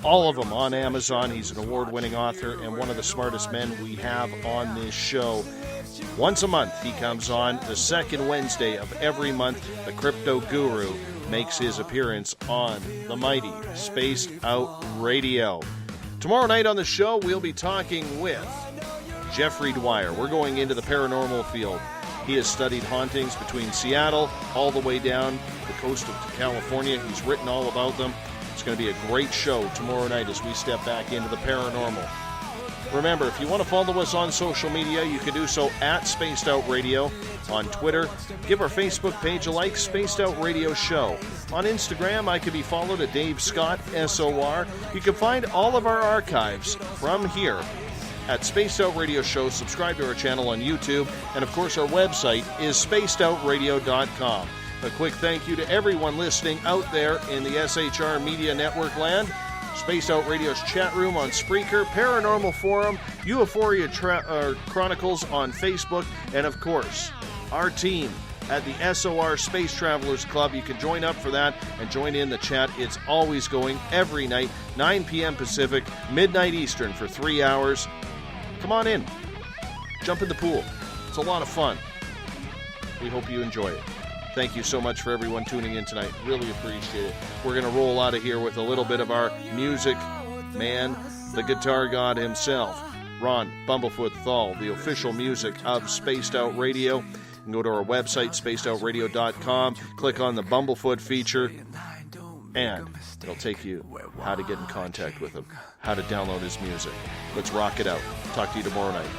all of them on Amazon. He's an award-winning author and one of the smartest men we have on this show. Once a month, he comes on the second Wednesday of every month. The Crypto Guru makes his appearance on the mighty Spaced Out Radio. Tomorrow night on the show, we'll be talking with Jeffrey Dwyer. We're going into the paranormal field. He has studied hauntings between Seattle all the way down the coast of California. He's written all about them. It's going to be a great show tomorrow night as we step back into the paranormal. Remember, if you want to follow us on social media, you can do so at Spaced Out Radio on Twitter. Give our Facebook page a like, Spaced Out Radio Show. On Instagram, I can be followed at Dave Scott, SOR. You can find all of our archives from here at Spaced Out Radio Show. Subscribe to our channel on YouTube. And, of course, our website is spacedoutradio.com. A quick thank you to everyone listening out there in the SHR Media Network land. Spaced Out Radio's chat room on Spreaker, Paranormal Forum, Euphoria Chronicles on Facebook, and, of course, our team at the SOR Space Travelers Club. You can join up for that and join in the chat. It's always going every night, 9 p.m. Pacific, midnight Eastern for 3 hours. Come on in. Jump in the pool. It's a lot of fun. We hope you enjoy it. Thank you so much for everyone tuning in tonight. Really appreciate it. We're going to roll out of here with a little bit of our music man, the guitar god himself, Ron Bumblefoot Thal, the official music of Spaced Out Radio. You can go to our website, spacedoutradio.com, click on the Bumblefoot feature, and it'll take you how to get in contact with him, how to download his music. Let's rock it out. Talk to you tomorrow night.